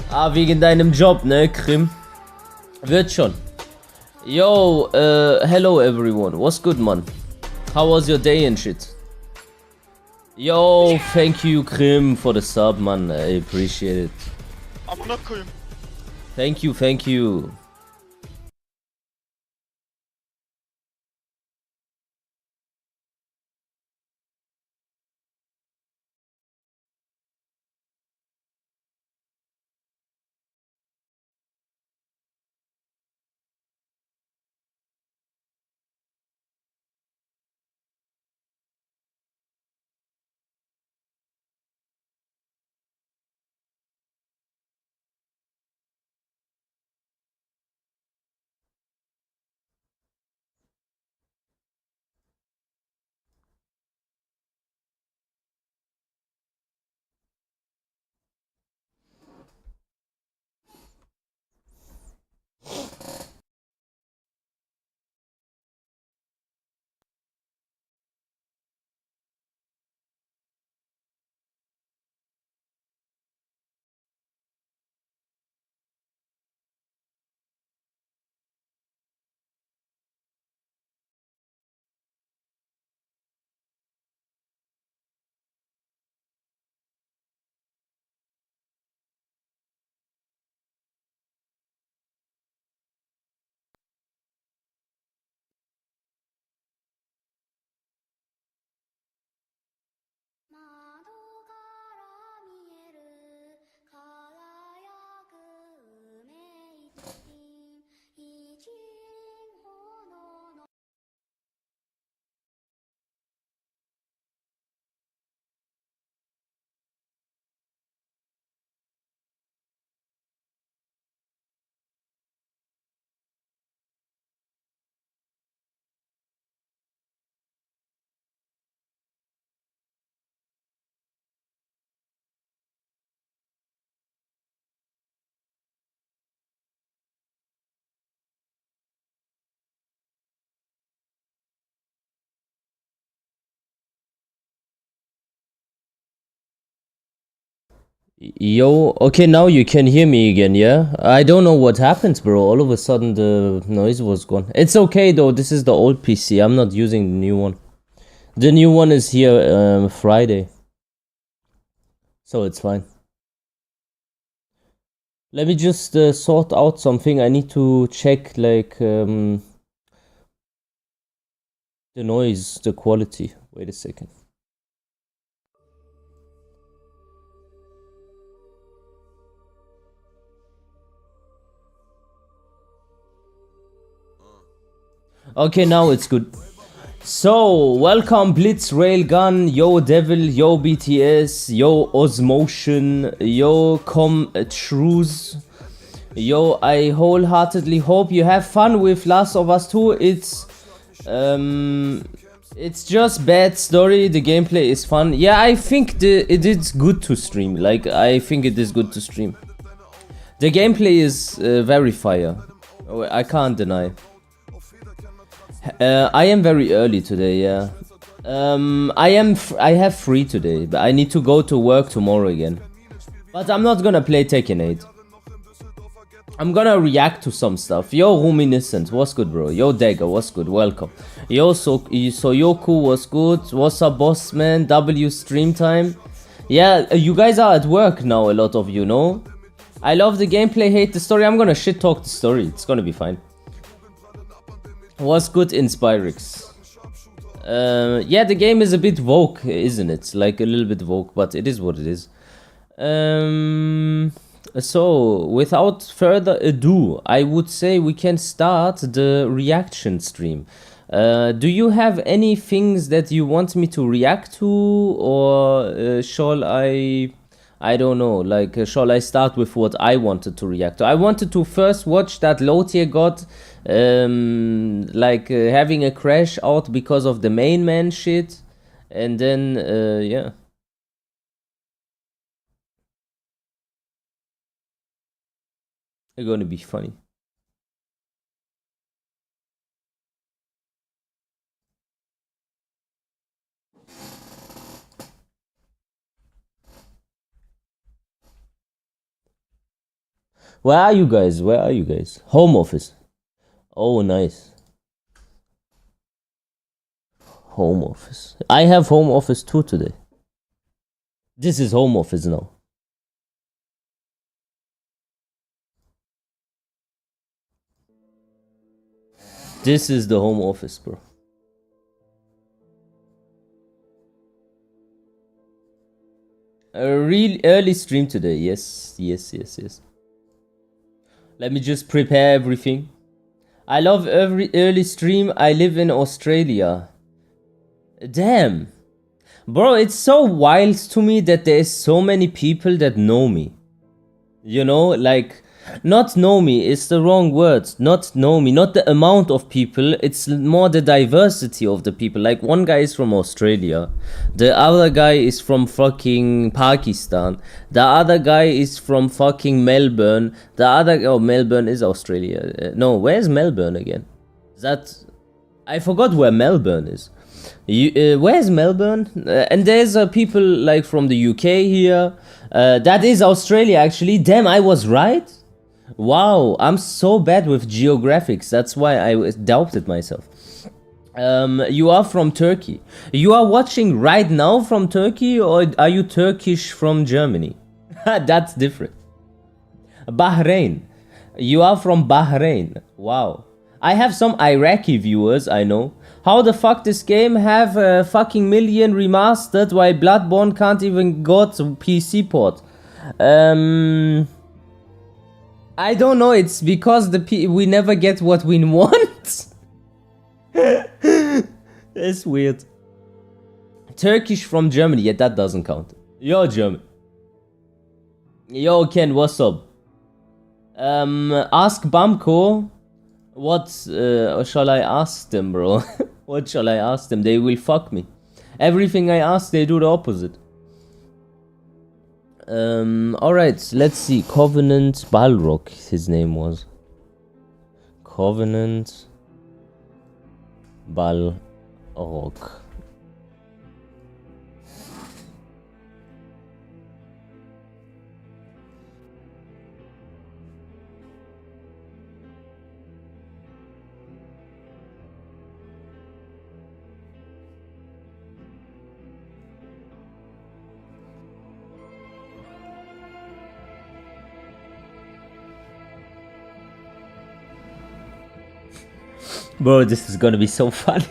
Ah, wegen deinem Job, ne, Krim? Wird schon. Yo, hello everyone. What's good, man? How was your day and shit? Yo, thank you, Krim, for the sub, man. I appreciate it. Amına koyayım. Thank you, thank you. Yo, okay, now you can hear me again, yeah? I don't know what happened, bro. All of a sudden the noise was gone. It's okay though, this is the old PC. I'm not using the new one. The new one is here Friday. So it's fine. Let me just sort out something. I need to check like the noise, the quality. Wait a second. Okay, now it's good. So, welcome Blitz Railgun, yo Devil, yo BTS, yo Osmotion, yo Shrews. Yo, I wholeheartedly hope you have fun with Last of Us 2. It's just bad story. The gameplay is fun. Yeah, I think it is good to stream. Like, I think it is good to stream. The gameplay is very fire. I can't deny. I am very early today. Yeah. I have free today, but I need to go to work tomorrow again. But I'm not gonna play Tekken 8. I'm gonna react to some stuff. Yo, Ruminiscent, what's good, bro? Yo, Dagger, what's good? Welcome. Yo, Soyoku, what's good? What's up, boss man? W stream time. Yeah, you guys are at work now, a lot of you know. I love the gameplay, hate the story. I'm gonna shit talk the story. It's gonna be fine. What's good, Inspirix? Yeah, the game is a bit woke, isn't it? Like a little bit woke, but it is what it is. So, without further ado, I would say we can start the reaction stream. Do you have any things that you want me to react to, or shall I don't know, like, shall I start with what I wanted to react to? I wanted to first watch that low tier god, like, having a crash out because of the main man shit, and then, yeah. It's gonna be funny. Where are you guys? Where are you guys? Home office. Oh, nice. Home office. I have home office too today. This is home office now. This is the home office, bro. A real early stream today. Yes, yes, yes, yes. Let me just prepare everything. I love every early stream. I live in Australia. Damn. Bro, it's so wild to me that there's so many people that know me. You know, like, not know me is the wrong word. Not know me, not the amount of people, it's more the diversity of the people. Like, one guy is from Australia, the other guy is from fucking Pakistan, the other guy is from fucking Melbourne, Melbourne is Australia. No, where's Melbourne again? I forgot where Melbourne is. Where's Melbourne? And there's people like from the UK here. That is Australia, actually. Damn, I was right. Wow, I'm so bad with geographics. That's why I doubted myself. You are from Turkey. You are watching right now from Turkey, or are you Turkish from Germany? That's different. Bahrain. You are from Bahrain. Wow. I have some Iraqi viewers, I know. How the fuck this game have a fucking million remastered while Bloodborne can't even got PC port? I don't know, it's because we never get what we want. It's weird. Turkish from Germany, yeah, that doesn't count. You're German. Yo, Ken, what's up? Ask Bamko. What shall I ask them, bro? What shall I ask them? They will fuck me. Everything I ask, they do the opposite. Alright, let's see. Covenant Balrog, his name was. Covenant Balrog. Bro, this is gonna be so funny.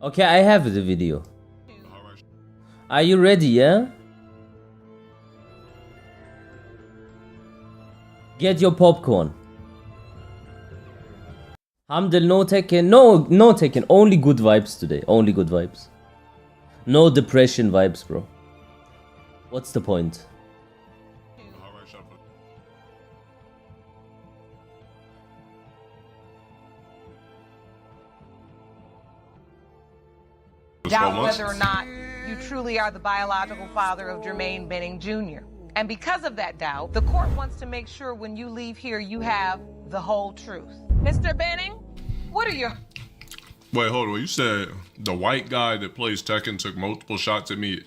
Okay, I have the video. Are you ready, yeah? Get your popcorn. Hamdel, no Tekken. No Tekken. Only good vibes today. Only good vibes. No depression vibes, bro. What's the point? Doubt whether or not you truly are the biological father of Jermaine Benning Jr. And because of that doubt, the court wants to make sure when you leave here, you have the whole truth. Mr. Benning, what are your... Wait, hold on. You said the white guy that plays Tekken took multiple shots at me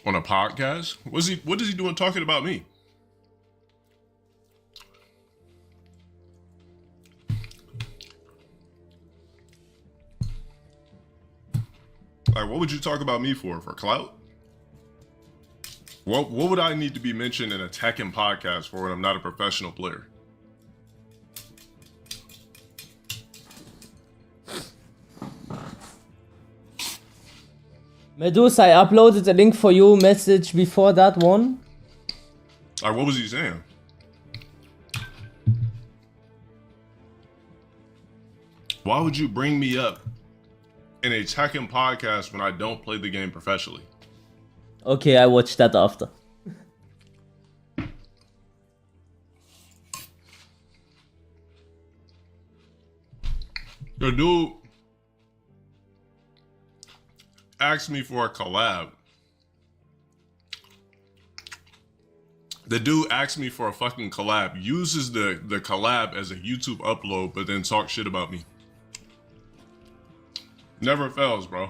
on a podcast? What is he doing talking about me? Like, what would you talk about me for? For clout? What would I need to be mentioned in a Tekken podcast for when I'm not a professional player? Medusa, I uploaded a link for you message before that one. Like, what was he saying? Why would you bring me up in a Tekken podcast when I don't play the game professionally? Okay, I watched that after. The dude asked me for a collab. The dude asked me for a fucking collab, uses the collab as a YouTube upload, but then talks shit about me. Never fails, bro.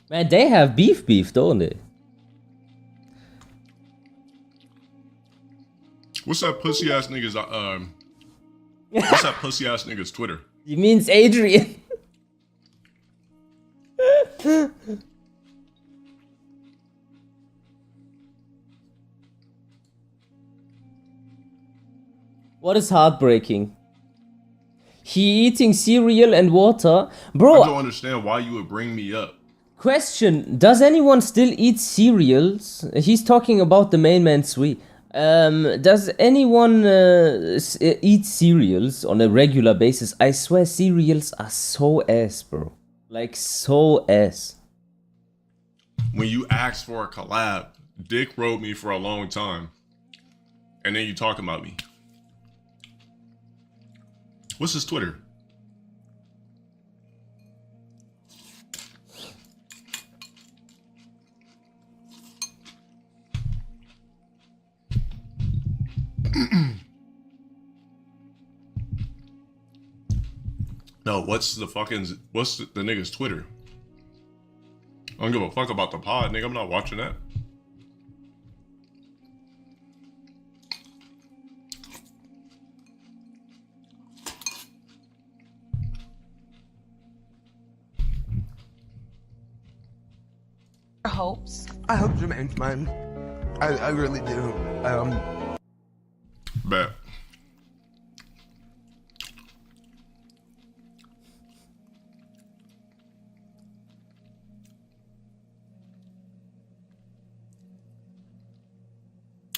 Man, they have beef, don't they? What's that pussy ass nigga's what's that pussy ass nigga's Twitter? He means Adrian. What is heartbreaking? He eating cereal and water. Bro, I don't understand why you would bring me up. Question, does anyone still eat cereals? He's talking about the main man Sui. Does anyone eat cereals on a regular basis? I swear cereals are so ass, bro. Like, so ass. When you asked for a collab, Dick wrote me for a long time. And then you talking about me. What's his Twitter? No, what's the nigga's Twitter? I don't give a fuck about the pod, nigga. I'm not watching that. hopes? I hope Jermaine's mine. I really do. Bet.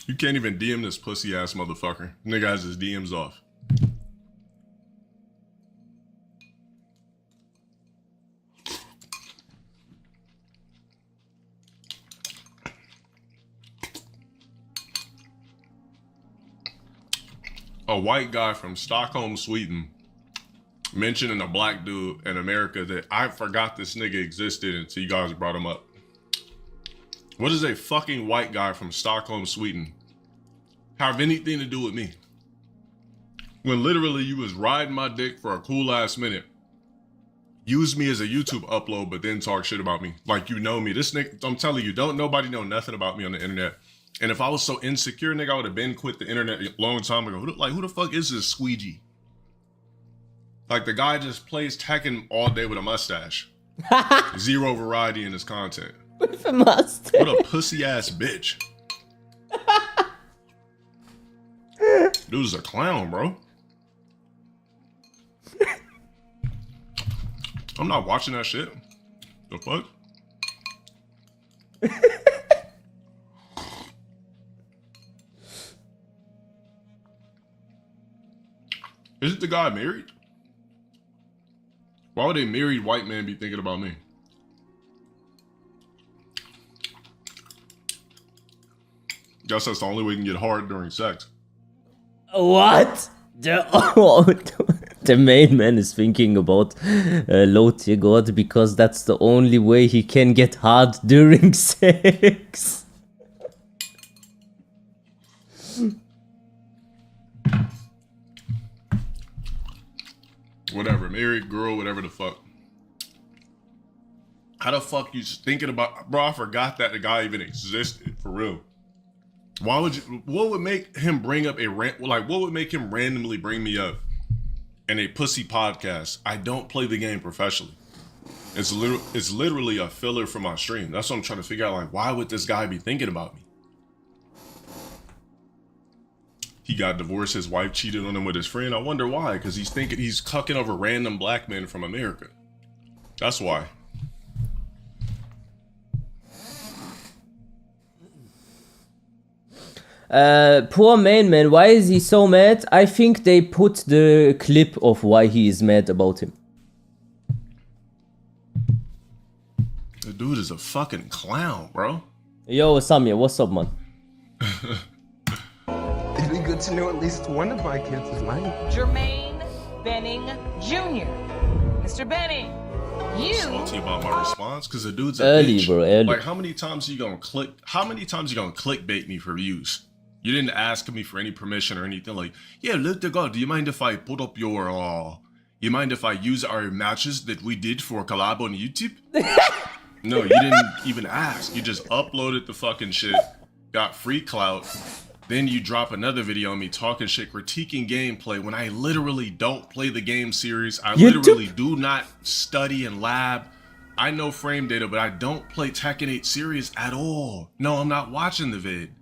You can't even DM this pussy ass motherfucker. Nigga has his DMs off. A white guy from Stockholm, Sweden mentioning a black dude in America that I forgot this nigga existed until you guys brought him up. What does a fucking white guy from Stockholm, Sweden have anything to do with me? When literally you was riding my dick for a cool ass minute, use me as a YouTube upload, but then talk shit about me. Like you know me. This nigga, I'm telling you, don't nobody know nothing about me on the internet. And if I was so insecure, nigga, I would have been quit the internet a long time ago. Who the fuck is this squeegee? Like the guy just plays Tekken all day with a mustache. Zero variety in his content. With a mustache. What a pussy ass bitch. Dude's a clown, bro. I'm not watching that shit. The fuck? Isn't the guy married? Why would a married white man be thinking about me? Guess that's the only way you can get hard during sex. What? The main man is thinking about low tier god because that's the only way he can get hard during sex. Whatever, married girl, whatever the fuck. How the fuck you thinking about, bro? I forgot that the guy even existed, for real. Why would you, what would make him bring up what would make him randomly bring me up in a pussy podcast? I don't play the game professionally. It's literally a filler for my stream. That's what I'm trying to figure out. Like, why would this guy be thinking about me? He got divorced. His wife cheated on him with his friend. I wonder why. Because he's thinking he's cucking over random black men from America. That's why. Poor main man, why is he so mad? I think they put the clip of why he is mad about him. The dude is a fucking clown, bro. Yo, Samir, what's up, man? It'd be good to know at least one of my kids is mine. Jermaine Benning Jr. Mr. Benning, you Salty about my response because the dude's a early, bitch. bro, early. Like, how many times you gonna clickbait me for views? You didn't ask me for any permission or anything. Like, yeah, look to God, do you mind if I put up your you mind if I use our matches that we did for collab on YouTube? No, you didn't even ask. You just uploaded the fucking shit, got free clout. Then you drop another video on me talking shit, critiquing gameplay when I literally don't play the game series. I literally do not study and lab. I know frame data, but I don't play Tekken 8 series at all. No, I'm not watching the vid.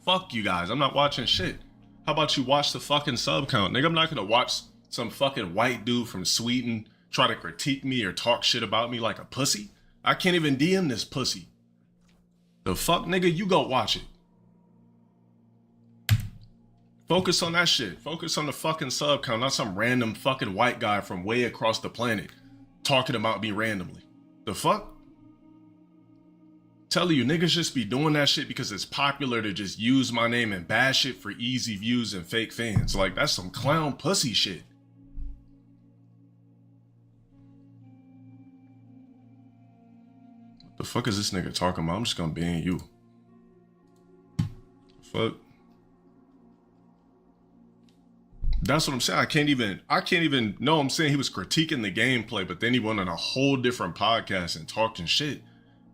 Fuck you guys, I'm not watching shit. How about you watch the fucking sub count? Nigga, I'm not gonna watch some fucking white dude from Sweden try to critique me or talk shit about me like a pussy. I can't even DM this pussy. The fuck, nigga, you go watch it. Focus on that shit. Focus on the fucking sub count, not some random fucking white guy from way across the planet talking about me randomly. The fuck? Telling you, niggas just be doing that shit because it's popular to just use my name and bash it for easy views and fake fans. Like, that's some clown pussy shit. What the fuck is this nigga talking about? I'm just gonna ban you. Fuck. That's what I'm saying. I can't even know. I'm saying he was critiquing the gameplay, but then he went on a whole different podcast and talking shit.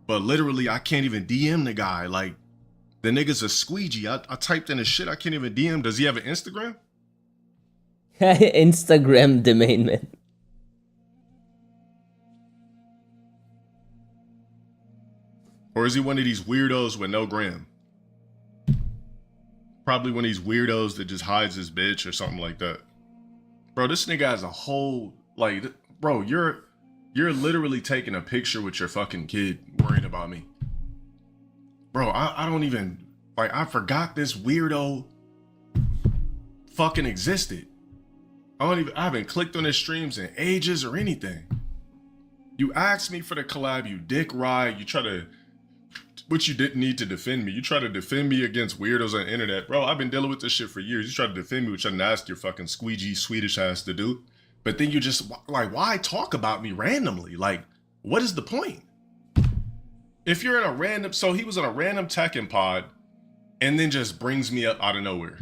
But literally, I can't even DM the guy. Like, the nigga's a squeegee. I typed in his shit. I can't even DM. Does he have an Instagram? Instagram, the main man. Or is he one of these weirdos with no gram? Probably one of these weirdos that just hides his bitch or something like that. Bro, this nigga has a whole, like, bro, you're literally taking a picture with your fucking kid worrying about me. Bro, I don't even, like, I forgot this weirdo fucking existed. I haven't clicked on his streams in ages or anything. You asked me for the collab, you dick ride, you try to, but you didn't need to defend me. You try to defend me against weirdos on the internet. Bro, I've been dealing with this shit for years. You try to defend me, which I didn't ask your fucking squeegee Swedish ass to do. But then you just like, why talk about me randomly? Like, what is the point? If you're in a random, so he was in a random Tekken pod and then just brings me up out of nowhere.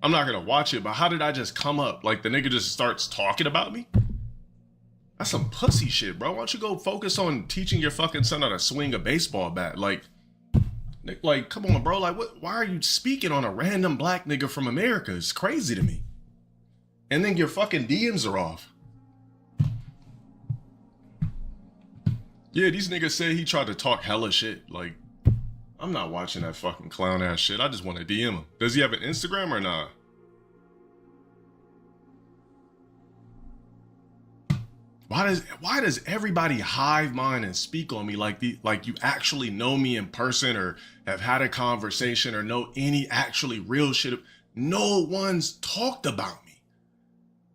I'm not gonna watch it, but how did I just come up? Like the nigga just starts talking about me? That's some pussy shit, bro. Why don't you go focus on teaching your fucking son how to swing a baseball bat? Like, come on, bro. Like, what? Why are you speaking on a random black nigga from America? It's crazy to me. And then your fucking DMs are off. Yeah, these niggas said he tried to talk hella shit. Like, I'm not watching that fucking clown ass shit. I just want to DM him. Does he have an Instagram or not? Why does everybody hive mind and speak on me like you actually know me in person or have had a conversation or know any actually real shit? No one's talked about me.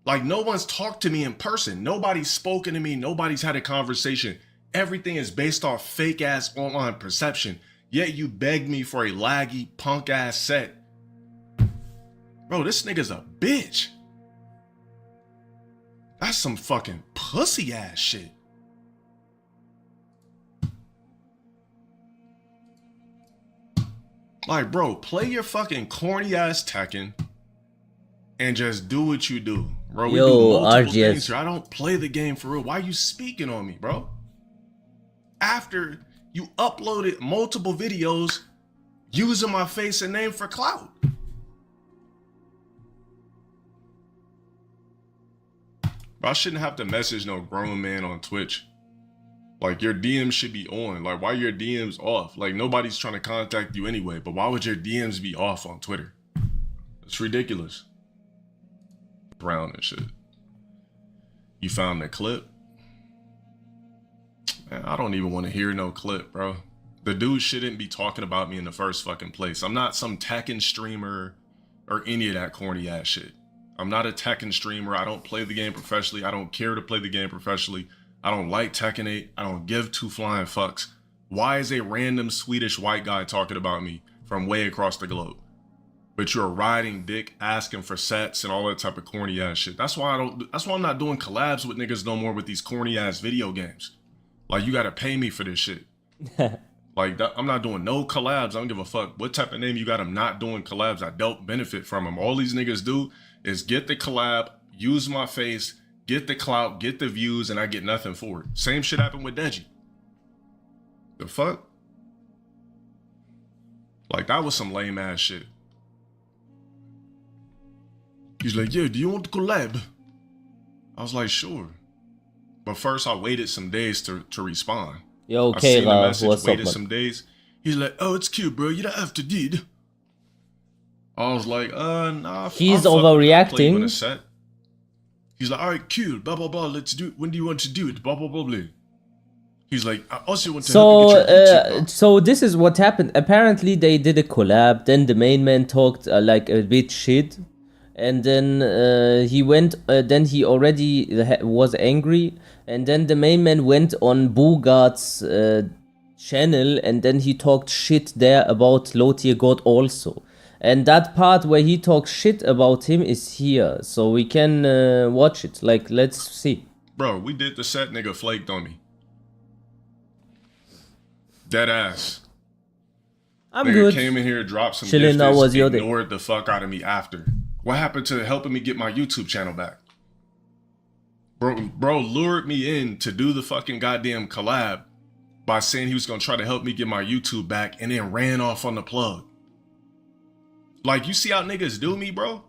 Like, no one's talked to me in person. Nobody's spoken to me. Nobody's had a conversation. Everything is based off fake ass online perception. Yet you begged me for a laggy punk ass set. Bro, this nigga's a bitch. That's some fucking pussy ass shit. Like, bro, play your fucking corny ass Tekken and just do what you do. Bro, we do multiple things here. I don't play the game for real. Why are you speaking on me, bro? After you uploaded multiple videos using my face and name for clout. Bro, I shouldn't have to message no grown man on Twitch. Like, your DMs should be on. Like, why are your DMs off? Like, nobody's trying to contact you anyway, but why would your DMs be off on Twitter? It's ridiculous. Brown and shit. You found the clip? Man, I don't even want to hear no clip, bro. The dude shouldn't be talking about me in the first fucking place. I'm not some Tekken streamer or any of that corny ass shit. I'm not a Tekken streamer. I don't play the game professionally. I don't care to play the game professionally. I don't like Tekken 8. I don't give two flying fucks. Why is a random Swedish white guy talking about me from way across the globe? But you're riding dick, asking for sets and all that type of corny ass shit. That's why I'm not doing collabs with niggas no more with these corny ass video games. Like, you gotta pay me for this shit. Like, I'm not doing no collabs. I don't give a fuck what type of name you got. I'm not doing collabs. I don't benefit from them. All these niggas do is get the collab, use my face, get the clout, get the views, and I get nothing for it. Same shit happened with Deji. The fuck? Like, that was some lame ass shit. He's like, yeah, do you want to collab? I was like, sure. But first, I waited some days to respond. Yo, okay, I seen the message, what's waited up, some days. He's like, oh, it's cute, bro. You don't have to did. I was like, nah. He's overreacting. He's like, all right, cool, blah, blah, blah. Let's do it. When do you want to do it? Blah, blah, blah, blah. He's like, I also want to help you get your YouTube, so this is what happened. Apparently, they did a collab. Then the main man talked like a bit shit. And then he went, then he already was angry. And then the main man went on Bogart's channel. And then he talked shit there about Low Tier God also. And that part where he talks shit about him is here. So we can watch it. Like, let's see. Bro, we did the set, nigga flaked on me. Dead ass. I'm nigga good. Came in here, dropped some Chilling, now was your day. Ignored the fuck out of me after. What happened to helping me get my YouTube channel back? Bro lured me in to do the fucking goddamn collab by saying he was gonna try to help me get my YouTube back and then ran off on the plug. Like, you see how niggas do me, bro?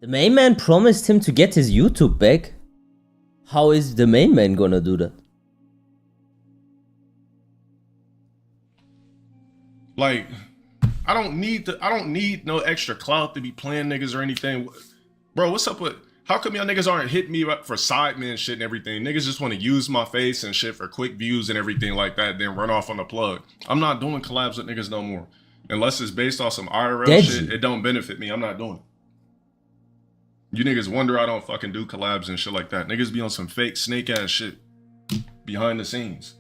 The main man promised him to get his YouTube back. How is the main man gonna do that? Like, I don't need no extra clout to be playing niggas or anything. Bro, what's up with, how come y'all niggas aren't hitting me up for sideman shit and everything? Niggas just want to use my face and shit for quick views and everything like that, then run off on the plug. I'm not doing collabs with niggas no more. Unless it's based off some IRL shit, it don't benefit me. I'm not doing it. You niggas wonder I don't fucking do collabs and shit like that. Niggas be on some fake snake ass shit behind the scenes.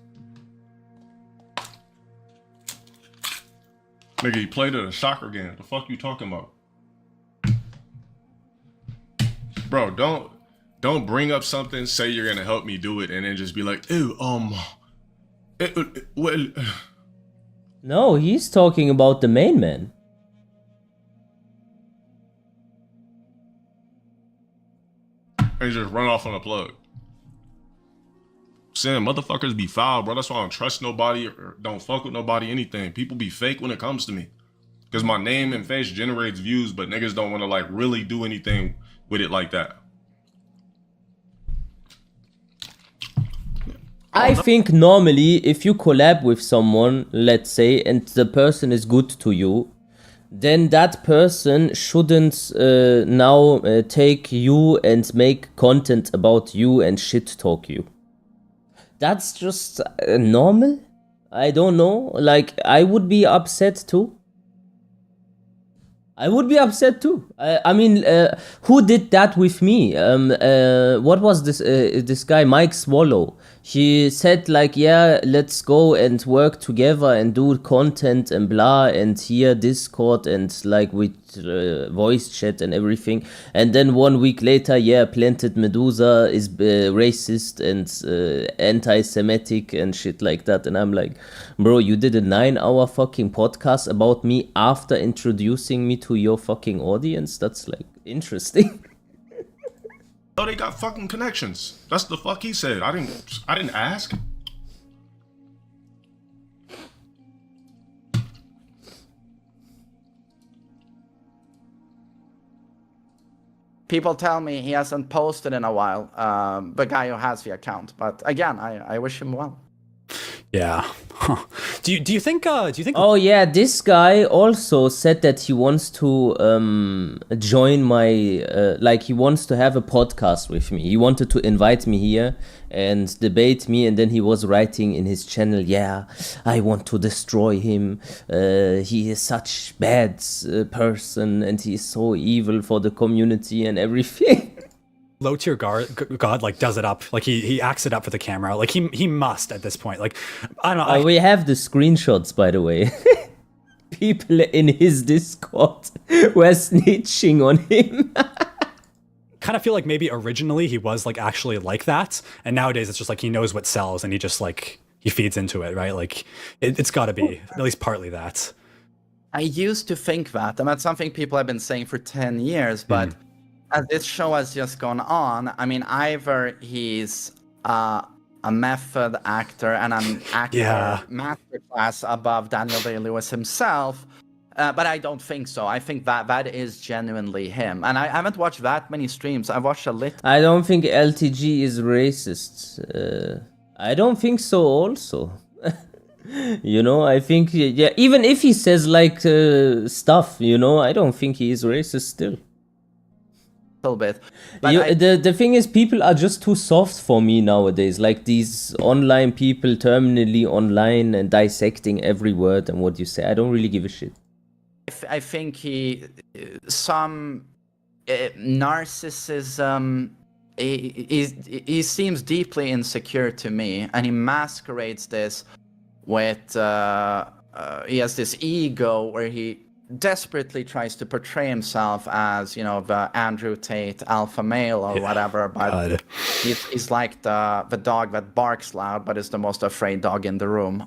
Nigga, he played at a soccer game. The fuck you talking about? Bro, don't bring up something, say you're gonna help me do it, and then just be like, ew, well, No, he's talking about the main man. and just run off on a plug. Saying motherfuckers be foul, bro. That's why I don't trust nobody or don't fuck with nobody, anything. People be fake when it comes to me. Because my name and face generates views, but niggas don't want to like really do anything with it like that. I think normally if you collab with someone, let's say, and the person is good to you, then that person shouldn't now take you and make content about you and shit talk you. That's just normal? I don't know. Like, I would be upset too. I would be upset too. I mean, who did that with me? What was this guy, Mike Swallow? He said like, yeah, let's go and work together and do content and blah, and here Discord and like with voice chat and everything. And then 1 week later, yeah, Planted Medusa is racist and anti-Semitic and shit like that. And I'm like, bro, you did a 9-hour fucking podcast about me after introducing me to your fucking audience? That's like interesting. Oh, they got fucking connections. That's the fuck he said. I didn't ask. People tell me he hasn't posted in a while, the guy who has the account. But again, I wish him well. Yeah. Huh. Do you think? Oh yeah, this guy also said that he wants to join my like he wants to have a podcast with me. He wanted to invite me here and debate me, and then he was writing in his channel, yeah, I want to destroy him. He is such bad person, and he is so evil for the community and everything. Low tier god like does it up, like he acts it up for the camera, like he must at this point. Like I don't know. We have the screenshots, by the way. People in his Discord were snitching on him. Kind of feel like maybe originally he was like actually like that, and nowadays it's just like he knows what sells and he just like he feeds into it, right? Like it's got to be at least partly that. I used to think that, and that's something people have been saying for 10 years, but as this show has just gone on, I mean, either he's a method actor and an actor masterclass above Daniel Day-Lewis himself, but I don't think so. I think that is genuinely him. And I haven't watched that many streams. I watched a little. I don't think LTG is racist. I don't think so also. You know, I think, yeah, even if he says like stuff, you know, I don't think he is racist still. Bit. But the thing is, people are just too soft for me nowadays. Like these online people, terminally online and dissecting every word and what you say. I don't really give a shit. I think some narcissism. He seems deeply insecure to me, and he masquerades this with. He has this ego where he desperately tries to portray himself as, you know, the Andrew Tate alpha male or whatever, but he's like the dog that barks loud but is the most afraid dog in the room.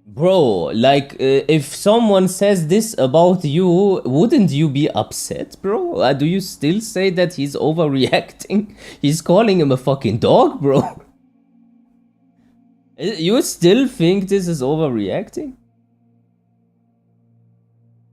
Bro, like, if someone says this about you, wouldn't you be upset, bro? Do you still say that he's overreacting? He's calling him a fucking dog, bro. You still think this is overreacting?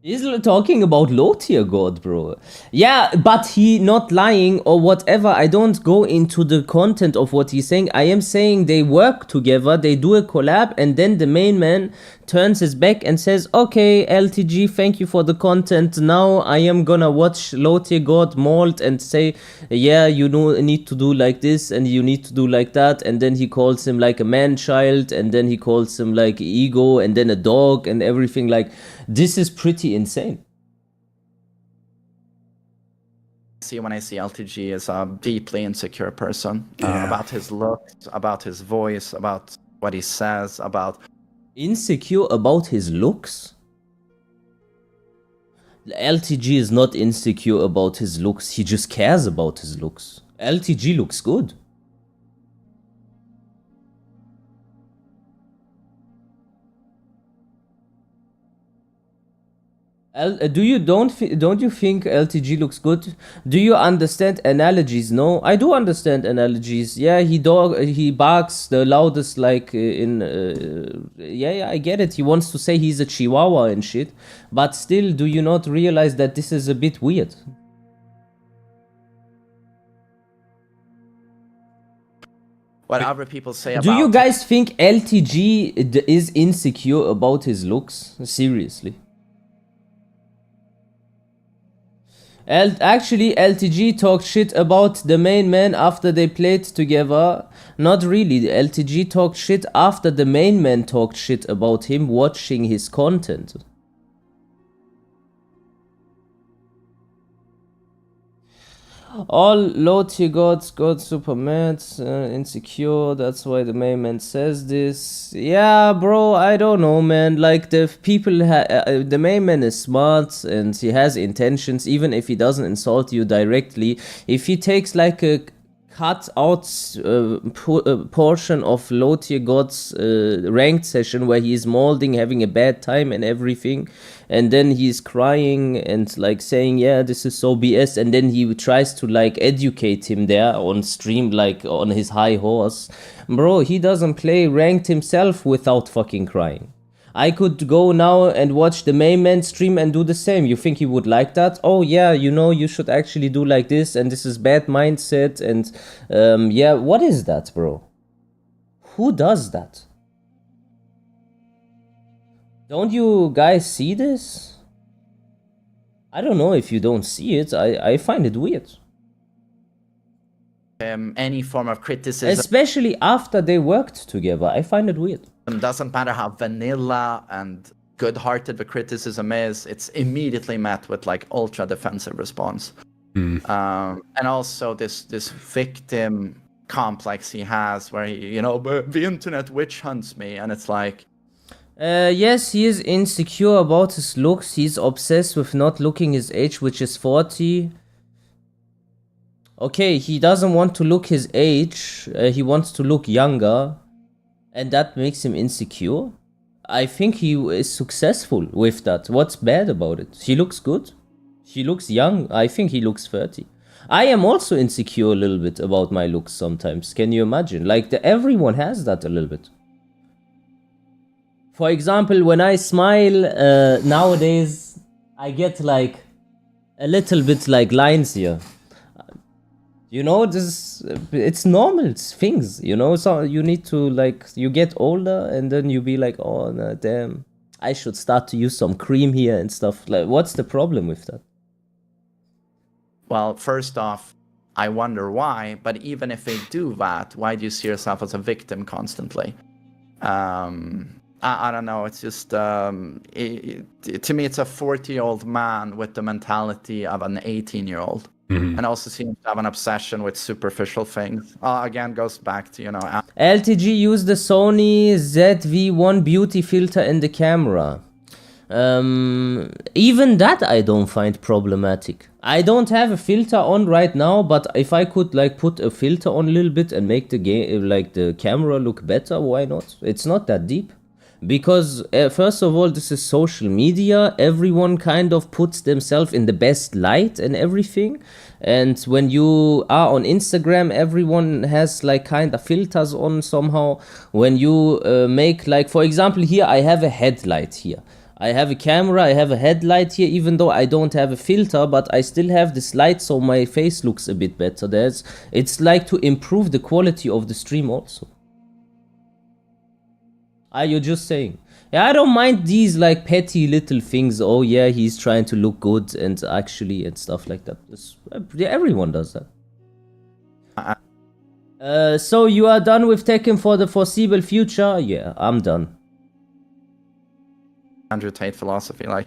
He's talking about low tier god, bro. Yeah, but he not lying or whatever. I don't go into the content of what he's saying. I am saying they work together, they do a collab, and then the main man turns his back and says, okay, LTG, thank you for the content. Now I am gonna watch low tier god mold and say, yeah, you know, need to do like this and you need to do like that. And then he calls him like a man child, and then he calls him like ego, and then a dog and everything. Like, this is pretty insane. See, when I see LTG as a deeply insecure person, about his looks, about his voice, about what he says, about insecure about his looks? LTG is not insecure about his looks. He just cares about his looks. LTG looks good. Don't you think LTG looks good? Do you understand analogies? No, I do understand analogies. Yeah, he barks the loudest, like yeah, I get it. He wants to say he's a chihuahua and shit, but still, do you not realize that this is a bit weird? What other people say about... Do you guys think LTG is insecure about his looks? Seriously. Actually, LTG talked shit about the main man after they played together. Not really. LTG talked shit after the main man talked shit about him watching his content. All low tier gods got super mad, insecure, that's why the main man says this. Yeah, bro, I don't know, man. Like, the people, the main man is smart and he has intentions, even if he doesn't insult you directly. If he takes like a cut out portion of low tier gods ranked session where he is molding, having a bad time and everything, and then he's crying and like saying, yeah, this is so BS, and then he tries to like educate him there on stream, like on his high horse. Bro, he doesn't play ranked himself without fucking crying. I could go now and watch the main man stream and do the same. You think he would like that? Oh yeah, you know, you should actually do like this, and this is bad mindset, and yeah, what is that, bro? Who does that? Don't you guys see this? I don't know if you don't see it. I find it weird. Any form of criticism... Especially after they worked together. I find it weird. Doesn't matter how vanilla and good-hearted the criticism is, it's immediately met with like ultra defensive response. And also this victim complex he has, where he, you know, the internet witch hunts me, and it's like, yes, he is insecure about his looks. He's obsessed with not looking his age, which is 40. Okay, he doesn't want to look his age. He wants to look younger. And that makes him insecure? I think he is successful with that. What's bad about it? He looks good. He looks young. I think he looks 30. I am also insecure a little bit about my looks sometimes. Can you imagine? Like, everyone has that a little bit. For example, when I smile nowadays, I get like a little bit like lines here. You know, this, it's normal, it's things, you know, so you need to, like, you get older and then you be like, oh, no, damn, I should start to use some cream here and stuff. Like, what's the problem with that? well, first off, I wonder why, but even if they do that, why do you see yourself as a victim constantly? I don't know, it's just, to me, it's a 40-year-old man with the mentality of an 18-year-old. And also seems to have an obsession with superficial things. Again, goes back to, you know... LTG used the Sony ZV-1 beauty filter in the camera. Even that I don't find problematic. I don't have a filter on right now, but if I could like put a filter on a little bit and make the game, like the camera look better, why not? It's not that deep. Because first of all, this is social media. Everyone kind of puts themselves in the best light and everything. And when you are on Instagram, everyone has like kind of filters on somehow. When you make, like, for example, here I have a headlight here. I have a camera, I have a headlight here, even though I don't have a filter, but I still have this light, so my face looks a bit better. It's like to improve the quality of the stream also. You're just saying. Yeah, I don't mind these like petty little things. Oh yeah, he's trying to look good and actually and stuff like that. Everyone does that. So you are done with Tekken for the foreseeable future? Yeah, I'm done. Andrew Tate philosophy, like,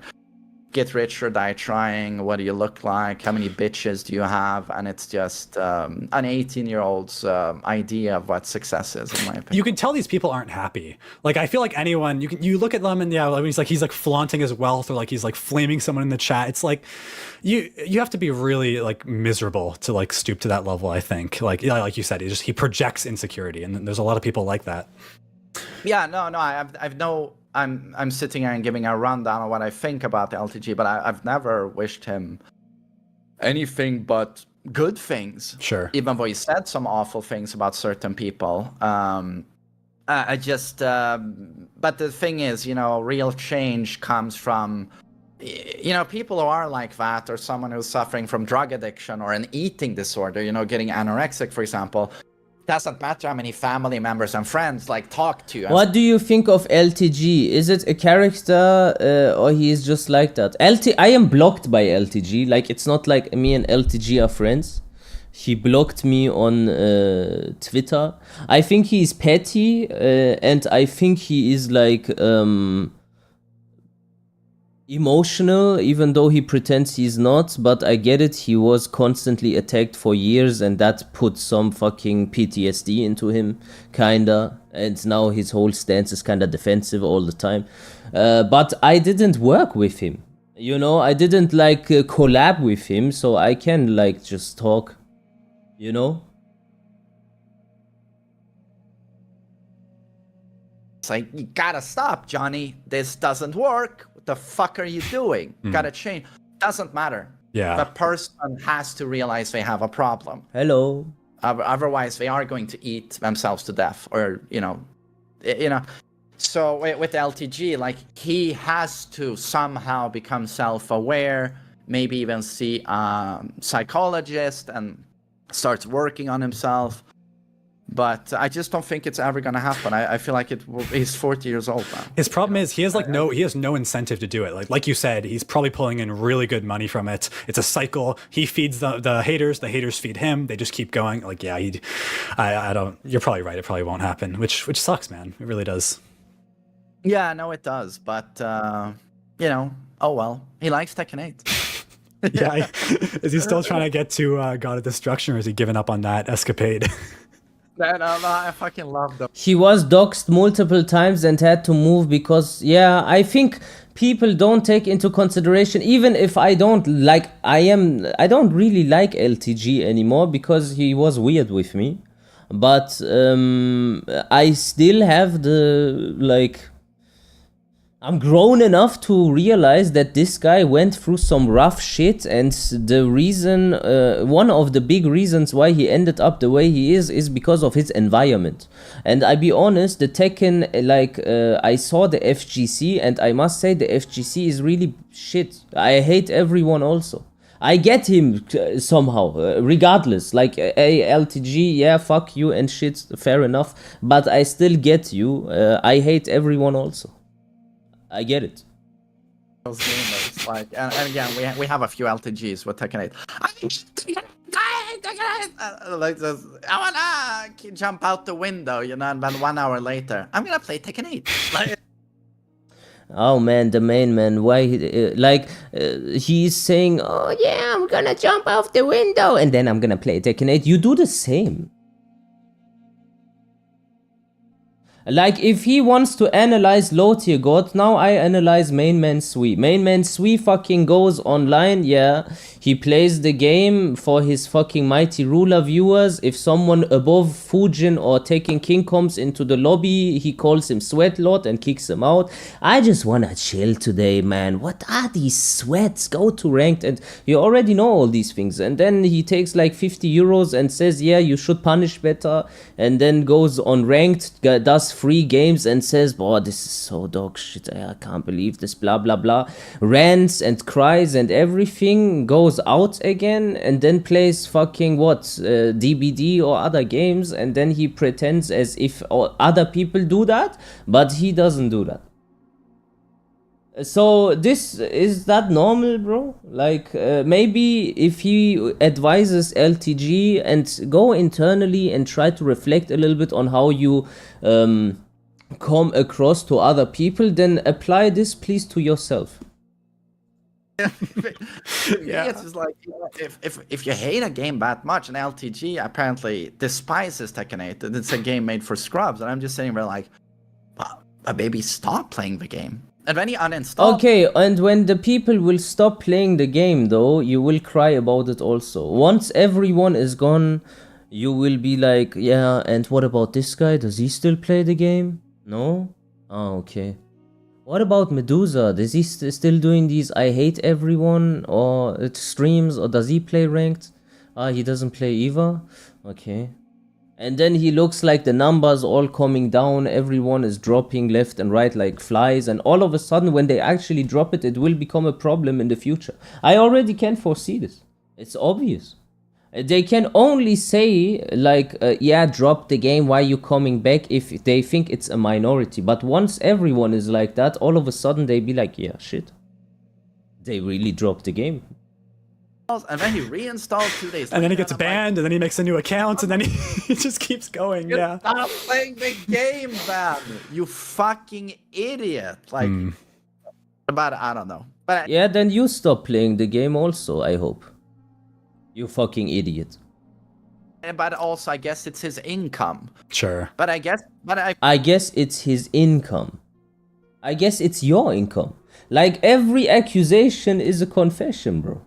get rich or die trying, what do you look like, how many bitches do you have, and it's just an 18-year-old's idea of what success is, in my opinion. You can tell these people aren't happy. Like, I feel like anyone, you look at them and yeah, I mean, he's like flaunting his wealth, or like he's like flaming someone in the chat. It's like you have to be really like miserable to like stoop to that level, I think. Like, yeah, like you said, he projects insecurity, and there's a lot of people like that. Yeah, no, I'm sitting here and giving a rundown of what I think about the LTG, but I've never wished him anything but good things. Sure. Even though he said some awful things about certain people. I just, but the thing is, real change comes from, people who are like that, or someone who's suffering from drug addiction or an eating disorder, getting anorexic, for example. Doesn't matter how many family members and friends talk to you. What do you think of LTG? Is it a character or he is just like that? I am blocked by LTG. Like, it's not like me and LTG are friends. He blocked me on Twitter. I think he is petty and I think he is like emotional, even though he pretends he's not. But I get it, he was constantly attacked for years, and that put some fucking PTSD into him, kinda, and now his whole stance is kinda defensive all the time. But I didn't work with him, I didn't collab with him, so I can just talk, It's like, you gotta stop, Johnny. This doesn't work. What the fuck are you doing? Gotta change. Doesn't matter. Yeah. The person has to realize they have a problem. Hello. Otherwise, they are going to eat themselves to death, or So with LTG, he has to somehow become self-aware. Maybe even see a psychologist and starts working on himself. But I just don't think it's ever gonna happen. I feel like he's 40 years old now. His problem is he has no incentive to do it. Like you said, he's probably pulling in really good money from it. It's a cycle. He feeds the haters feed him. They just keep going. I don't. You're probably right. It probably won't happen, which sucks, man. It really does. Yeah, no, it does. But oh well. He likes Tekken 8. Yeah. Is he still trying to get to God of Destruction, or is he giving up on that escapade? No, I fucking love them. He was doxxed multiple times and had to move because, I think people don't take into consideration, even if I don't really like LTG anymore because he was weird with me. But I still have I'm grown enough to realize that this guy went through some rough shit, and the reason, one of the big reasons why he ended up the way he is because of his environment. And I be honest, the Tekken, I saw the FGC, and I must say the FGC is really shit. I hate everyone also. I get him somehow, regardless. LTG, yeah, fuck you and shit, fair enough. But I still get you. I hate everyone also. I get it. Those gamers, and again, we have a few LTGs with Tekken 8. I wanna jump out the window, and then 1 hour later, I'm gonna play Tekken 8. Oh man, the main man, why he's saying, oh yeah, I'm gonna jump out the window and then I'm gonna play Tekken 8. You do the same. If he wants to analyze low tier god, now I analyze main man Sui. Main man Sui fucking goes online, yeah. He plays the game for his fucking mighty ruler viewers. If someone above Fujin or Taking King comes into the lobby, he calls him Sweat Lord and kicks him out. I just wanna chill today, man. What are these sweats? Go to ranked, and you already know all these things. And then he takes 50 euros and says, yeah, you should punish better. And then goes on ranked, does free games and says, boy, this is so dog shit, I can't believe this, blah blah blah, rants and cries and everything, goes out again and then plays fucking DBD or other games, and then he pretends as if other people do that, but he doesn't do that. So is that normal, bro? Maybe if he advises LTG and go internally and try to reflect a little bit on how you come across to other people, then apply this please to yourself. Yeah. It's just like, you know, if you hate a game that much, and LTG apparently despises Tekken 8, and it's a game made for scrubs, and I'm just sitting there like, baby, stop playing the game. And then he uninstalled. Okay, and when the people will stop playing the game, though, you will cry about it also. Once everyone is gone, you will be like, yeah, and what about this guy? Does he still play the game? No? Oh, okay. What about Medusa? Is he still doing these I hate everyone or streams, or does he play ranked? He doesn't play either? Okay. And then he looks like the numbers all coming down, everyone is dropping left and right like flies, and all of a sudden when they actually drop it, it will become a problem in the future. I already can foresee this. It's obvious. They can only say like, yeah, drop the game, why you coming back, if they think it's a minority. But once everyone is like that, all of a sudden they be like, yeah, shit. They really dropped the game. And then he reinstalls 2 days later. And then he gets banned, and then he makes a new account, and then he just keeps going. Yeah. Stop playing the game, man. You fucking idiot. Like, but I don't know. But yeah, then you stop playing the game also, I hope. You fucking idiot. But also, I guess it's his income. Sure. But I guess it's his income. I guess it's your income. Like, every accusation is a confession, bro.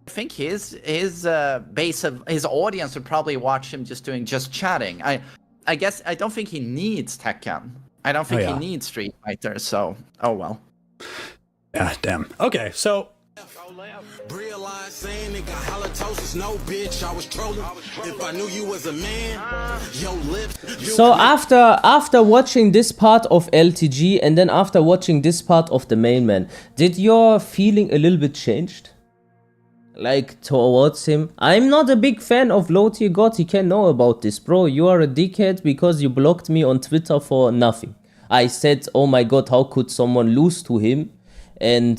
I think his base of his audience would probably watch him just chatting. I guess I don't think he needs Tekken. I don't think he needs Street Fighter. So oh well. Yeah, damn. Okay, so. So after watching this part of LTG and then after watching this part of the main man, did your feeling a little bit changed? Like, towards him? I'm not a big fan of low tier god, he can know about this, bro. You are a dickhead because you blocked me on Twitter for nothing. I said, oh my god, how could someone lose to him? And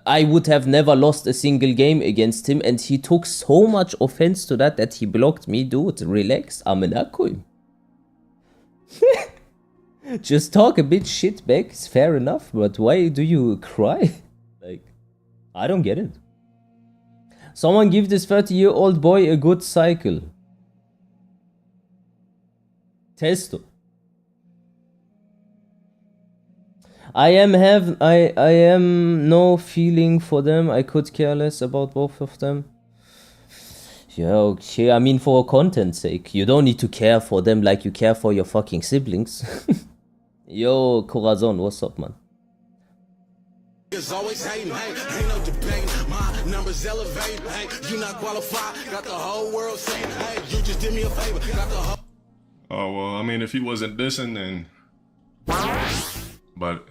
I would have never lost a single game against him, and he took so much offense to that he blocked me. Dude, relax, I'm an Akkuim. Just talk a bit shit back, it's fair enough, but why do you cry? Like, I don't get it. Someone give this 30-year-old boy a good cycle. Testo. I am no feeling for them. I could care less about both of them. Yeah, okay. I mean, for content's sake. You don't need to care for them like you care for your fucking siblings. Yo, Corazon, what's up, man? Always hating, ain't no debate. My numbers elevate, you not qualified. Got the whole world saying, hey, you just did me a favor. Got the whole. Oh well, I mean, if he wasn't dissing, then. But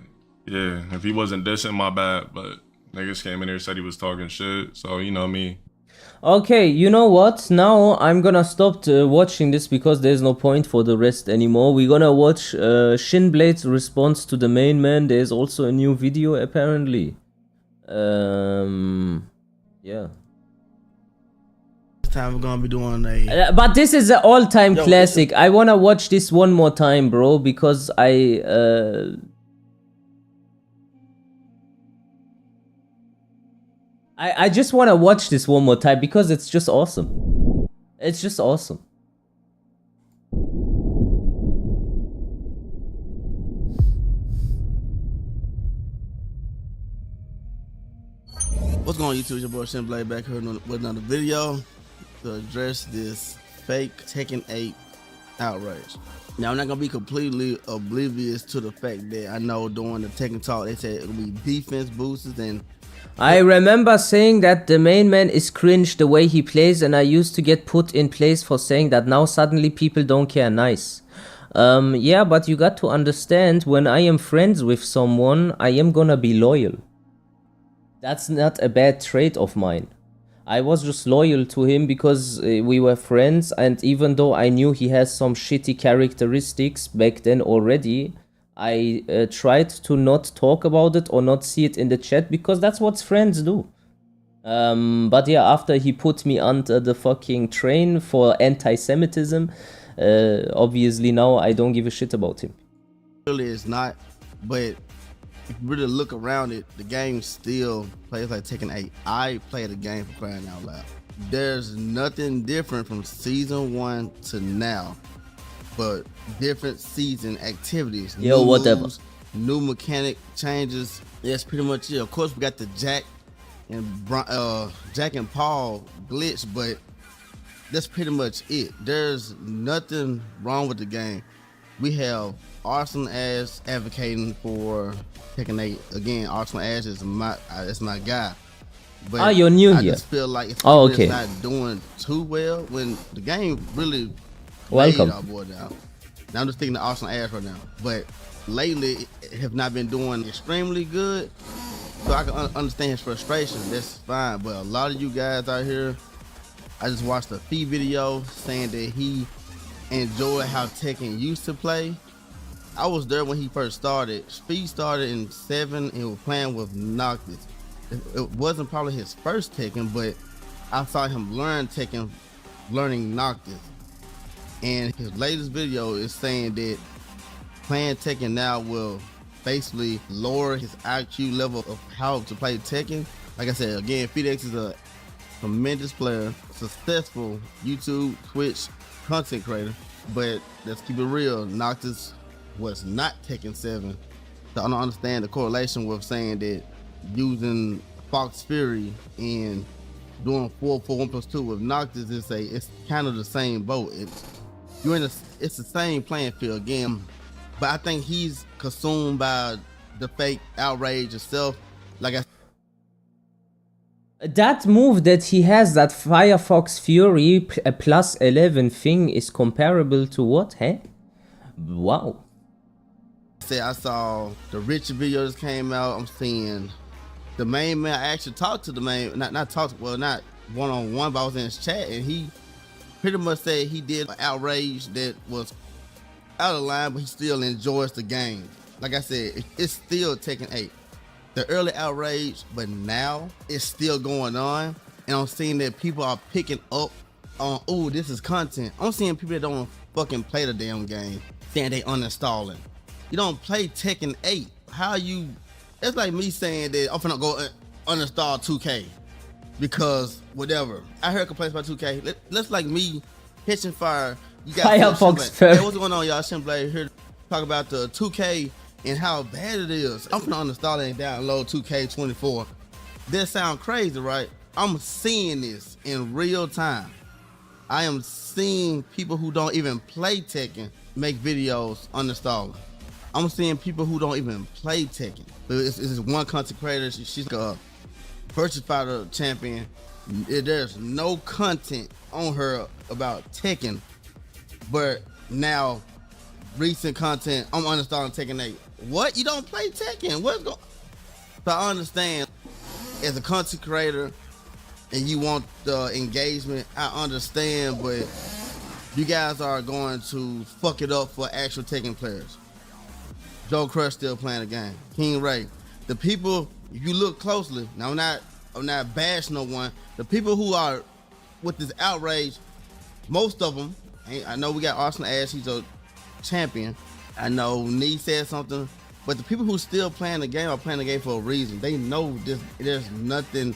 yeah, if he wasn't dissing, my bad. But niggas came in here, said he was talking shit. So you know me. Okay, you know what? Now I'm gonna stop watching this because there's no point for the rest anymore. We're gonna watch Shin Blade's response to the main man. There's also a new video apparently. Yeah. This time we're gonna be doing a. But this is an all-time classic. I wanna watch this one more time, bro, because I just want to watch this one more time because it's just awesome. It's just awesome. What's going on YouTube? It's your boy Shin Blade back here with another video to address this fake Tekken 8 outrage. Now I'm not gonna be completely oblivious to the fact that I know during the Tekken talk they said it'll be defense boosters, and I remember saying that the main man is cringe the way he plays, and I used to get put in place for saying that now suddenly people don't care. Nice. Yeah, but you got to understand, when I am friends with someone, I am gonna be loyal. That's not a bad trait of mine. I was just loyal to him because we were friends, and even though I knew he has some shitty characteristics back then already, I tried to not talk about it or not see it in the chat because that's what friends do. But yeah, after he put me under the fucking train for anti-Semitism, obviously now I don't give a shit about him. really it's not. But if you really look around it, the game still plays like Tekken 8. I play the game for crying out loud. There's nothing different from season 1 to now, but different season activities. Yo, whatever. Moves, new mechanic changes. That's pretty much it. Of course, we got the Jack and Paul glitch, but that's pretty much it. There's nothing wrong with the game. We have Arsenal Ash advocating for Tekken 8. Again, Arsenal Ash is my guy. But you're new I here. just feel like it's okay. not doing too well when the game really Welcome. laid our boy down. Now I'm just thinking of Arsenal Ash right now. But lately, it have not been doing extremely good. So I can understand his frustration. That's fine. But a lot of you guys out here, I just watched a feed video saying that he enjoyed how Tekken used to play. I was there when he first started. Speed started in 7 and was playing with Noctis. It wasn't probably his first Tekken, but I saw him learn Tekken, learning Noctis. And his latest video is saying that playing Tekken now will basically lower his IQ level of how to play Tekken. Like I said, again, FeedX is a tremendous player, successful YouTube, Twitch content creator, but let's keep it real, Noctis was not Tekken 7. So I don't understand the correlation with saying that using Fox Fury and doing 4-4-1+2 with Noctis it's kind of the same boat. It's the same playing field again, but I think he's consumed by the fake outrage itself. Like That move that he has, that Firefox Fury plus 11 thing, is comparable to what, hey? Wow. I saw the Richard video just came out. I'm seeing the main man. I actually talked to the main, not one-on-one, but I was in his chat, and he pretty much said he did an outrage that was out of line, but he still enjoys the game. Like I said, it's still Tekken 8. The early outrage, but now it's still going on, and I'm seeing that people are picking up on, oh, this is content. I'm seeing people that don't fucking play the damn game saying they uninstalling. You don't play Tekken 8. How you? It's like me saying that I'm finna go uninstall 2K because whatever. I heard complaints about 2K. Let's like me hitching fire. You got Firefox. Hey, what's going on, y'all? Shin Blade here to talk about the 2K and how bad it is. I'm finna uninstall and download 2K24. This sound crazy, right? I'm seeing this in real time. I am seeing people who don't even play Tekken make videos uninstalling. I'm seeing people who don't even play Tekken. It's one content creator. She's like a Virtual Fighter champion. There's no content on her about Tekken, but now recent content. I'm uninstalling Tekken 8. What? You don't play Tekken? What's going? So I understand as a content creator, and you want the engagement. I understand, but you guys are going to fuck it up for actual Tekken players. Joe Crush still playing the game. King Ray. The people, if you look closely, now I'm not bashing no one. The people who are with this outrage, most of them, I know we got Arsenal Ash, he's a champion. I know Nee said something, but the people who still playing the game are playing the game for a reason. They know there's nothing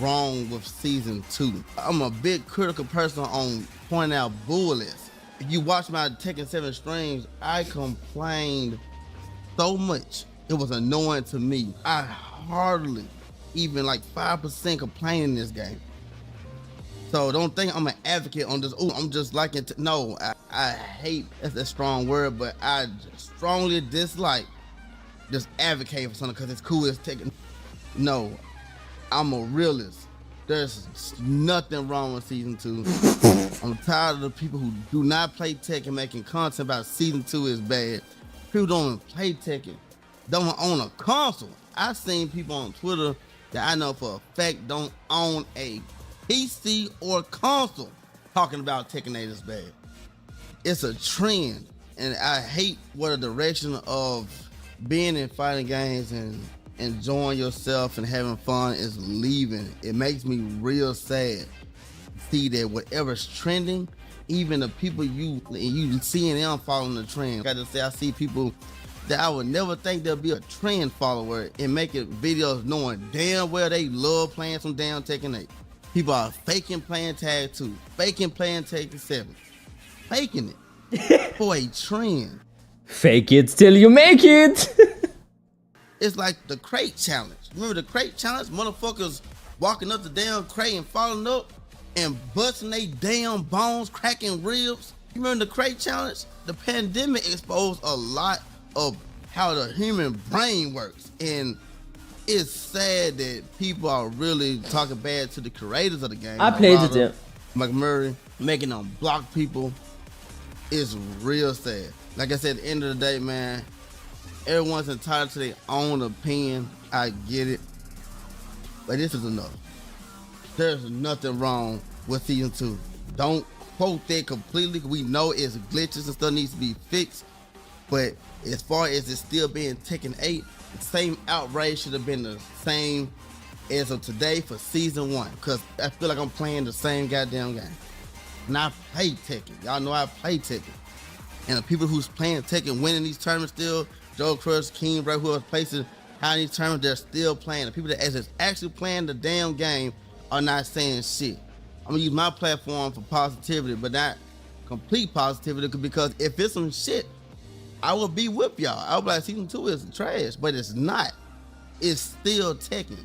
wrong with season 2. I'm a big critical person on pointing out bullets. If you watch my Tekken 7 streams, I complained so much. It was annoying to me. I hardly even like 5% complain in this game. So don't think I'm an advocate on this. Oh, I'm just liking it. No, I hate, that's a strong word, but I strongly dislike just advocating for something because it's cool as Tekken. No, I'm a realist. There's nothing wrong with season 2. I'm tired of the people who do not play Tekken making content about season 2 is bad. People don't even play Tekken, don't own a console. I've seen people on Twitter that I know for a fact don't own a PC or console talking about Tekken 8 is bad. It's a trend, and I hate what a direction of being in fighting games and enjoying yourself and having fun is leaving. It makes me real sad to see that whatever's trending, even the people you seeing them following the trend. I gotta say, I see people that I would never think there'll be a trend follower in making videos knowing damn well they love playing some damn Tekken 8. People are faking playing Tag 2, faking playing Tekken 7, faking it for a trend. Fake it till you make it. It's like the crate challenge. Remember the crate challenge? Motherfuckers walking up the damn crate and falling up and busting they damn bones, cracking ribs. You remember the crate challenge? The pandemic exposed a lot of how the human brain works. And it's sad that people are really talking bad to the creators of the game. I played it, yeah. McMurray, making them block people is real sad. Like I said, at the end of the day, man, everyone's entitled to their own opinion. I get it. But this is enough. There's nothing wrong with season 2. Don't quote that completely. We know it's glitches and stuff needs to be fixed. But as far as it still being Tekken 8, the same outrage should have been the same as of today for season 1. Because I feel like I'm playing the same goddamn game. And I play Tekken. Y'all know I play Tekken. And the people who's playing Tekken, winning these tournaments still, Joe Crush, King, Bray, who are placing high in these tournaments, they're still playing. The people that is actually playing the damn game are not saying shit. I'm gonna use my platform for positivity, but not complete positivity, because if it's some shit, I will be with y'all. I would be like, season 2 is trash, but it's not. It's still Tekken.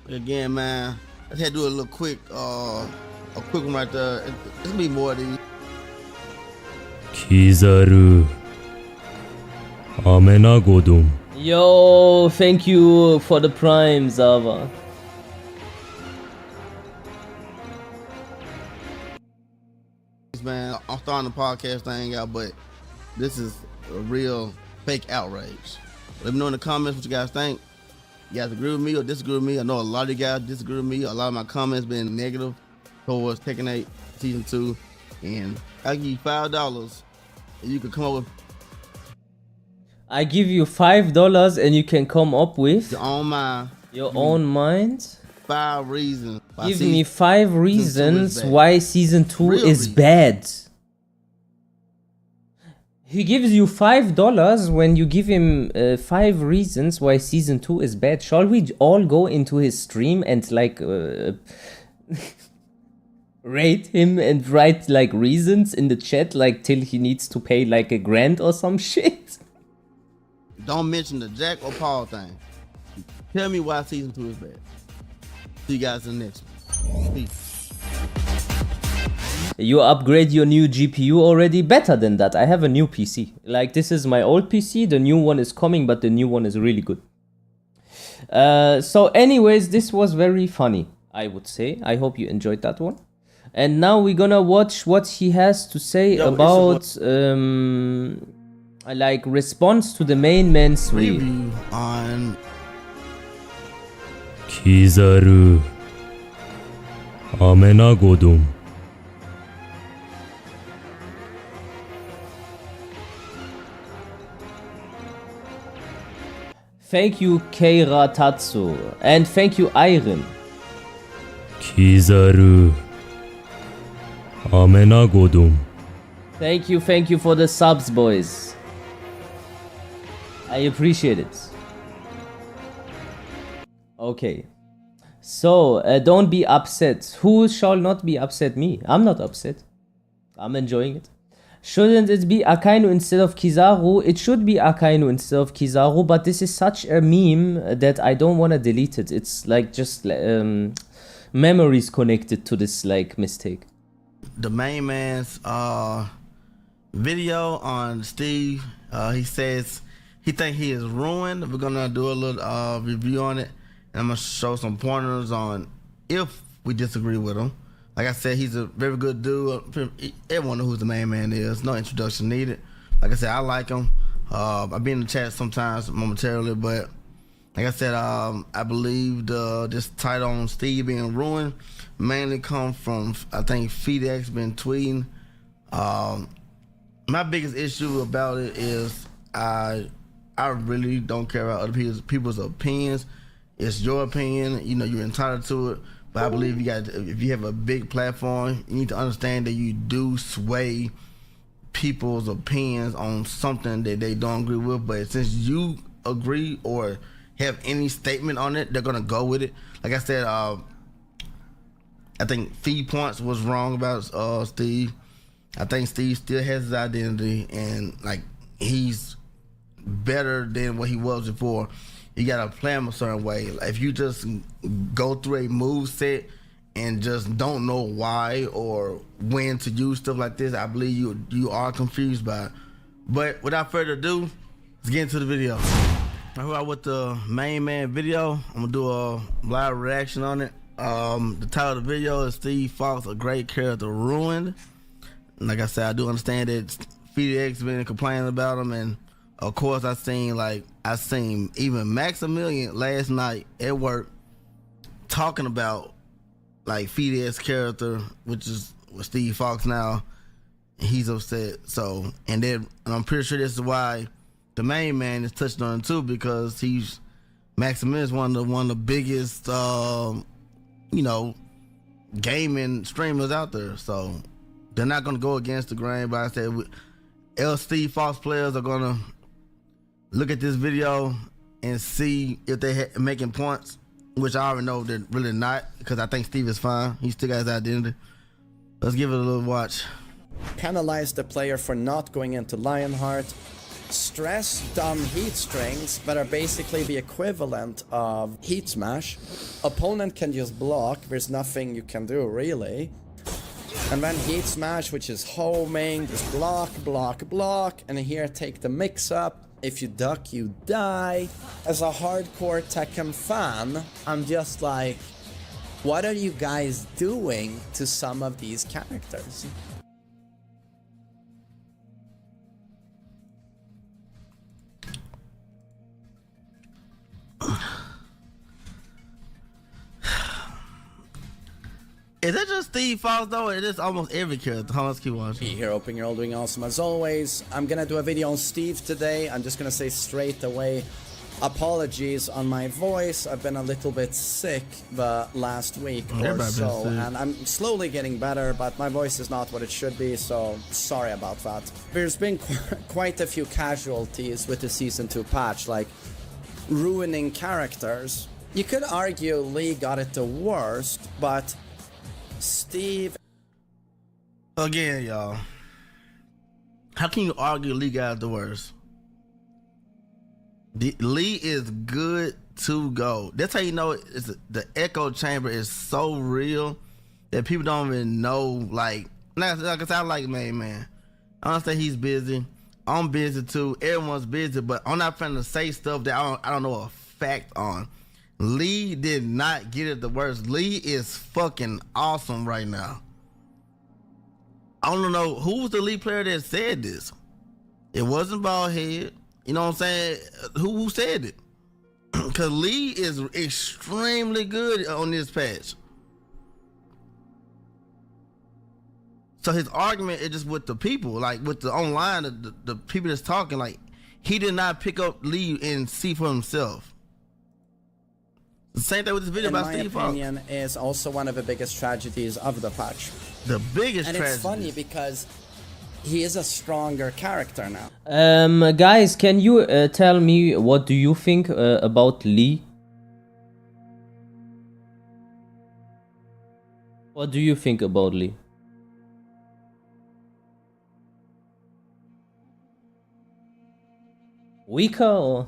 Again, man, I just had to do a little quick one right there. It's gonna be more of these. Kizaru Amena Godum. Yo, thank you for the Prime, Zava. Man, I'm starting the podcast thing out, but this is a real fake outrage. Let me know in the comments what you guys think. You guys agree with me or disagree with me? I know a lot of you guys disagree with me. A lot of my comments been negative towards Tekken 8 season 2, and I give you $5 and you can come up with. I give you $5 and you can come up with your own mind. Your own mind? 5 reasons. Give me 5 reasons why season 2 is bad. He gives you $5 when you give him 5 reasons why season 2 is bad. Shall we all go into his stream and like rate him and write like reasons in the chat, like till he needs to pay like $1,000 or some shit? Don't mention the Jack or Paul thing. Tell me why season 2 is bad. See you guys in the next one. Peace. You upgrade your new GPU already? Better than that. I have a new PC. Like, this is my old PC. The new one is coming, but the new one is really good. So anyways, this was very funny, I would say. I hope you enjoyed that one. And now we're gonna watch what he has to say about like response to the main man 3. Review on Kizaru Amena Godum. Thank you, Keira Tatsu. And thank you, Iron. Kizaru Amena Godum. Thank you for the subs, boys. I appreciate it. Okay. So, don't be upset. Who shall not be upset? Me. I'm not upset. I'm enjoying it. Shouldn't it be Akainu instead of Kizaru? It should be Akainu instead of Kizaru, but this is such a meme that I don't want to delete it. It's like just memories connected to this like mistake. The main man's video on Steve. He says he think he is ruined. We're gonna do a little review on it, and I'm gonna show some pointers on if we disagree with him. Like I said, he's a very good dude. Everyone knows who the main man is. No introduction needed. Like I said, I like him. I've been in the chat sometimes momentarily, but like I said, I believe this title on Steve being ruined mainly come from, I think, FedEx been tweeting. My biggest issue about it is I really don't care about other people's opinions. It's your opinion. You know, you're entitled to it. But I believe if you have a big platform, you need to understand that you do sway people's opinions on something that they don't agree with, but since you agree or have any statement on it, they're gonna go with it. Like I said, I think Fee Points was wrong about Steve. I think Steve still has his identity, and like he's better than what he was before. You gotta play him a certain way. Like, if you just go through a move set and just don't know why or when to use stuff like this, I believe you are confused by it. But without further ado, let's get into the video. All right, with the main man video, I'm gonna do a live reaction on it. The title of the video is Steve Fox, a great character ruined. And like I said, I do understand that FedEx been complaining about him, and of course I seen even Maximilian last night at work talking about like FedEx character, which is with Steve Fox now. He's upset. So, and I'm pretty sure this is why the main man is touching on it too, because Maximilian is one of the biggest gaming streamers out there. So they're not gonna go against the grain. But I said, Steve Fox players are gonna look at this video and see if they're making points, which I already know they're really not, because I think Steve is fine. He still got his identity. Let's give it a little watch. Penalize the player for not going into Lionheart. Stress dumb heat strings that are basically the equivalent of heat smash. Opponent can just block, there's nothing you can do really. And then heat smash, which is homing, just block, block, block, and here take the mix up. If you duck, you die. As a hardcore Tekken fan, I'm just like, what are you guys doing to some of these characters? Is that just Steve Fox though? It is almost every character. Let's keep watching. Be here, hoping you're all doing awesome as always. I'm gonna do a video on Steve today. I'm just gonna say straight away, apologies on my voice. I've been a little bit sick the last week or so, and I'm slowly getting better, but my voice is not what it should be, so sorry about that. There's been quite a few casualties with the Season 2 patch, like ruining characters. You could argue Lee got it the worst, but Steve... Again, y'all. How can you argue Lee got it the worst? Lee is good to go. That's how you know the echo chamber is so real that people don't even know. Like I said, I like main man. I understand he's busy. I'm busy too. Everyone's busy, but I'm not trying to say stuff that I don't know a fact on. Lee did not get it the worst. Lee is fucking awesome right now. I don't know who was the Lee player that said this. It wasn't Baldhead. You know what I'm saying? Who said it? Because Lee is extremely good on this patch. So his argument is just with the people, like with the online, the people that's talking, like he did not pick up Lee and see for himself. The same thing with this video about Steve Fox. In my opinion, is also one of the biggest tragedies of the patch. The biggest tragedy. And it's funny because he is a stronger character now. Guys, can you tell me what do you think about Lee? What do you think about Lee? Weaker or?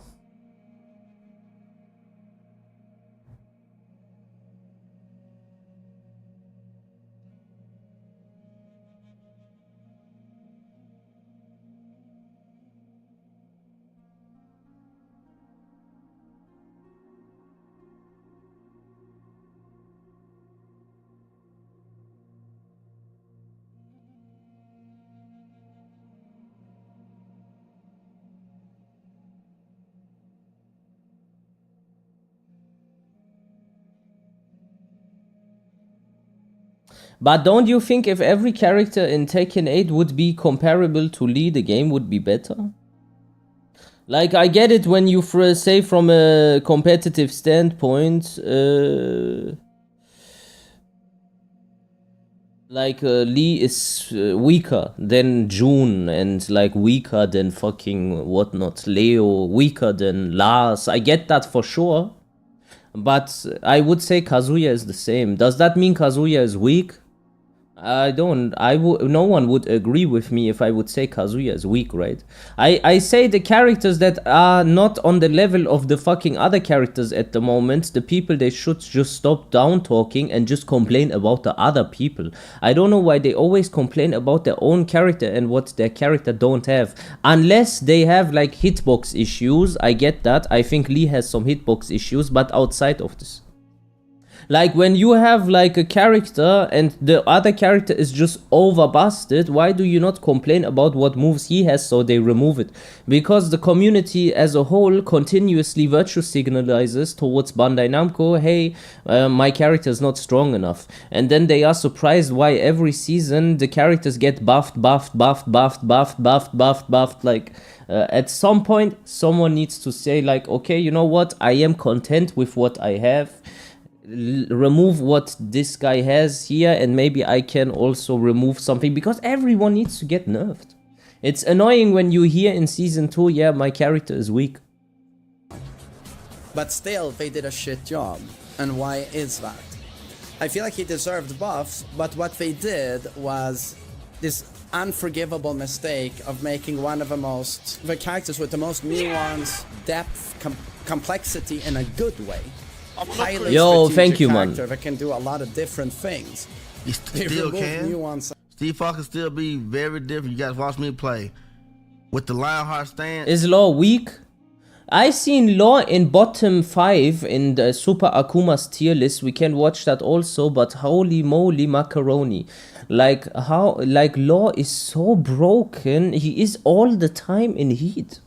But don't you think if every character in Tekken 8 would be comparable to Lee, the game would be better? Like, I get it when you say from a competitive standpoint, Like Lee is weaker than June and like weaker than fucking whatnot. Leo weaker than Lars. I get that for sure. But I would say Kazuya is the same. Does that mean Kazuya is weak? I don't. No one would agree with me if I would say Kazuya is weak, right? I say the characters that are not on the level of the fucking other characters at the moment, the people, they should just stop down talking and just complain about the other people. I don't know why they always complain about their own character and what their character don't have. Unless they have like hitbox issues, I get that. I think Lee has some hitbox issues, but outside of this. Like when you have like a character and the other character is just over busted, why do you not complain about what moves he has so they remove it? Because the community as a whole continuously virtue signalizes towards Bandai Namco, hey, my character is not strong enough. And then they are surprised why every season the characters get buffed. Like at some point someone needs to say like, okay, you know what, I am content with what I have. Remove what this guy has here and maybe I can also remove something, because everyone needs to get nerfed. It's annoying when you hear in season 2, yeah, my character is weak. But still, they did a shit job. And why is that? I feel like he deserved buffs, but what they did was this unforgivable mistake of making one of the characters with the most nuance, depth, complexity in a good way. Yo, thank you, man. That can do a lot of different things. You still can. Nuance. Steve Fox can still be very different. You guys watch me play with the Lionheart stand. Is Law weak? I seen Law in bottom 5 in the Super Akuma's tier list. We can watch that also, but holy moly macaroni. Like how, like Law is so broken. He is all the time in heat.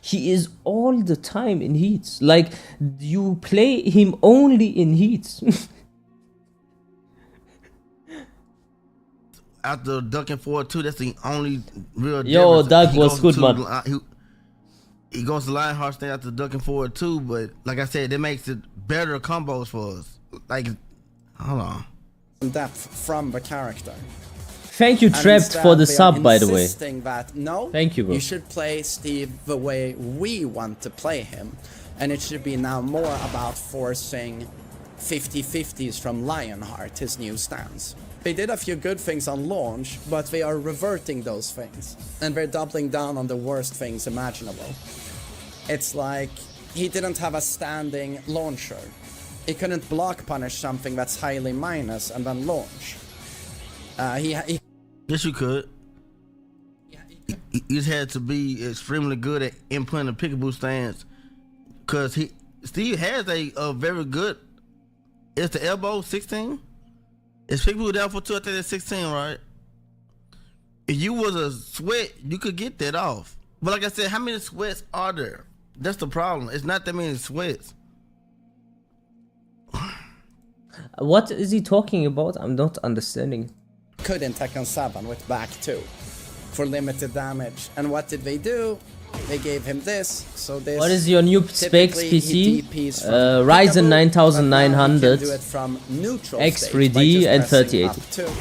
He is all the time in heats. Like, you play him only in heats. After ducking forward 2, that's the only real difference. Yo, Doug was good, man. He goes to Lionheart stand after ducking forward 2, but like I said, that makes it better combos for us. Like, hold on. Depth from the character. Thank you, Trapped, for the sub, by the way. That, no, thank you, bro. You should play Steve the way we want to play him. And it should be now more about forcing 50-50s from Lionheart, his new stance. They did a few good things on launch, but they are reverting those things. And they're doubling down on the worst things imaginable. It's like he didn't have a standing launcher. He couldn't block punish something that's highly minus and then launch. Yes, you could. You just had to be extremely good at inputting a peekaboo stance, because Steve has a very good. It's the elbow 16. It's peekaboo down for 2. I think it's 16, right? If you was a sweat, you could get that off. But like I said, how many sweats are there? That's the problem. It's not that many sweats. What is he talking about? I'm not understanding. Could in Tekken 7 with back 2 for limited damage. And what did they do? They gave him this, so this... What is your new specs PC? Ryzen 9900, X3D and 3080.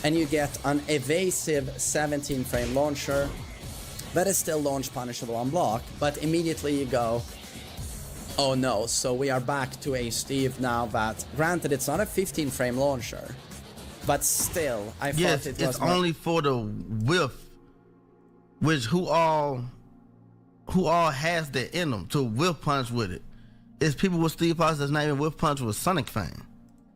And you get an evasive 17 frame launcher that is still launch punishable on block, but immediately you go, oh no, so we are back to a Steve now that, granted it's not a 15 frame launcher, but still, I thought it was... it's only for the whiff, which who all has that in them to whiff punch with it. It's people with Steve Fox that's not even whiff punch with Sonic fan.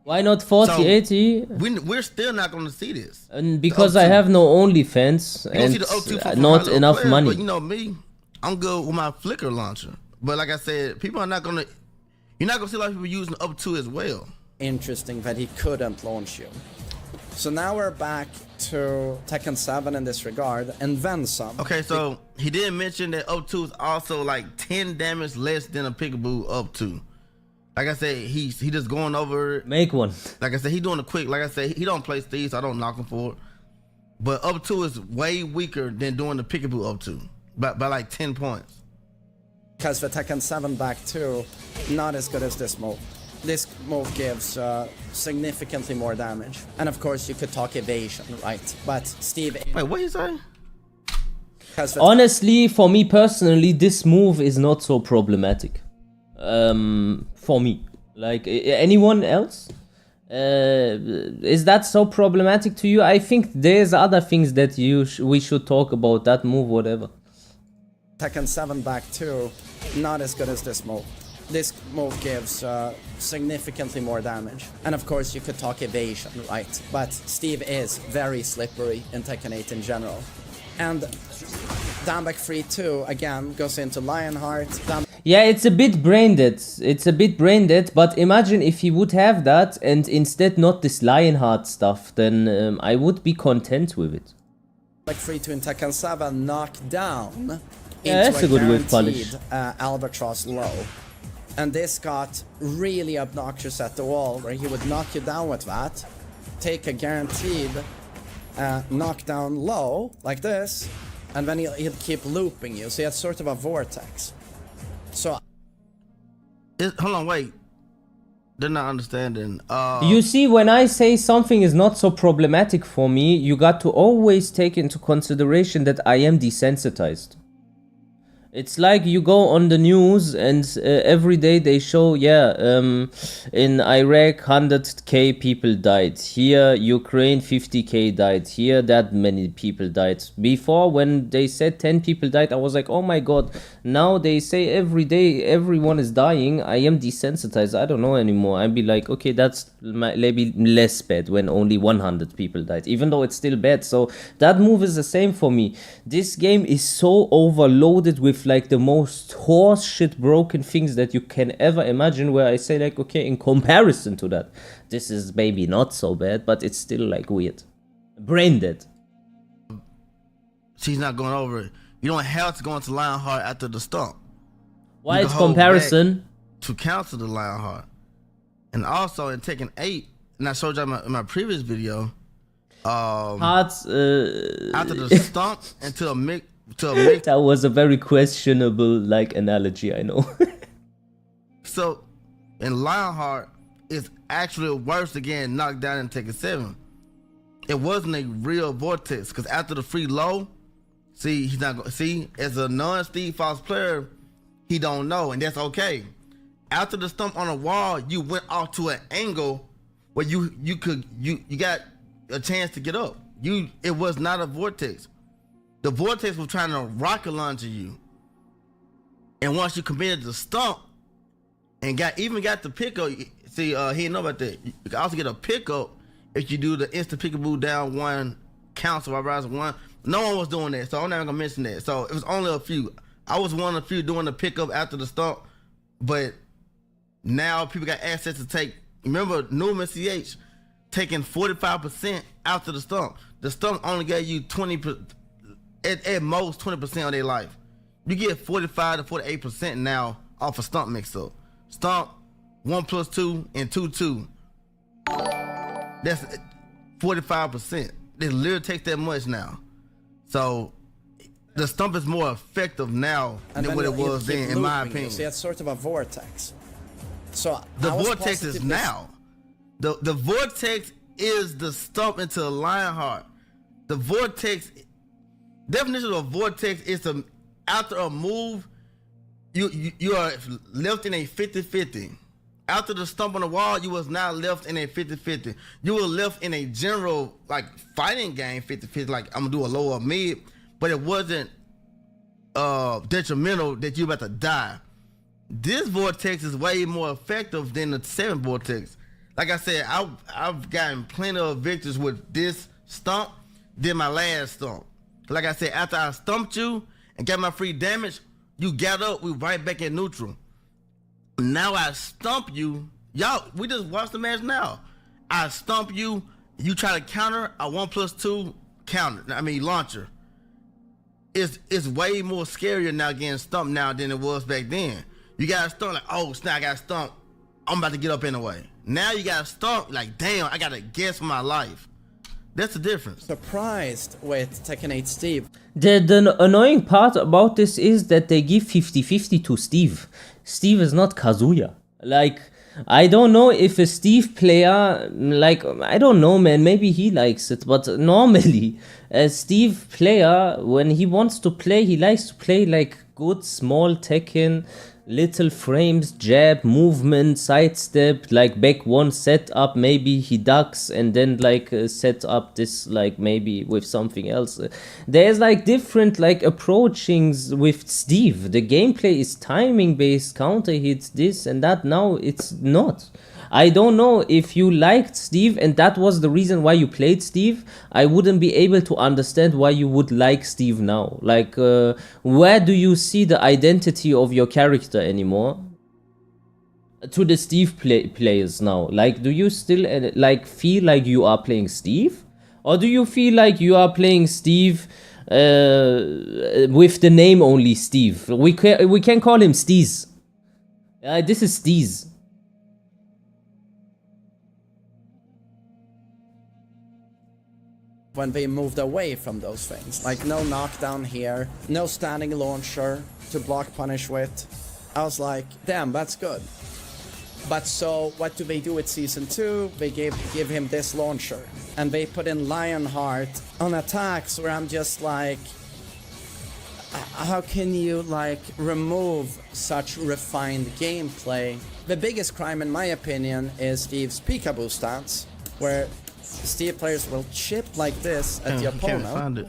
Why not 4080? So we're still not going to see this. And because I have no OnlyFans and not enough players, money. But you know me, I'm good with my Flickr launcher. But like I said, people are not going to... You're not going to see a lot of people using up 2 as well. Interesting that he couldn't launch you. So now we're back to Tekken 7 in this regard, and then some. Okay, so he did mention that up 2 is also like 10 damage less than a peekaboo up 2. Like I said, he just going over it. Make one. Like I said, he doing it quick. Like I said, he don't play Steve, so I don't knock him for it. But up 2 is way weaker than doing the peekaboo up 2 by like 10 points. Because the Tekken 7 back 2, not as good as this move. This move gives significantly more damage. And of course you could talk evasion, right? But Steve Wait, what you say? has Honestly, for me personally, this move is not so problematic. For me. Like, anyone else? Is that so problematic to you? I think there's other things that we should talk about, that move, whatever. Tekken 7 back 2, not as good as this move. This move gives significantly more damage. And of course you could talk evasion, right? But Steve is very slippery in Tekken 8 in general. And down back 3-2 again goes into Lionheart. Yeah, it's a bit brain dead. It's a bit brain dead, but imagine if he would have that and instead not this Lionheart stuff, then I would be content with it. Back 3-2 in Tekken 7, knock down Yeah, that's into a good whip punish. guaranteed Albatross low. And this got really obnoxious at the wall, where he would knock you down with that, take a guaranteed knockdown low, like this, and then he'll keep looping you, so he had sort of a vortex. So... Hold on, wait. They're not understanding. You see, when I say something is not so problematic for me, you got to always take into consideration that I am desensitized. It's like you go on the news and every day they show, in Iraq 100k people died. Here, Ukraine 50k died. Here, that many people died. Before, when they said 10 people died, I was like, oh my god. Now they say every day everyone is dying. I am desensitized. I don't know anymore. I'd be like, okay, that's maybe less bad when only 100 people died. Even though it's still bad. So that move is the same for me. This game is so overloaded with like the most horse shit broken things that you can ever imagine, where I say like, okay, in comparison to that, this is maybe not so bad, but it's still like weird. Brain dead. She's not going over it. You don't have to go into Lionheart after the stomp. Why You it's can hold comparison? back to counter the Lionheart. And also in Tekken 8, and I showed you in my previous video, Parts, after the stomp into a mix. That was a very questionable like analogy, I know. So in Lionheart, it's actually worse to get knocked down in Tekken 7. It wasn't a real vortex, because after the free low, see, he's not going. See, as a non-Steve Fox player, he don't know, and that's okay. After the stump on the wall, you went off to an angle where you got a chance to get up. It was not a vortex. The vortex was trying to rocket launch you, and once you committed the stump and got the pickup, see, he didn't know about that. You can also get a pickup if you do the instant peekaboo down one count, so rivalries one. No one was doing that, so I'm not gonna mention that. So it was only a few. I was one of the few doing the pickup after the stump, but now people got access to take. Remember, Newman CH taking 45% after the stump. The stump only gave you 20%. At most 20% of their life. You get 45 to 48% now off a stump mix-up. Stump 1+2 and 2-2. That's 45%. It literally takes that much now. So the stump is more effective now than what it was then, in my opinion. So it's sort of a vortex. So the vortex is now. The vortex is the stump into the Lionheart. The vortex. Definition of a vortex is to, after a move, you are left in a 50-50. After the stump on the wall, you was now left in a 50-50. You were left in a general like fighting game 50-50, like I'm gonna do a low or mid, but it wasn't detrimental that you about to die. This vortex is way more effective than the 7 vortex. Like I said, I've gotten plenty of victories with this stump than my last stump. Like I said, after I stumped you and got my free damage, you got up, we right back in neutral. Now I stump you. Y'all, we just watched the match now. I stump you, you try to counter a 1+2 counter, launcher. It's way more scarier now getting stumped now than it was back then. You got to stump like, oh snap, I got stumped. I'm about to get up anyway. Now you got to stump like, damn, I got to guess my life. That's the difference. Surprised with Tekken 8 Steve. The annoying part about this is that they give 50-50 to Steve. Steve is not Kazuya. Like, I don't know if a Steve player, like, I don't know, man, maybe he likes it, but normally a Steve player, when he wants to play, he likes to play like good small Tekken, little frames, jab, movement, sidestep, like back one setup, maybe he ducks and then like set up this like maybe with something else. There's like different like approachings with Steve. The gameplay is timing based, counter hits, this and that. Now it's not. I don't know if you liked Steve and that was the reason why you played Steve. I wouldn't be able to understand why you would like Steve now. Like, where do you see the identity of your character anymore? To the Steve players now. Like, do you still like feel like you are playing Steve? Or do you feel like you are playing Steve with the name only Steve? We can call him Steez. This is Steez. When they moved away from those things. Like no knockdown here, no standing launcher to block punish with. I was like, damn, that's good. But so what do they do with Season 2? They give him this launcher. And they put in Lionheart on attacks where I'm just like, how can you like remove such refined gameplay? The biggest crime in my opinion is Steve's peekaboo stance, where Steve players will chip like this at the opponent. Can't find it.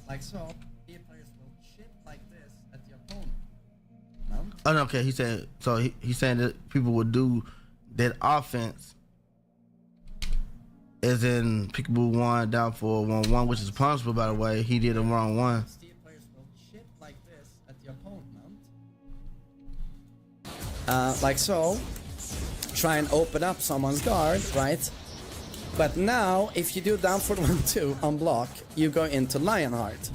Like so. Steve players will chip like this at the opponent. No? Oh, no, okay. He said so. He's saying that people would do that offense, as in peekaboo 1 down for 1-1, which is punishable by the way. He did a wrong one. Steve players will chip like this at the opponent. Like so. Try and open up someone's guard, right? But now, if you do down for 1-2 on block, you go into Lionheart.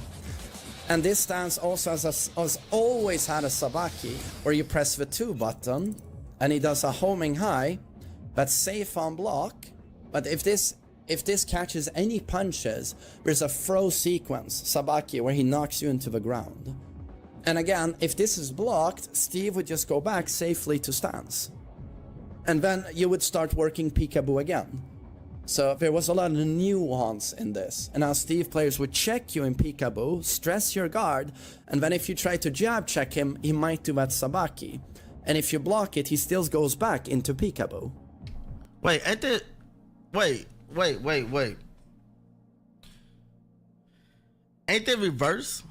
And this stance also has always had a Sabaki, where you press the 2 button, and he does a homing high, but safe on block. But if this catches any punches, there's a throw sequence, Sabaki, where he knocks you into the ground. And again, if this is blocked, Steve would just go back safely to stance. And then you would start working peekaboo again. So there was a lot of nuance in this. And now Steve players would check you in peekaboo, stress your guard, and then if you try to jab check him, he might do that Sabaki. And if you block it, he still goes back into peekaboo. Wait, ain't that... Wait. Ain't that reverse?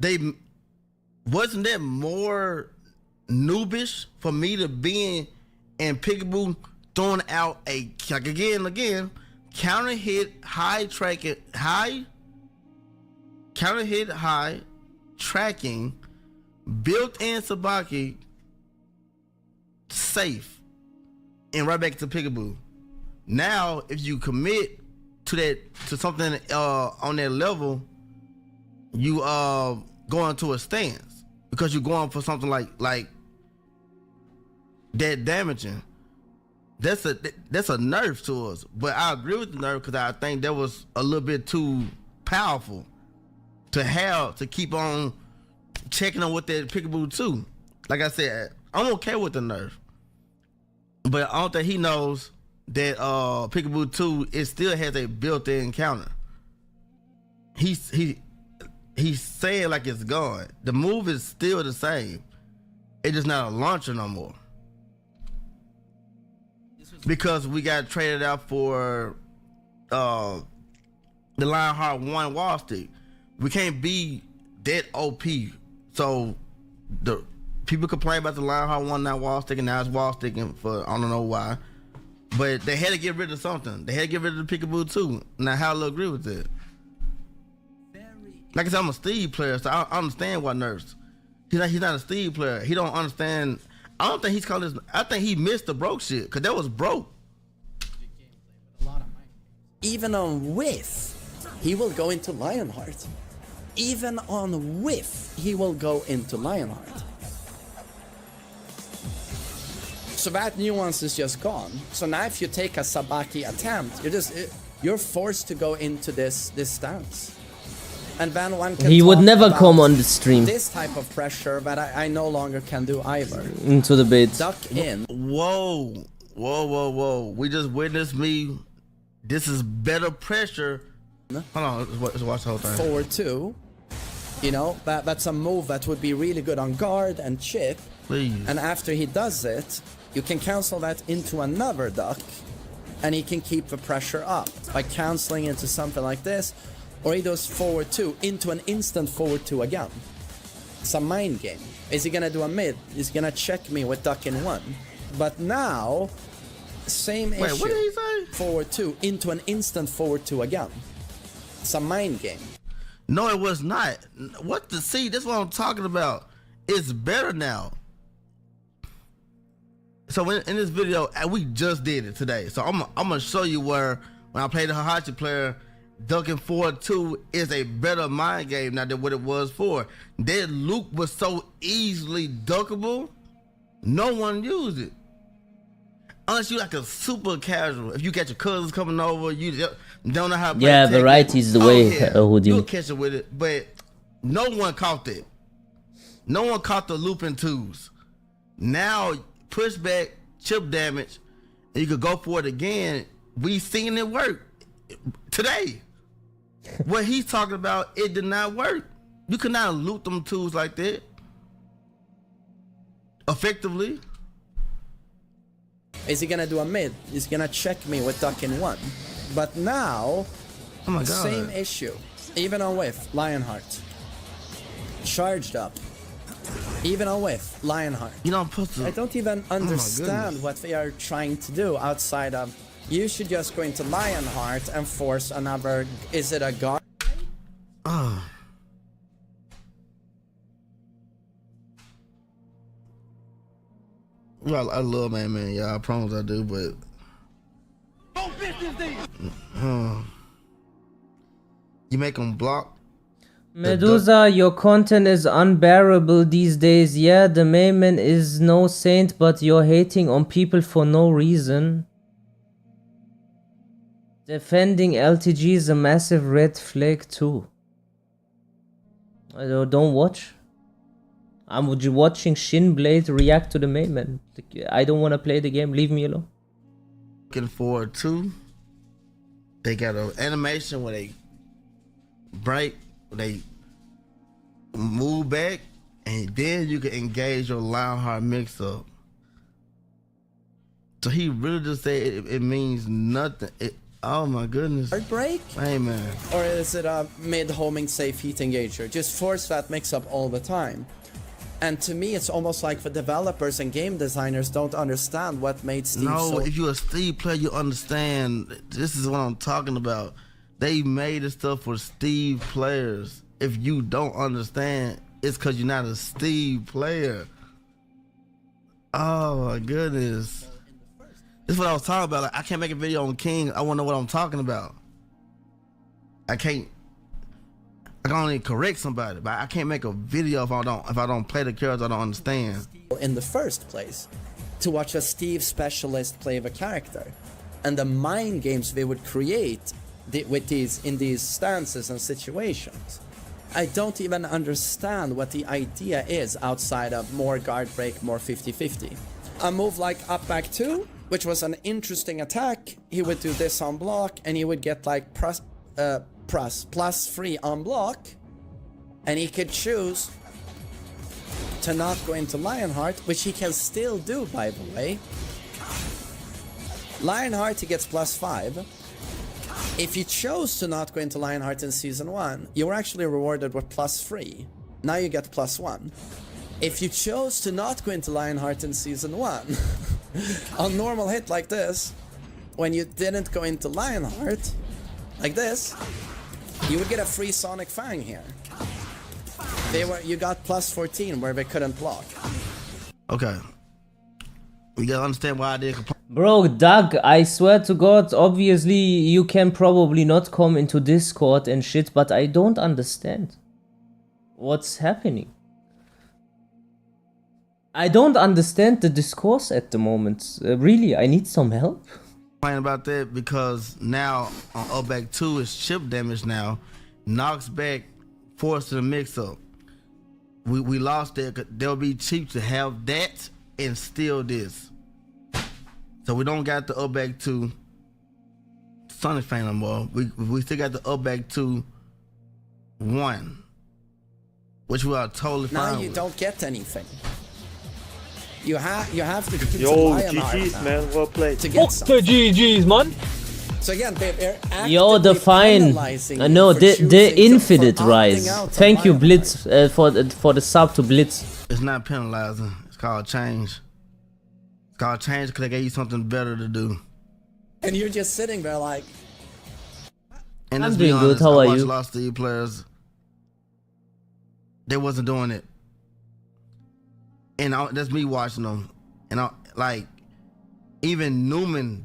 Wasn't that more noobish for me to be in peekaboo throwing out a, like again, counter hit, tracking, built-in Sabaki, safe, and right back to peekaboo. Now, if you commit to something on that level, you go into a stance because you're going for something like that damaging. That's a nerf to us, but I agree with the nerf because I think that was a little bit too powerful to have to keep on checking on with that peekaboo too. Like I said, I'm okay with the nerf, but I don't think he knows that peekaboo 2 it still has a built-in counter. He's saying like it's gone. The move is still the same. It's just not a launcher no more. Because we got traded out for the Lionheart 1 wall stick. We can't be that OP. So the people complain about the Lionheart 1 not wall sticking, now it's wall sticking for I don't know why. But they had to get rid of something. They had to get rid of the peekaboo too. Now how will agree with it? Like I said, I'm a Steve player, so I understand why nerfs. He's not a Steve player. He don't understand. I don't think he's called this. I think he missed the broke shit because that was broke. Even on whiff, he will go into Lionheart. Even on whiff, he will go into Lionheart. So that nuance is just gone. So now if you take a Sabaki attempt, you're forced to go into this stance. And then one can He would talk never about come on the stream. this type of pressure that He would talk never about come on the stream. This type of pressure that I no longer can do either. Into the bait. Duck in. Whoa. We just witnessed me. This is better pressure. Hold on, let's watch the whole thing. Forward 2. You know, that's a move that would be really good on guard and chip. Please. And after he does it, you can cancel that into another duck, and he can keep the pressure up by canceling into something like this, or he does forward 2 into an instant forward 2 again. It's a mind game. Is he gonna do a mid? He's gonna check me with duck in 1. But now, same issue. Wait, what did he say? Forward 2 into an instant forward 2 again. It's a mind game. No, it was not. What the see? That's what I'm talking about. It's better now. So in this video, we just did it today. So I'm gonna show you where when I played the Hahachi player, ducking forward 2 is a better mind game now than what it was for. That loop was so easily duckable, no one used it. Unless you like a super casual. If you got your cousins coming over, you don't know how to play Yeah, Tekken. variety is the way, Houdini. You'll catch it with it, but no one caught that. No one caught the looping 2s. Now, pushback, chip damage, and you could go for it again. We seen it work today. What he's talking about, it did not work. You could not loop them 2s like that effectively. Is he gonna do a mid? He's gonna check me with duck in 1. But now, Oh my God. same issue. Even on whiff, Lionheart. Charged up. Even on whiff, Lionheart. You know, I'm supposed to. I don't even understand goodness. what they are trying to do outside of, you should just go into Lionheart and force another, is it a guard? Well, I love man, yeah, I promise I do, but you make them block. Medusa, your content is unbearable these days. Yeah, the Mayman is no saint, but you're hating on people for no reason. Defending LTG is a massive red flag too. Don't watch. I'm watching Shin Blade react to the Mayman. I don't want to play the game. Leave me alone. Looking forward to. They got an animation where they break, they move back, and then you can engage your Lionheart mix-up. So he really just said it means nothing. Oh my goodness. Guard break? Hey man. Or is it a mid-homing safe heat engager? Just force that mix-up all the time. And to me, it's almost like the developers and game designers don't understand what made Steve so... If you're a Steve player, you understand. This is what I'm talking about. They made this stuff for Steve players. If you don't understand, it's because you're not a Steve player. Oh my goodness. This is what I was talking about. Like, I can't make a video on King. I want to know what I'm talking about. I can only correct somebody, but I can't make a video if I don't play the characters I don't understand. In the first place, to watch a Steve specialist play the character, and the mind games they would create with in these stances and situations. I don't even understand what the idea is outside of more guard break, more 50-50. A move like up back 2, which was an interesting attack, he would do this on block, and he would get like plus 3 on block, and he could choose to not go into Lionheart, which he can still do, by the way. Lionheart, he gets plus 5. If you chose to not go into Lionheart in Season 1, you were actually rewarded with plus 3. Now you get plus 1. If you chose to not go into Lionheart in Season 1, on normal hit like this, when you didn't go into Lionheart, like this, you would get a free Sonic Fang here. You got plus 14 where they couldn't block. Okay. We gotta understand why I did complain. Bro, Doug, I swear to God, obviously you can probably not come into Discord and shit, but I don't understand what's happening. I don't understand the discourse at the moment. Really, I need some help. About that because now on up back 2 is chip damage now, knocks back forced to mix up. We lost that. They'll be cheap to have that and steal this. So we don't got the up back to Sonic fan no more. We still got the up back to 1, which we are totally fine Now you with. don't get anything. You have to get Yo, Lionheart GG's, now man. Well played. to get Fuck something. the GG's, man. So again, they're Yo, the actively fine. penalizing you No, for the choosing to- infinite for opting rise. out of Thank you, Lionheart. Blitz, for the sub to Blitz. It's not penalizing. It's called change. It's called change because they gave you something better to do. And you're just sitting there like, And I'm let's be doing good. honest, How I are watched you? a lot of Steve players. They wasn't doing it. And that's me watching them. And like, even Newman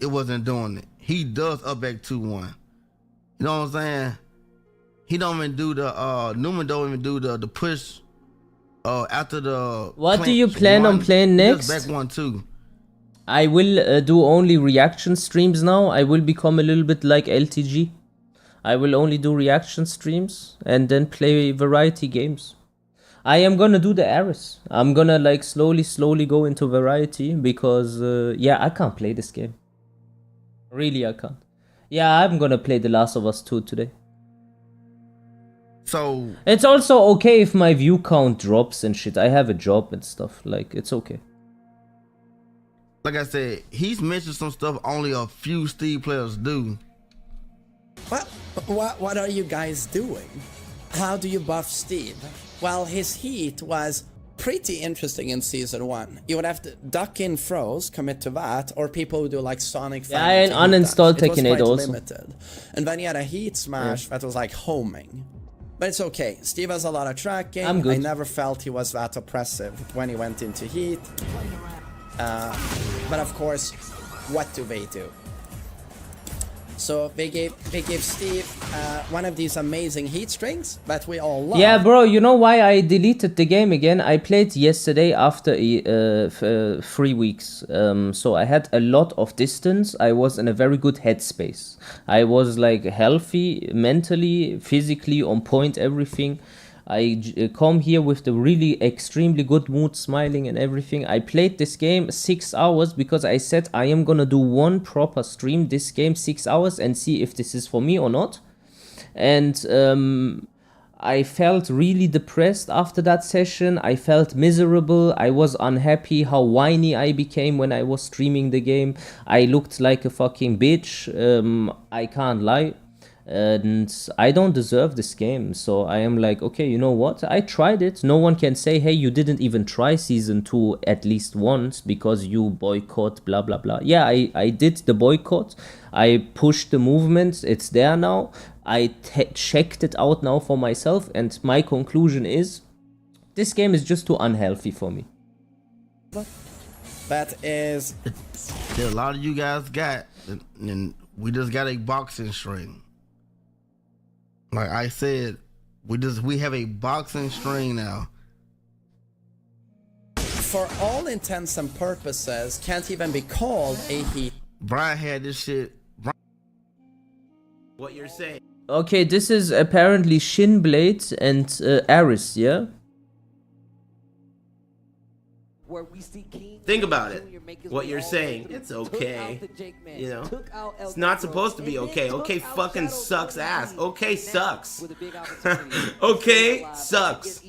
it wasn't doing it. He does up back 2-1. You know what I'm saying? He don't even do the Newman don't even do the push after the What do you clinch plan on one, playing he next? does back 1-2. I will do only reaction streams now. I will become a little bit like LTG. I will only do reaction streams and then play variety games. I am gonna do the Aris. I'm gonna like slowly go into variety because yeah, I can't play this game. Really, I can't. Yeah, I'm gonna play The Last of Us 2 today. So It's also okay if my view count drops and shit. I have a job and stuff. Like, it's okay. like I said, he's mentioned some stuff only a few Steve players do. what are you guys doing? How do you buff Steve? Well, his heat was pretty interesting in season 1. You would have to duck in froze, commit to that, or people who do like Sonic. Yeah, I uninstalled Tekken 8 also. Limited. And then you had a heat smash that was like homing. But it's okay. Steve has a lot of tracking. I'm good. I never felt he was that oppressive when he went into heat. But of course, what do they do? So they gave Steve one of these amazing heat strings that we all love. Yeah, bro, you know why I deleted the game again? I played yesterday after 3 weeks. So I had a lot of distance. I was in a very good headspace. I was like healthy, mentally, physically on point, everything. I come here with the really extremely good mood, smiling and everything. I played this game 6 hours because I said I am gonna do one proper stream this game 6 hours and see if this is for me or not. And I felt really depressed after that session. I felt miserable. I was unhappy how whiny I became when I was streaming the game. I looked like a fucking bitch. I can't lie. And I don't deserve this game, so I am like, okay, you know what, I tried it. No one can say, hey, you didn't even try season 2 at least once because you boycott, blah blah blah. Yeah, I did the boycott. I pushed the movement. It's there now. I checked it out now for myself, and my conclusion is this game is just too unhealthy for me. That is... That a lot of you guys got, and we just got a boxing string. Like I said, we have a boxing string now. For all intents and purposes, can't even be called a heat. Brian had this shit. What you're saying. Okay, this is apparently Shin Blade and Aris, yeah? Think about it. What you're saying, it's okay. You know, it's not supposed to be okay. Okay fucking sucks ass. Okay sucks. Okay sucks.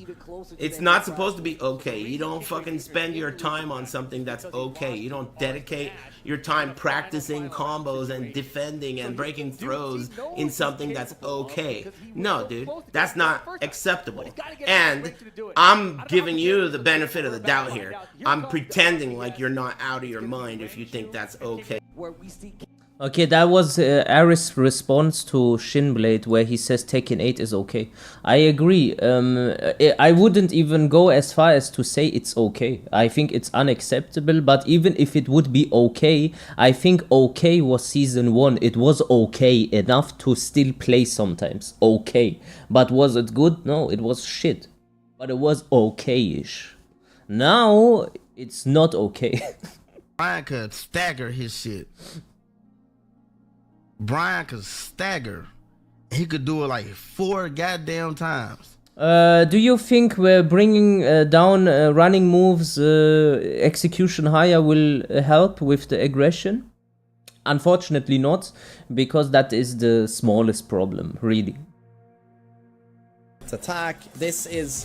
It's not supposed to be okay. You don't fucking spend your time on something that's okay. You don't dedicate your time practicing combos and defending and breaking throws in something that's okay. No, dude, that's not acceptable. And I'm giving you the benefit of the doubt here. I'm pretending like you're not out of your mind if you think that's okay. Okay, that was Aris' response to Shin Blade, where he says Tekken 8 is okay. I agree. I wouldn't even go as far as to say it's okay. I think it's unacceptable, but even if it would be okay, I think okay was season 1. It was okay enough to still play sometimes. Okay. But was it good? No, it was shit. But it was okay-ish. Now, it's not okay. Brian could stagger his shit. Brian could stagger. He could do it like 4 goddamn times. Do you think we're bringing down running moves, execution higher will help with the aggression? Unfortunately not, because that is the smallest problem, really. Attack. This is,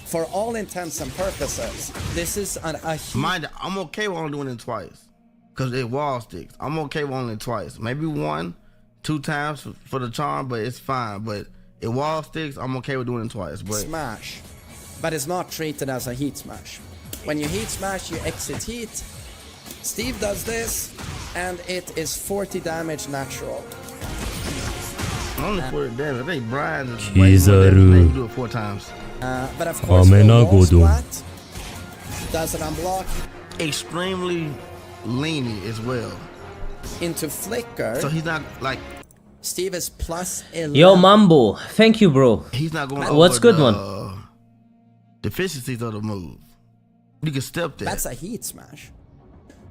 for all intents and purposes, this is a huge... Mind you, I'm okay with only doing it twice. Because it wall sticks. I'm okay with only twice. Maybe 1, 2 times for the charm, but it's fine. But it wall sticks, I'm okay with doing it twice. But smash. But it's not treated as a heat smash. When you heat smash, you exit heat. Steve does this, and it is 40 damage natural. Only 40 damage. I think Brian is Kizaru. do it 4 times. But of course, the wall splat does it unblock. Extremely leany as well. Into flicker. So he's not like... Steve is plus 11. Yo, Mambo. Thank you, bro. He's not going What's good, the one? deficiencies of the move. You can step that. That's a heat smash.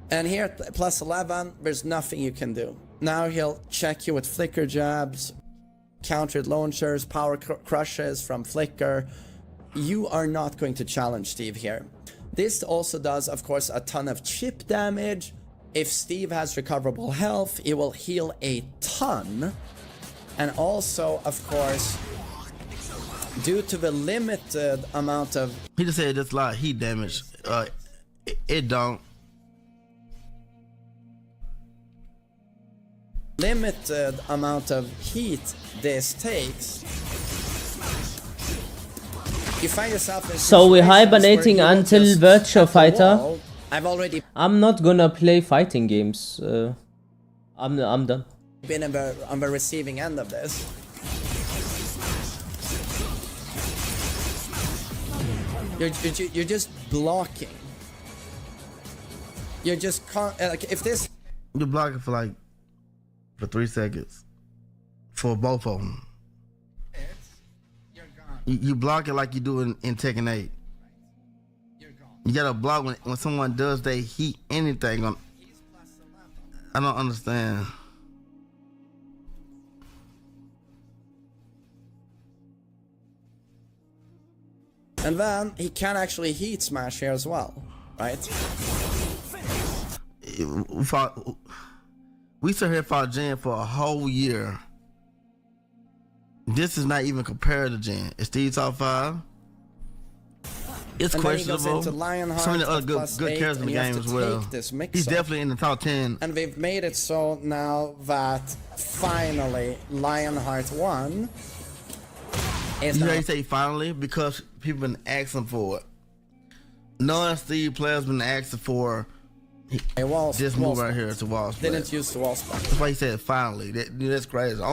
And here at plus 11, there's nothing you can do. Now he'll check you with flicker jabs, countered launchers, power crushes from flicker. You are not going to challenge Steve here. This also does, of course, a ton of chip damage. If Steve has recoverable health, it will heal a ton. And also, of course, due to the limited amount of... He just said that's a lot of heat damage. It don't. Limited amount of heat this takes. You find yourself in So we're hibernating until Virtua Fighter. I'm not gonna play fighting games. I'm done. Been on the receiving end of this. You're just blocking. You're just like if this. You're blocking for 3 seconds for both of them. You block it like you do in Tekken 8. You gotta block when someone does they heat anything on. I don't understand. And then he can actually heat smash here as well, right? We sit here fought Jan for a whole year. This is not even compared to Jan. It's Steve top 5. It's and questionable. Some of the other good characters in the game as well. He's definitely in the top 10. And they've made it so now that finally Lionheart 1 is you already say finally because people been asking for it. Non-Steve players been asking for this move right here. It's a wall split. Didn't use the wall split. That's why he said finally. That's crazy.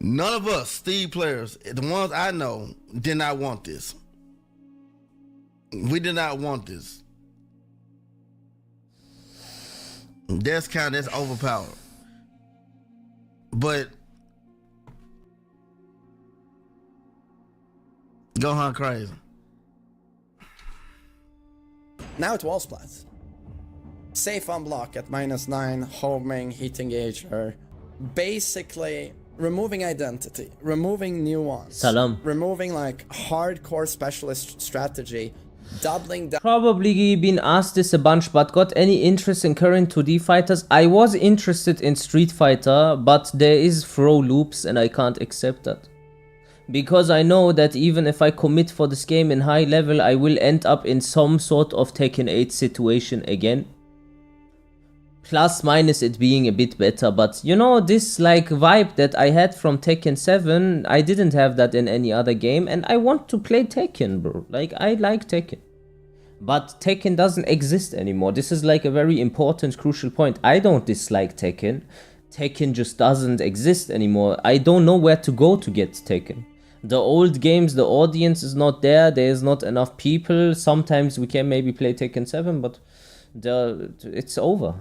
None of us Steve players, the ones I know, did not want this. We did not want this. That's overpowered. But Gohan crazy. Now it's wall splats. Safe on block at -9, homing, heat engager. Basically removing identity, removing nuance, Salam. removing hardcore specialist strategy, doubling down. Probably been asked this a bunch, but got any interest in current 2D fighters? I was interested in Street Fighter, but there is throw loops and I can't accept that. Because I know that even if I commit for this game in high level, I will end up in some sort of Tekken 8 situation again. Plus minus it being a bit better, but you know, this vibe that I had from Tekken 7, I didn't have that in any other game, and I want to play Tekken, bro. I like Tekken. But Tekken doesn't exist anymore. This is a very important, crucial point. I don't dislike Tekken. Tekken just doesn't exist anymore. I don't know where to go to get Tekken. The old games, the audience is not there, there's not enough people. Sometimes we can maybe play Tekken 7, but it's over.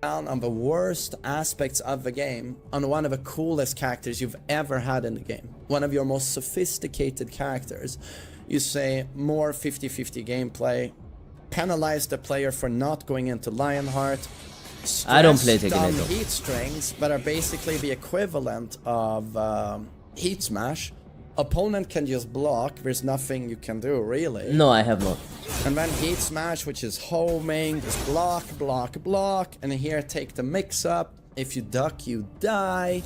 On the worst aspects of the game, on one of the coolest characters you've ever had in the game, one of your most sophisticated characters. You say more 50-50 gameplay, penalize the player for not going into Lionheart, I don't play Stress Tekken dumb at all. heat strings, but are basically the equivalent of heat smash. Opponent can just block, there's nothing you can do really. No, I have not. And then heat smash, which is homing, just block, block, block. And here take the mix up. If you duck, you die.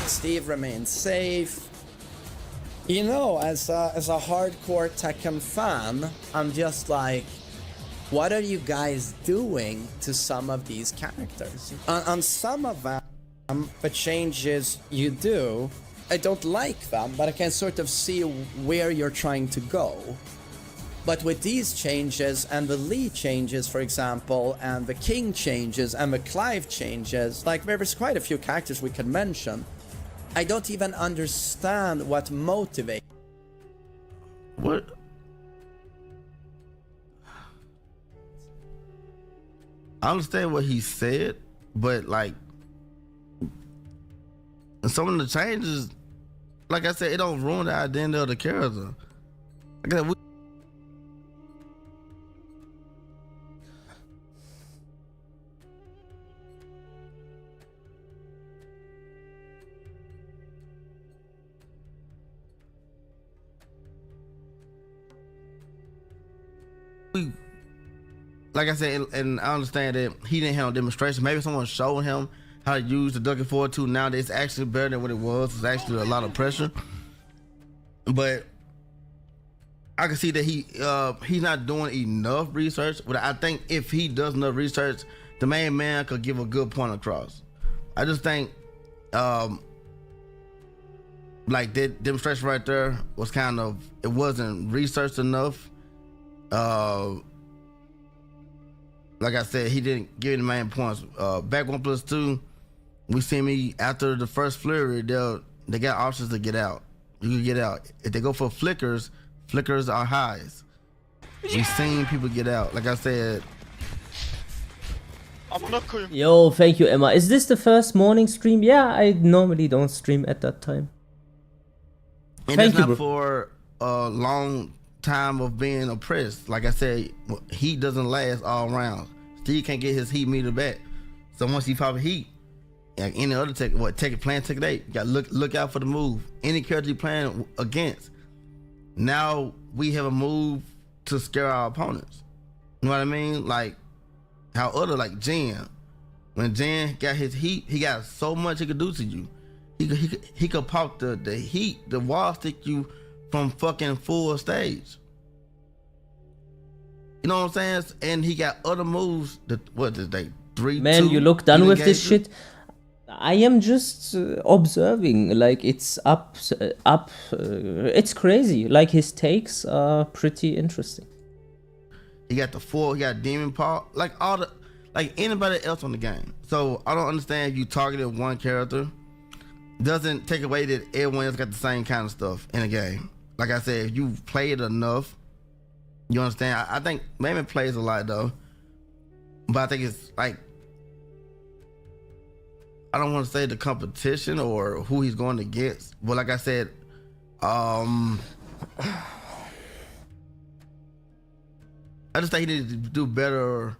Steve remains safe. You know, as a hardcore Tekken fan, I'm just like, what are you guys doing to some of these characters? On some of them, the changes you do, I don't like them, but I can sort of see where you're trying to go. But with these changes, and the Lee changes, for example, and the King changes, and the Clive changes, like there's quite a few characters we can mention. I don't even understand what motivates. What? I understand what he said, but like some of the changes, like I said, it don't ruin the identity of the character. Like I said, like I said, and I understand that he didn't have no demonstration. Maybe someone showed him how to use the ducking forward 2. Now it's actually better than what it was. It's actually a lot of pressure. But I can see that he's not doing enough research. But I think if he does enough research, the main man could give a good point across. I just think like that demonstration right there was kind of, it wasn't researched enough. Like I said, he didn't give the main points. Back 1+2, we see me after the first flurry, they got options to get out. You can get out. If they go for flickers are highs. We've seen people get out. Like I said. Yo, thank you, Emma. Is this the first morning stream? Yeah, I normally don't stream at that time. And Thank it's you, not bro. for a long time of being oppressed. Like I said, heat doesn't last all rounds. Steve can't get his heat meter back. So once he pop a heat, like any other playing Tekken 8, you gotta look out for the move. Any character you're playing against, now we have a move to scare our opponents. You know what I mean? Like how like Jen, when Jen got his heat, he got so much he could do to you. He could pop the heat, the wall stick you from fucking full stage. You know what I'm saying? And he got other moves. What is they 3-2? Man, you look done with this engagement? shit. I am just observing. Like it's up. It's crazy. Like his takes are pretty interesting. He got the 4. He got Demon Paw. Like anybody else on the game. So I don't understand if you targeted one character. Doesn't take away that everyone else got the same kind of stuff in a game. Like I said, if you play it enough, you understand. I think Mayman plays a lot though, but I think it's like, I don't want to say the competition or who he's going against, but like I said, I just think he needs to do better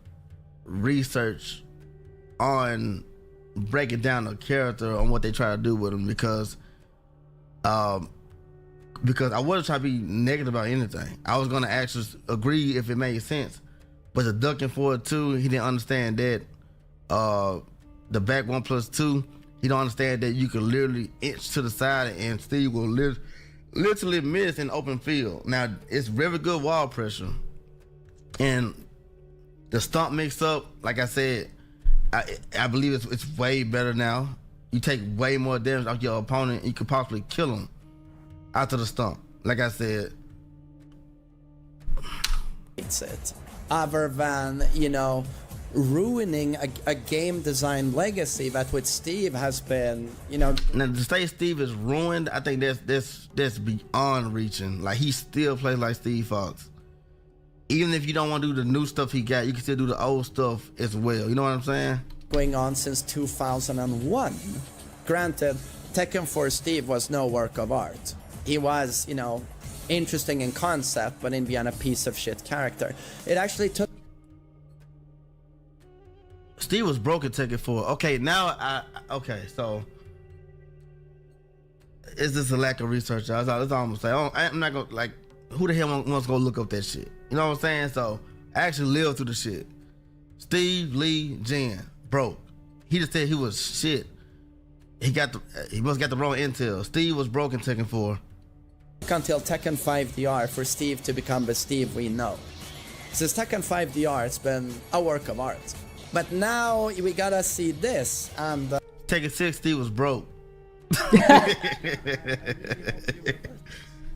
research on breaking down the character on what they try to do with him, because I wasn't trying to be negative about anything. I was gonna actually agree if it made sense, but the ducking forward 2, he didn't understand that. The back 1+2, he don't understand that you can literally inch to the side and Steve will literally miss in open field. Now it's very good wall pressure, and the stomp mix up, like I said, I believe it's way better now. You take way more damage off your opponent. You could possibly kill him after the stomp. Like I said, It's it. Other than, you know, ruining a game design legacy that with Steve has been, you know. now to say Steve is ruined, I think that's beyond reaching. Like he still plays like Steve Fox. Even if you don't want to do the new stuff he got, you can still do the old stuff as well. You know what I'm saying? Going on since 2001. Granted, Tekken 4 Steve was no work of art. He was, you know, interesting in concept, but in the end a piece of shit character. It actually took Steve was broke at Tekken 4. Okay, so it's just a lack of research. That's all I'm gonna say. I'm not gonna like who the hell wants to go look up that shit. You know what I'm saying? So I actually lived through the shit. Steve Lee Jen broke. He just said he was shit. He must got the wrong intel. Steve was broke in Tekken 4. Until Tekken 5 DR for Steve to become the Steve we know. Since Tekken 5 DR, it's been a work of art. But now we gotta see this, and Tekken 6, Steve was broke. It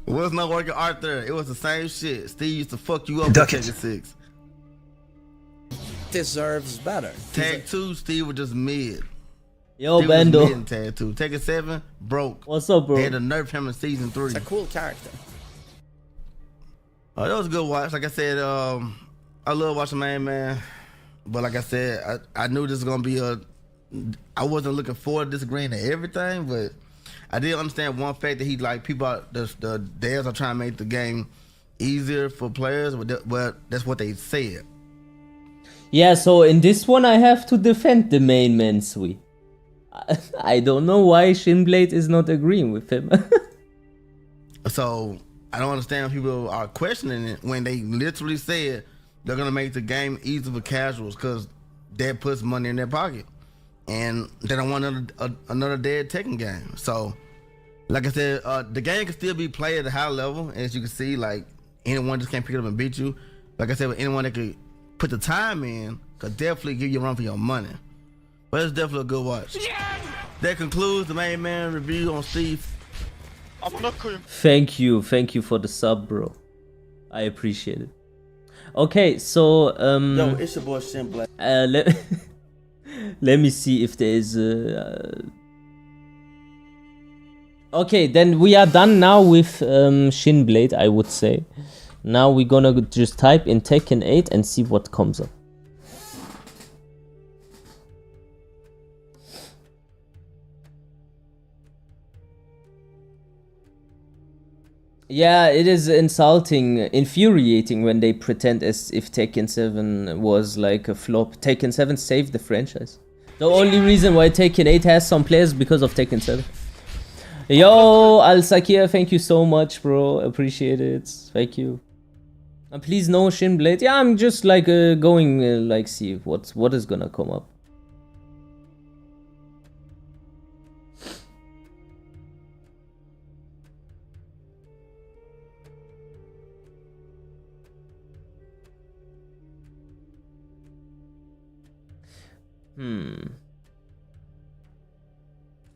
was no work of art there. It was the same shit. Steve used to fuck you up in Tekken 6. Deserves better. Tag 2, Steve was just mid. Yo, Steve was Bendo. mid in Tag 2. Tekken 7, broke. What's up, bro? They had to nerf him in season 3. It's a cool character. Oh, that was a good watch. Like I said, I love watching Main Man. But like I said, I knew this was gonna be I wasn't looking forward to disagreeing to everything, but I did understand one fact that he like people the devs are trying to make the game easier for players, but that's what they said. Yeah, so in this one I have to defend the main man, Sui. I don't know why Shin Blade is not agreeing with him. So I don't understand when people are questioning it when they literally said they're gonna make the game easier for casuals because that puts money in their pocket, and they don't want another dead Tekken game. So, like I said, the game can still be played at a high level, as you can see. Like anyone just can't pick it up and beat you. Like I said, with anyone that could put the time in, could definitely give you a run for your money. But it's definitely a good watch. That concludes the Main Man review on Steve. Thank you for the sub, bro. I appreciate it. Okay, so Yo, it's your boy Shin Blade. let me see if there is okay, then we are done now with Shin Blade, I would say. Now we're gonna just type in Tekken 8 and see what comes up. Yeah, it is insulting, infuriating when they pretend as if Tekken 7 was like a flop. Tekken 7 saved the franchise. The only reason why Tekken 8 has some players because of Tekken 7. Yo, Al Sakir, thank you so much, bro. Appreciate it. Thank you. And please no Shin Blade. Yeah, I'm just like going like see what is gonna come up.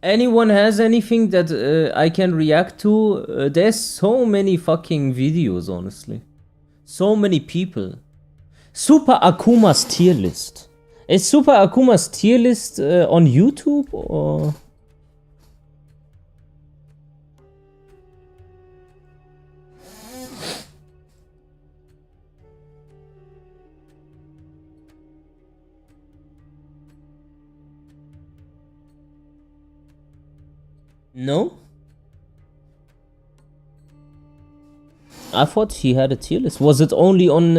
Anyone has anything that I can react to? There's so many fucking videos, honestly. So many people. Super Akuma's tier list. Is Super Akuma's tier list on YouTube or? No? I thought he had a tier list. Was it only on...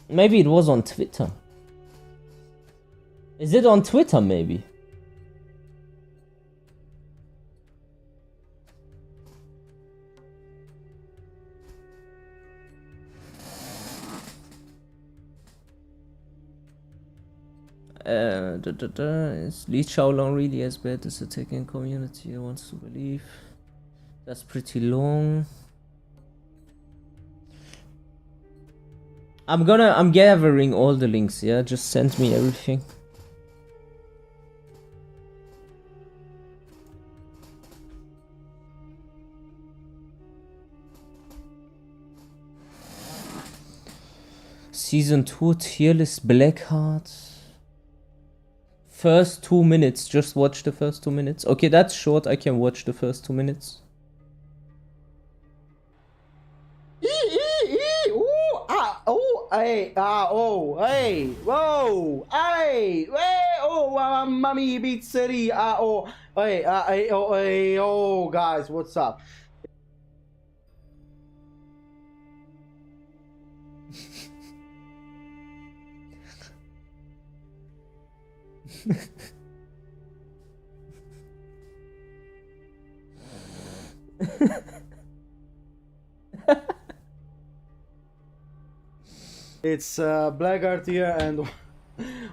maybe it was on Twitter. Is it on Twitter, maybe? Is Lee Shaolong really as bad as the Tekken community wants to believe? That's pretty long. I'm gathering all the links, yeah? Just send me everything. Season 2 tier list Blackheart. First 2 minutes, just watch the first 2 minutes. Okay, that's short, I can watch the first 2 minutes. Mommy Beat City, guys, what's up? It's Blackheart here, and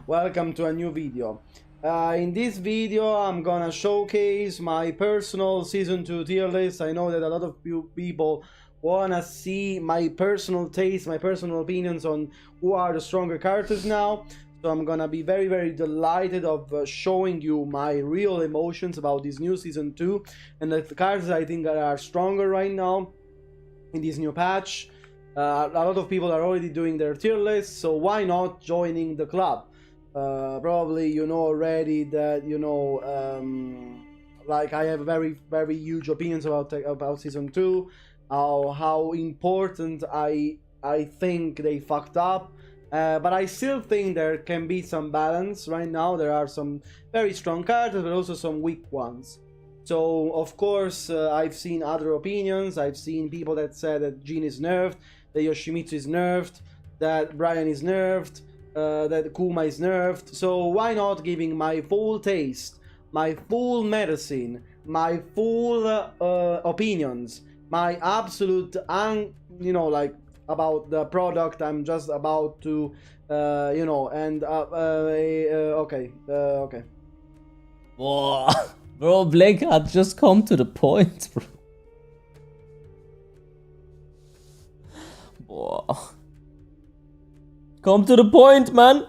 welcome to a new video. In this video, I'm gonna showcase my personal Season 2 tier list. I know that a lot of people wanna see my personal taste, my personal opinions on who are the stronger characters now. So I'm gonna be very, very delighted of showing you my real emotions about this new Season 2 and the characters I think are stronger right now in this new patch. A lot of people are already doing their tier lists, so why not joining the club? Probably you know already that, you know, like I have very, very huge opinions about Season 2, how important I think they fucked up, but I still think there can be some balance right now. There are some very strong characters, but also some weak ones. So of course I've seen other opinions. I've seen people that said that Jin is nerfed, that Yoshimitsu is nerfed, that Brian is nerfed, that Kuma is nerfed. So why not giving my full taste, my full medicine, my full opinions, my absolute, you know, like about the product I'm just about to, you know, and okay. Whoa. Bro, Blackheart, just come to the point, bro. Whoa. Come to the point, man.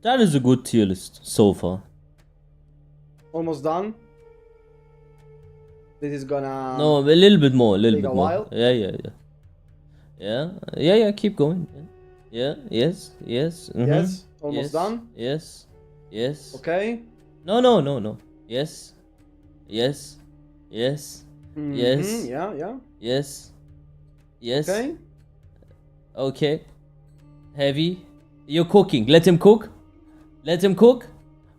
That is a good tier list so far. Almost done. This is gonna... No, a little bit more, a little bit more. While. Yeah, keep going. Yeah, yes. Yes, almost done. Yes. Okay. No. Yes. Yes. Yeah. Yes. Okay. Heavy. You're cooking. Let him cook.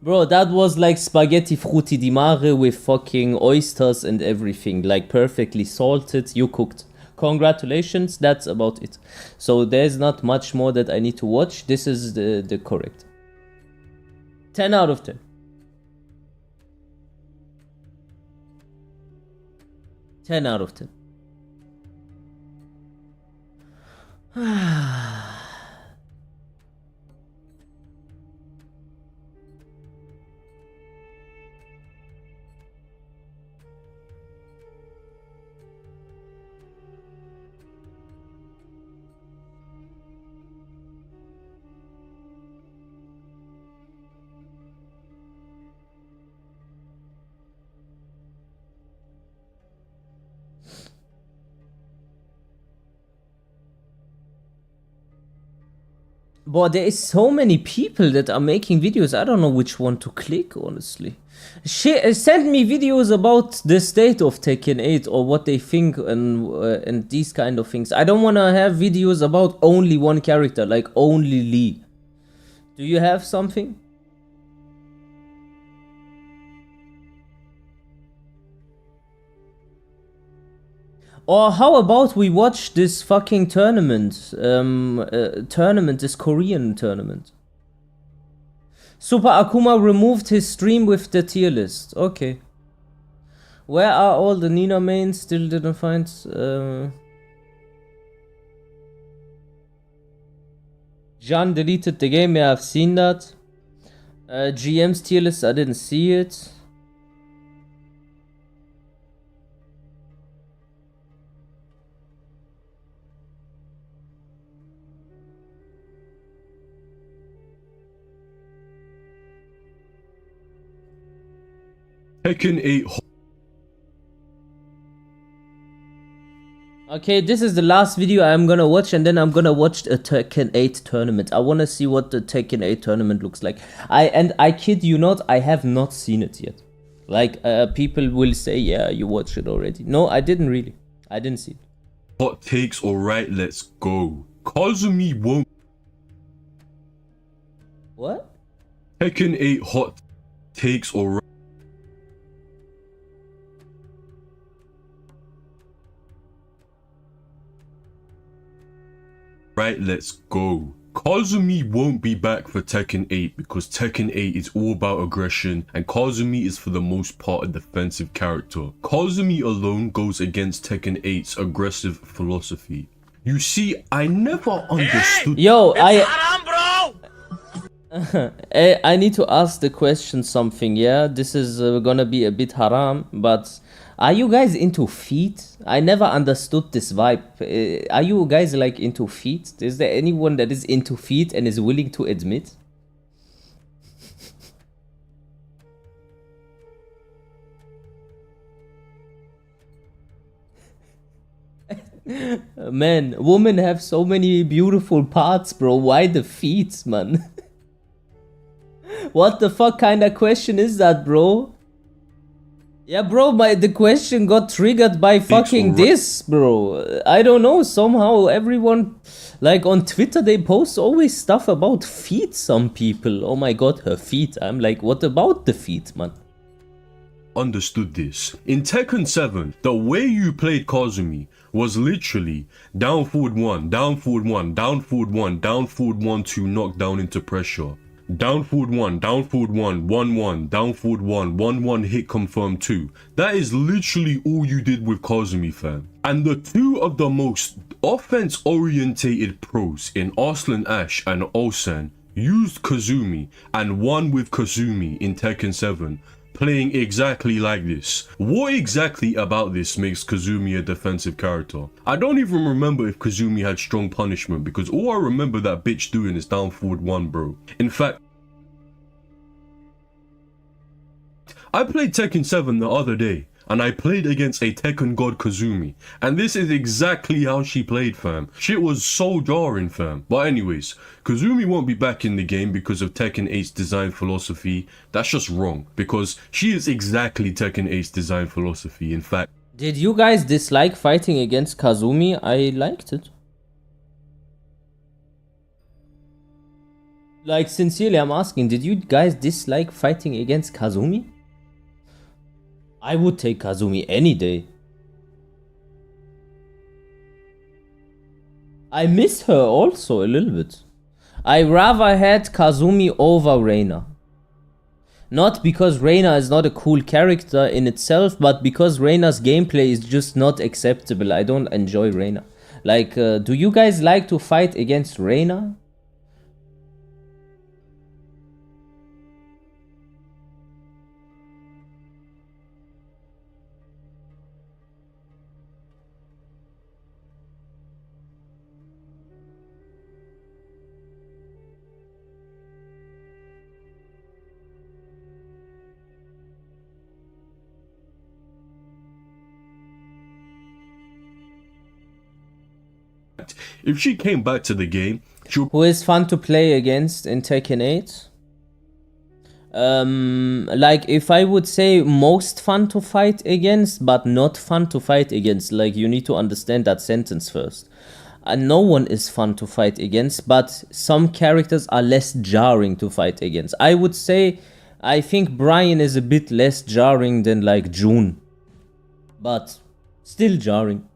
Bro, that was like spaghetti frutti di mare with fucking oysters and everything. Like perfectly salted. You cooked. Congratulations. That's about it. So there's not much more that I need to watch. This is the correct. 10 out of 10. 10 out of 10. But there is so many people that are making videos. I don't know which one to click, honestly. Send me videos about the state of Tekken 8 or what they think and these kind of things. I don't want to have videos about only one character, like only Lee. Do you have something? Or how about we watch this fucking tournament? This Korean tournament. Super Akuma removed his stream with the tier list. Okay. Where are all the Nina mains? Still didn't find. Jan deleted the game. Yeah, I've seen that. GM's tier list, I didn't see it. Tekken 8. Okay, this is the last video I'm gonna watch, and then I'm gonna watch a Tekken 8 tournament. I wanna see what the Tekken 8 tournament looks like. I kid you not, I have not seen it yet. Like, people will say, yeah, you watched it already. No, I didn't really. I didn't see it. Hot takes, alright, let's go. Kazumi won't. What? Tekken 8 hot takes, alright. alright, let's go. Kazumi won't be back for Tekken 8 because Tekken 8 is all about aggression and Kazumi is for the most part a defensive character. Kazumi alone goes against Tekken 8's aggressive philosophy. You see, I never understood— Yo, I need to ask the question something, yeah? This is gonna be a bit haram, but are you guys into feet? I never understood this vibe. Are you guys like into feet? Is there anyone that is into feet and is willing to admit? Man, women have so many beautiful parts, bro. Why the feet, man? What the fuck kind of question is that, bro? Yeah, bro, the question got triggered by fucking this, bro. I don't know, somehow everyone, like on Twitter, they post always stuff about feet, some people. Oh my god, her feet. I'm like, what about the feet, man? Understood this. In Tekken 7, the way you played Kazumi was literally down forward 1, down forward 1, down forward 1, down forward 1 to knock down into pressure. Down forward 1, down forward 1, 1-1, down forward 1, 1-1 hit confirm 2. That is literally all you did with Kazumi, fam. And the two of the most offense-orientated pros in Arslan Ash and Ulsan used Kazumi and won with Kazumi in Tekken 7, playing exactly like this. What exactly about this makes Kazumi a defensive character? I don't even remember if Kazumi had strong punishment because all I remember that bitch doing is down forward 1, bro. In fact, I played Tekken 7 the other day and I played against a Tekken god Kazumi and this is exactly how she played, fam. Shit was so jarring, fam. But anyways, Kazumi won't be back in the game because of Tekken 8's design philosophy. That's just wrong because she is exactly Tekken 8's design philosophy. In fact, did you guys dislike fighting against Kazumi? I liked it. Like, sincerely, I'm asking, did you guys dislike fighting against Kazumi? I would take Kazumi any day. I miss her also a little bit. I rather had Kazumi over Reina. Not because Reina is not a cool character in itself, but because Reina's gameplay is just not acceptable. I don't enjoy Reina. Like, do you guys like to fight against Reina? if she came back to the game, who is fun to play against in Tekken 8? Like, if I would say most fun to fight against, but not fun to fight against, like, you need to understand that sentence first. No one is fun to fight against, but some characters are less jarring to fight against. I would say, I think Brian is a bit less jarring than, like, June. But still jarring.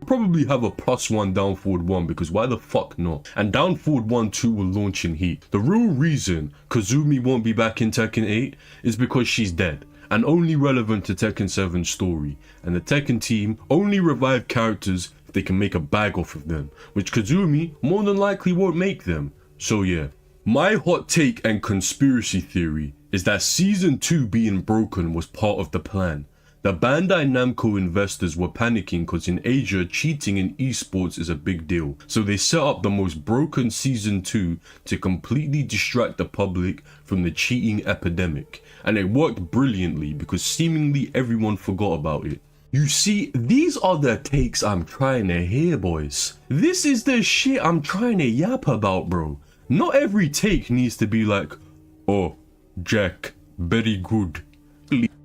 Probably have a +1 down forward 1 because why the fuck not? And down forward 1-2 will launch in heat. The real reason Kazumi won't be back in Tekken 8 is because she's dead and only relevant to Tekken 7's story, and the Tekken team only revive characters if they can make a bag off of them, which Kazumi more than likely won't make them. So yeah, my hot take and conspiracy theory is that Season 2 being broken was part of the plan. The Bandai Namco investors were panicking because in Asia, cheating in esports is a big deal. So they set up the most broken Season 2 to completely distract the public from the cheating epidemic. And it worked brilliantly because seemingly everyone forgot about it. You see, these are the takes I'm trying to hear, boys. This is the shit I'm trying to yap about, bro. Not every take needs to be like, oh, Jack, very good.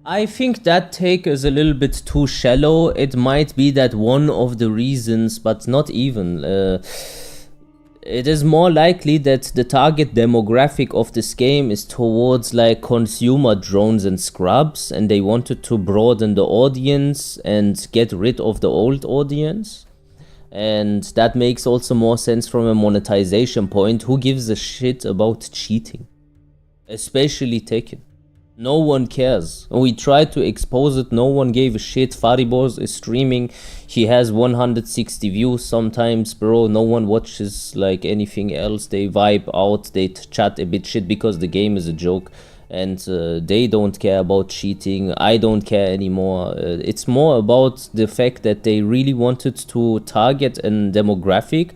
I think that take is a little bit too shallow. It might be that one of the reasons, but not even. It is more likely that the target demographic of this game is towards like consumer drones and scrubs, and they wanted to broaden the audience and get rid of the old audience. And that makes also more sense from a monetization point. Who gives a shit about cheating? Especially Tekken. No one cares. We tried to expose it, no one gave a shit. Faribos is streaming, he has 160 views sometimes, bro. No one watches like anything else. They vibe out, they chat a bit shit because the game is a joke. And they don't care about cheating. I don't care anymore. It's more about the fact that they really wanted to target a demographic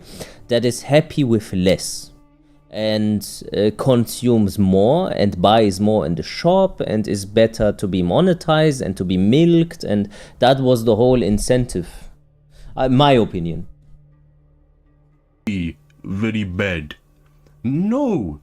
that is happy with less and consumes more and buys more in the shop and is better to be monetized and to be milked, and that was the whole incentive, my opinion. Very bad. No,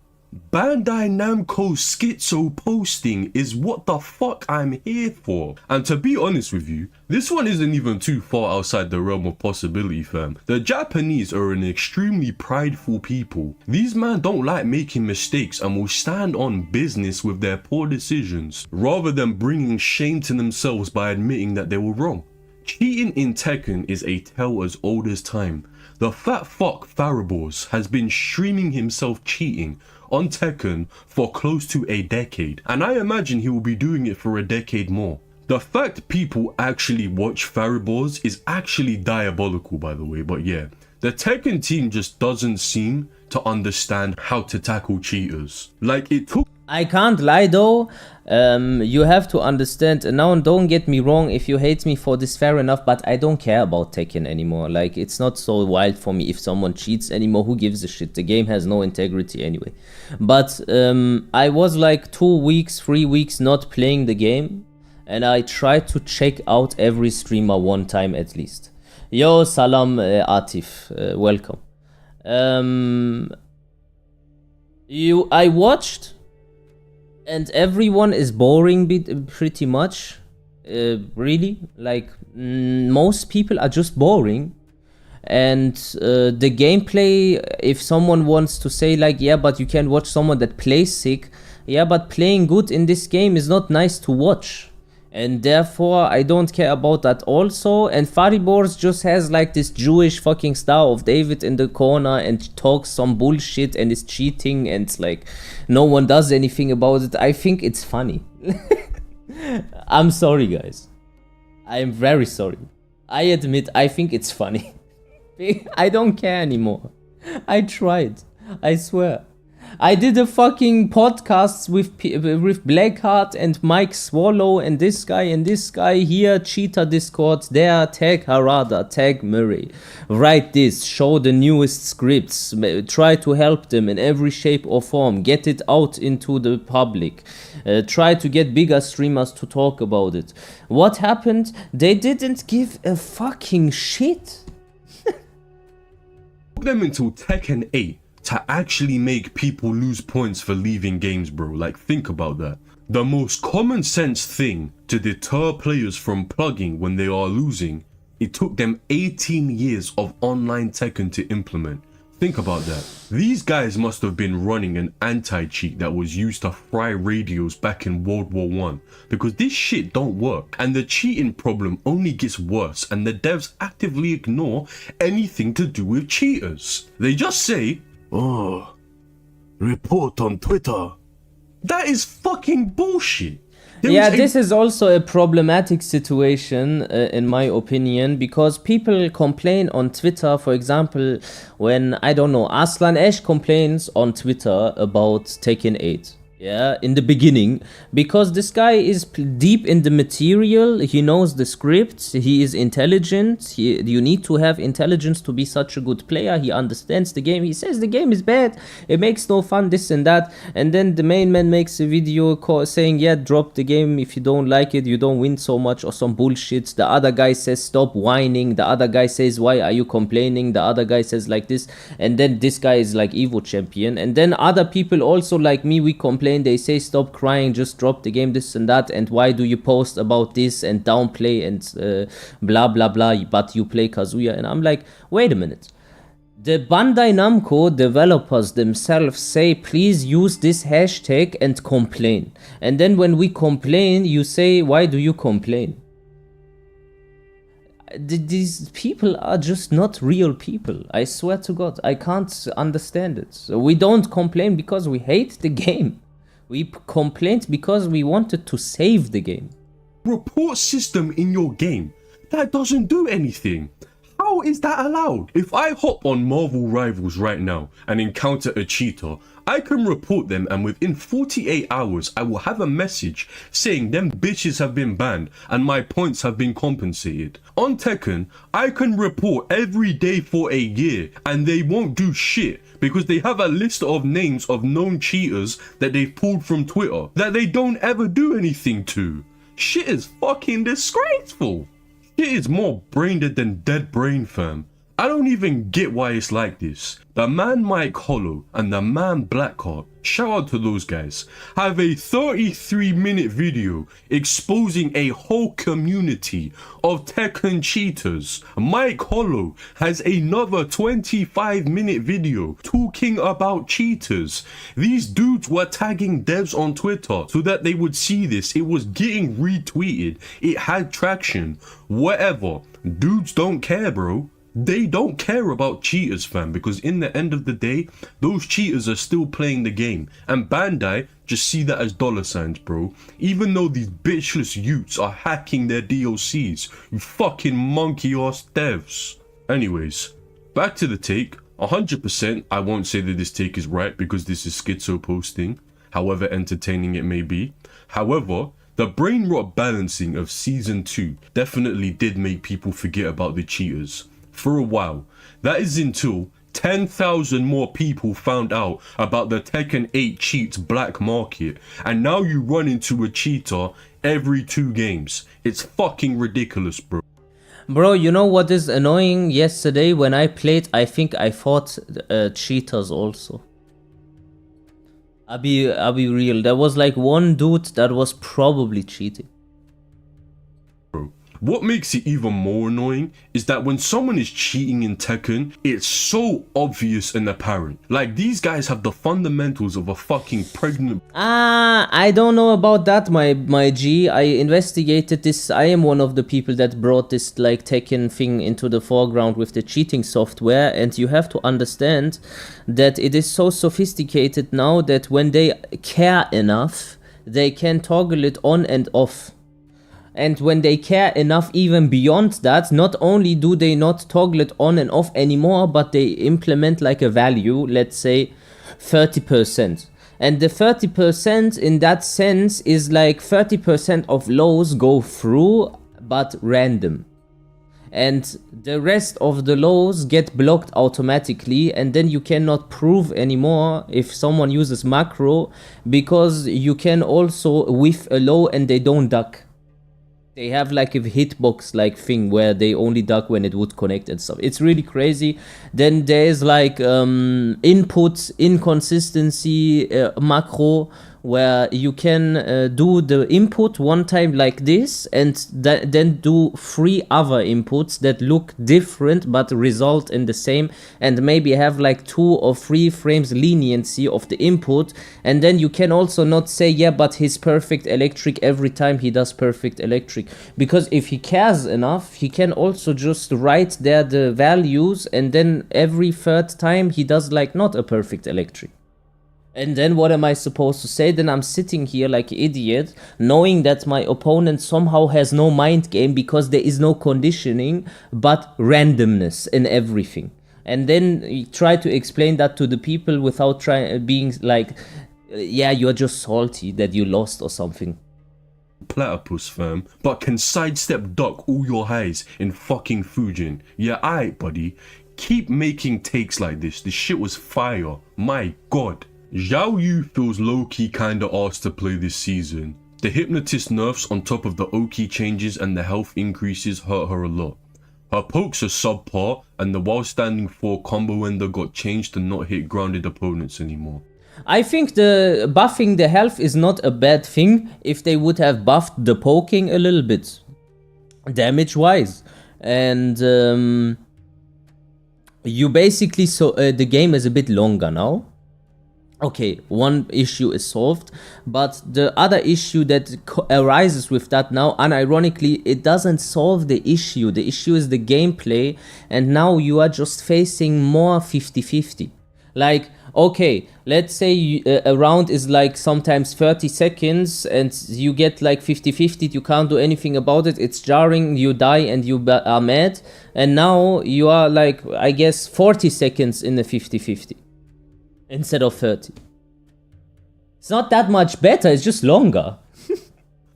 Bandai Namco schizo posting is what the fuck I'm here for. And to be honest with you, this one isn't even too far outside the realm of possibility, fam. The Japanese are an extremely prideful people. These men don't like making mistakes and will stand on business with their poor decisions, rather than bringing shame to themselves by admitting that they were wrong. Cheating in Tekken is a tale as old as time. The fat fuck Faribos has been streaming himself cheating on Tekken for close to a decade, and I imagine he will be doing it for a decade more. The fact people actually watch Faribos is actually diabolical, by the way, but yeah, the Tekken team just doesn't seem to understand how to tackle cheaters. Like, it took... I can't lie though, you have to understand, and now don't get me wrong, if you hate me for this, fair enough, but I don't care about Tekken anymore. Like, it's not so wild for me if someone cheats anymore. Who gives a shit? The game has no integrity anyway. But I was like 2 weeks, 3 weeks not playing the game, and I tried to check out every streamer one time at least. Yo, salam Atif, welcome. I watched, and everyone is boring pretty much. Really, like most people are just boring. And the gameplay, if someone wants to say like, yeah, but you can watch someone that plays sick, yeah, but playing good in this game is not nice to watch, and therefore I don't care about that also. And Faribors just has like this Jewish fucking Star of David in the corner and talks some bullshit and is cheating, and like no one does anything about it. I think it's funny. I'm sorry guys, I'm very sorry. I admit I think it's funny. I don't care anymore. I tried, I swear. I did a fucking podcast with Blackheart and Mike Swallow and this guy here, Cheetah Discord, there, tag Harada, tag Murray. Write this, show the newest scripts, try to help them in every shape or form, get it out into the public, try to get bigger streamers to talk about it. What happened? They didn't give a fucking shit. Took them until Tekken 8 to actually make people lose points for leaving games, bro. Like, think about that. The most common sense thing to deter players from plugging when they are losing, it took them 18 years of online Tekken to implement. Think about that. These guys must have been running an anti-cheat that was used to fry radios back in World War I, because this shit don't work, and the cheating problem only gets worse, and the devs actively ignore anything to do with cheaters. They just say, "Oh, report on Twitter." That is fucking bullshit. This is also a problematic situation, in my opinion, because people complain on Twitter. For example, when, I don't know, Aslan Esh complains on Twitter about Tekken 8. Yeah, in the beginning, because this guy is deep in the material, he knows the script, he is intelligent, you need to have intelligence to be such a good player, he understands the game, he says the game is bad, it makes no fun, this and that, and then the main man makes a video saying, yeah, drop the game, if you don't like it, you don't win so much, or some bullshit. The other guy says, stop whining, the other guy says, why are you complaining, the other guy says like this, and then this guy is like Evo champion, and then other people also like me, we complain, they say stop crying, just drop the game, this and that, and why do you post about this and downplay and blah blah blah, but you play Kazuya. And I'm like, wait a minute, the Bandai Namco developers themselves say please use this hashtag and complain, and then when we complain you say why do you complain? These people are just not real people. I swear to God, I can't understand it. So we don't complain because we hate the game. We complained because we wanted to save the game. Report system in your game that doesn't do anything. How is that allowed? If I hop on Marvel Rivals right now and encounter a cheater, I can report them, and within 48 hours I will have a message saying them bitches have been banned and my points have been compensated. On Tekken, I can report every day for a year and they won't do shit because they have a list of names of known cheaters that they've pulled from Twitter that they don't ever do anything to. Shit is fucking disgraceful. Shit is more brain dead than dead brain, fam. I don't even get why it's like this. The man Mike Hollow and the man Blackheart, shout out to those guys, have a 33-minute video exposing a whole community of Tekken cheaters. Mike Hollow has another 25-minute video talking about cheaters. These dudes were tagging devs on Twitter so that they would see this. It was getting retweeted. It had traction. Whatever. Dudes don't care, bro. They don't care about cheaters, fam, because in the end of the day, those cheaters are still playing the game. And Bandai just see that as dollar signs, bro. Even though these bitchless youths are hacking their DLCs, you fucking monkey-ass devs. Anyways, back to the take. 100% I won't say that this take is right because this is schizo posting, however entertaining it may be. However, the brain rot balancing of Season 2 definitely did make people forget about the cheaters. For a while. That is until 10,000 more people found out about the Tekken 8 cheats black market, and now you run into a cheater every 2 games. It's fucking ridiculous, bro. Bro, you know what is annoying? Yesterday when I played, I think I fought cheaters also. I'll be real. There was like one dude that was probably cheating. What makes it even more annoying is that when someone is cheating in Tekken, it's so obvious and apparent. Like, these guys have the fundamentals of a fucking pregnant... I don't know about that, my G. I investigated this. I am one of the people that brought this like Tekken thing into the foreground with the cheating software, and you have to understand that it is so sophisticated now that when they care enough, they can toggle it on and off. And when they care enough even beyond that, not only do they not toggle it on and off anymore, but they implement like a value, let's say 30%. And the 30% in that sense is like 30% of lows go through, but random. And the rest of the lows get blocked automatically, and then you cannot prove anymore if someone uses macro, because you can also whiff a low and they don't duck. They have like a hitbox like thing where they only duck when it would connect and stuff. It's really crazy. Then there's like input inconsistency macro, where you can do the input one time like this and then do 3 other inputs that look different but result in the same, and maybe have like 2 or 3 frames leniency of the input. And then you can also not say, yeah, but he's perfect electric every time he does perfect electric, because if he cares enough, he can also just write there the values, and then every 3rd time he does like not a perfect electric. And then what am I supposed to say? Then I'm sitting here like an idiot, knowing that my opponent somehow has no mind game because there is no conditioning, but randomness in everything. And then you try to explain that to the people without being like, yeah, you're just salty that you lost or something. Platypus, fam, but can sidestep duck all your highs in fucking Fujin. Yeah, aight, buddy. Keep making takes like this. This shit was fire. My god. Zhao Yu feels low-key kinda asked to play this season. The Hypnotist nerfs on top of the Oki changes and the health increases hurt her a lot. Her pokes are subpar, and the while standing 4 combo ender got changed to not hit grounded opponents anymore. I think the buffing the health is not a bad thing if they would have buffed the poking a little bit, damage-wise. And you basically, the game is a bit longer now. okay, one issue is solved, but the other issue that arises with that now, unironically, it doesn't solve the issue. The issue is the gameplay, and now you are just facing more 50-50. Like, okay, let's say a round is like sometimes 30 seconds and you get like 50-50, you can't do anything about it, it's jarring, you die and you are mad, and now you are like, I guess, 40 seconds in the 50-50 instead of 30. It's not that much better, it's just longer.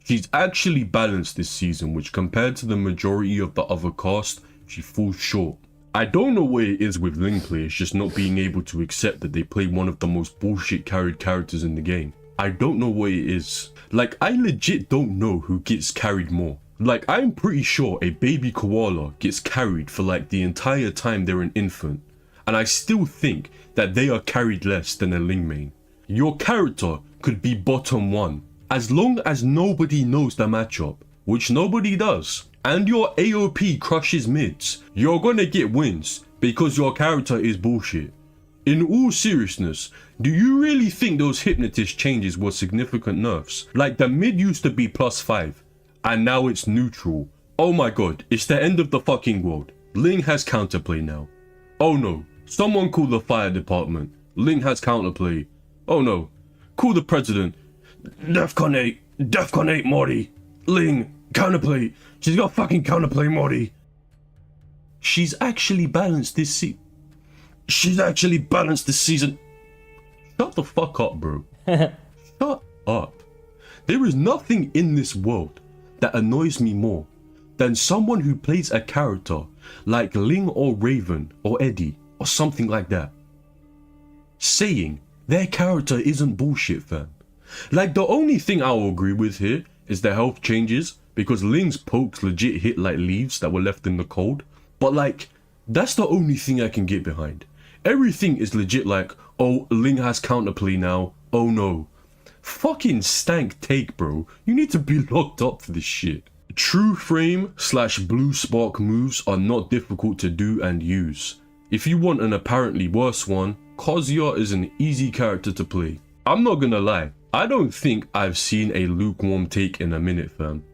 She's actually balanced this season, which compared to the majority of the other cast, she falls short. I don't know what it is with Ling players just not being able to accept that they play one of the most bullshit carried characters in the game. I don't know what it is. Like, I legit don't know who gets carried more. Like, I'm pretty sure a baby koala gets carried for like the entire time they're an infant, and I still think that they are carried less than a Ling main. Your character could be bottom 1, as long as nobody knows the matchup, which nobody does, and your AOP crushes mids, you're gonna get wins because your character is bullshit. In all seriousness, do you really think those hypnotist changes were significant nerfs? Like, the mid used to be +5, and now it's neutral. Oh my god, it's the end of the fucking world. Ling has counterplay now. Oh no, someone call the fire department. Ling has counterplay. Oh no, call the president. Defcon 8, Defcon 8 Morty. Ling, counterplay. She's got fucking counterplay, Morty. She's actually balanced this season. Shut the fuck up, bro. Shut up. There is nothing in this world that annoys me more than someone who plays a character like Ling or Raven or Eddie or something like that, saying their character isn't bullshit, fam. Like, the only thing I'll agree with here is the health changes, because Ling's pokes legit hit like leaves that were left in the cold. But like, that's the only thing I can get behind. Everything is legit like, oh, Ling has counterplay now, oh no. Fucking stank take, bro. You need to be locked up for this shit. True frame / blue spark moves are not difficult to do and use. If you want an apparently worse one, Kazuya is an easy character to play. I'm not gonna lie, I don't think I've seen a lukewarm take in a minute, fam.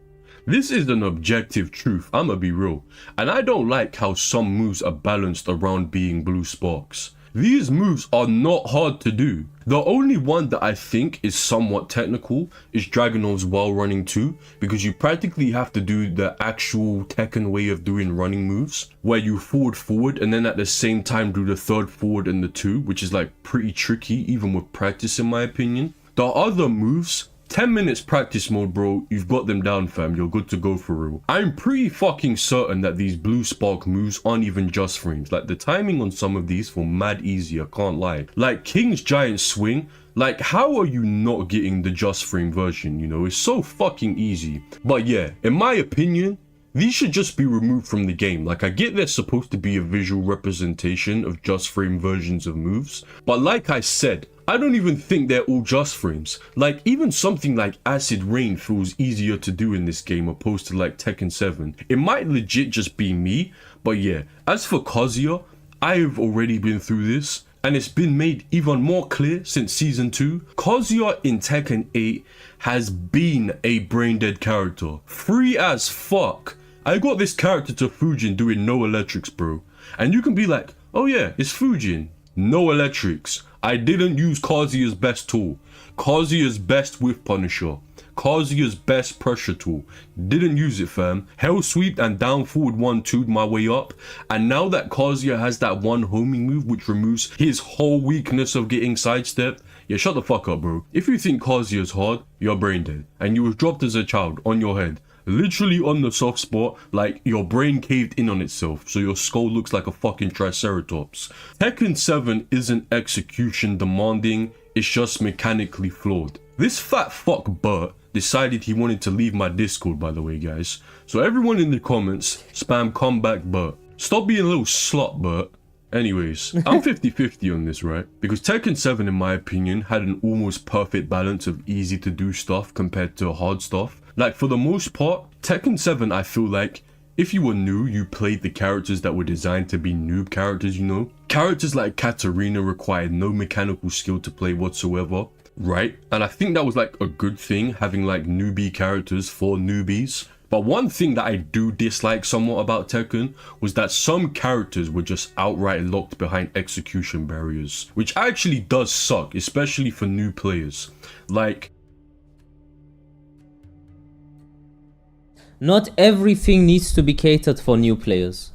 This is an objective truth, I'ma be real, and I don't like how some moves are balanced around being blue sparks. These moves are not hard to do. The only one that I think is somewhat technical is Dragunov's while running 2, because you practically have to do the actual Tekken way of doing running moves, where you forward and then at the same time do the third forward and the 2, which is like pretty tricky even with practice in my opinion. The other moves, 10 minutes practice mode, bro, you've got them down, fam, you're good to go for real. I'm pretty fucking certain that these blue spark moves aren't even just frames. Like, the timing on some of these feel mad easy, I can't lie. Like King's giant swing, like, how are you not getting the just frame version, you know? It's so fucking easy. But yeah, in my opinion, these should just be removed from the game. Like, I get they're supposed to be a visual representation of just frame versions of moves, but like I said, I don't even think they're all just frames. Like, even something like Acid Rain feels easier to do in this game opposed to like Tekken 7. It might legit just be me, but yeah. As for Kazuya, I've already been through this, and it's been made even more clear since Season 2. Kazuya in Tekken 8 has been a brain-dead character. Free as fuck. I got this character to Fujin doing no electrics, bro. And you can be like, oh yeah, it's Fujin. No electrics. I didn't use Kazuya's best tool. Kazuya's best whiff punisher. Kazuya's best pressure tool. Didn't use it, fam. Hell sweep and down forward 1-2'd my way up. And now that Kazuya has that one homing move which removes his whole weakness of getting sidestepped, yeah, shut the fuck up, bro. If you think Kazuya's hard, you're brain dead. And you was dropped as a child on your head. Literally on the soft spot, like your brain caved in on itself, so your skull looks like a fucking triceratops. Tekken 7 isn't execution demanding, it's just mechanically flawed. This fat fuck Bert decided he wanted to leave my Discord, by the way, guys. So everyone in the comments, spam comeback Bert. Stop being a little slut, Bert. Anyways, I'm 50-50 on this, right? Because Tekken 7, in my opinion, had an almost perfect balance of easy to do stuff compared to hard stuff. Like, for the most part, Tekken 7, I feel like, if you were new, you played the characters that were designed to be noob characters, you know? Characters like Katarina required no mechanical skill to play whatsoever, right? And I think that was like a good thing, having like newbie characters for newbies. But one thing that I do dislike somewhat about Tekken was that some characters were just outright locked behind execution barriers, which actually does suck, especially for new players. Like, not everything needs to be catered for new players.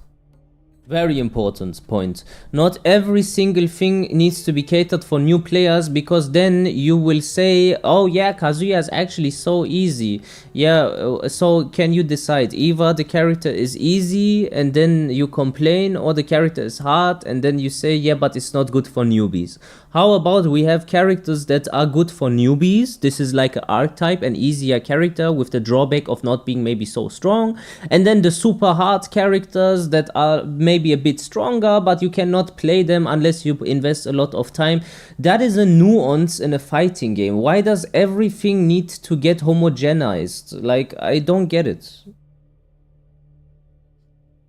Very important point. Not every single thing needs to be catered for new players, because then you will say, oh yeah, Kazuya is actually so easy. Yeah, so can you decide? Either the character is easy and then you complain, or the character is hard and then you say, yeah, but it's not good for newbies. How about we have characters that are good for newbies? This is like an archetype, an easier character with the drawback of not being maybe so strong. And then the super hard characters that are maybe a bit stronger, but you cannot play them unless you invest a lot of time. That is a nuance in a fighting game. Why does everything need to get homogenized? Like, I don't get it.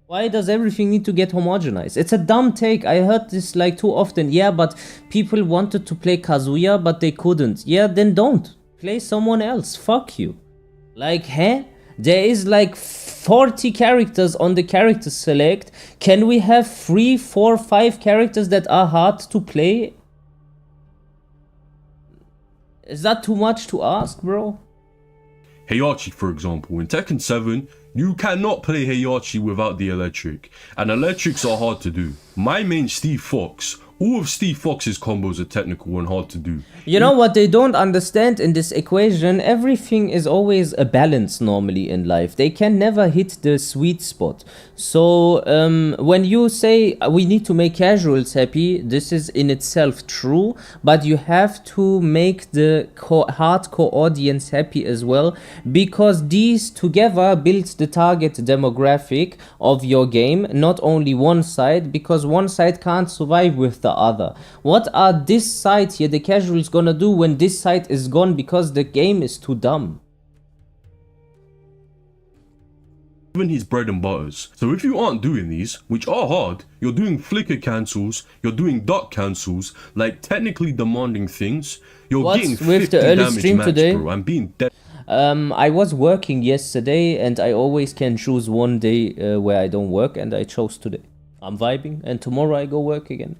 Why does everything need to get homogenized? It's a dumb take. I heard this like too often. Yeah, but people wanted to play Kazuya, but they couldn't. Yeah, then don't. Play someone else. Fuck you. Like, huh? There is like 40 characters on the character select. Can we have 3, 4, 5 characters that are hard to play? Is that too much to ask, bro? Heihachi, for example, in Tekken 7, you cannot play Heihachi without the electric, and electrics are hard to do. My main Steve Fox, all of Steve Fox's combos are technical and hard to do. You know what they don't understand in this equation? Everything is always a balance normally in life. They can never hit the sweet spot. So when you say we need to make casuals happy, this is in itself true, but you have to make the hardcore audience happy as well, because these together build the target demographic of your game, not only one side, because one side can't survive with the other. What are this side here, the casuals, gonna do when this side is gone because the game is too dumb? Even his bread and butters. So if you aren't doing these, which are hard, you're doing flicker cancels, you're doing duck cancels, like technically demanding things, you're getting 50 damage max, today? bro. I'm being dead. I was working yesterday, and I always can choose one day where I don't work, and I chose today. I'm vibing, and tomorrow I go work again.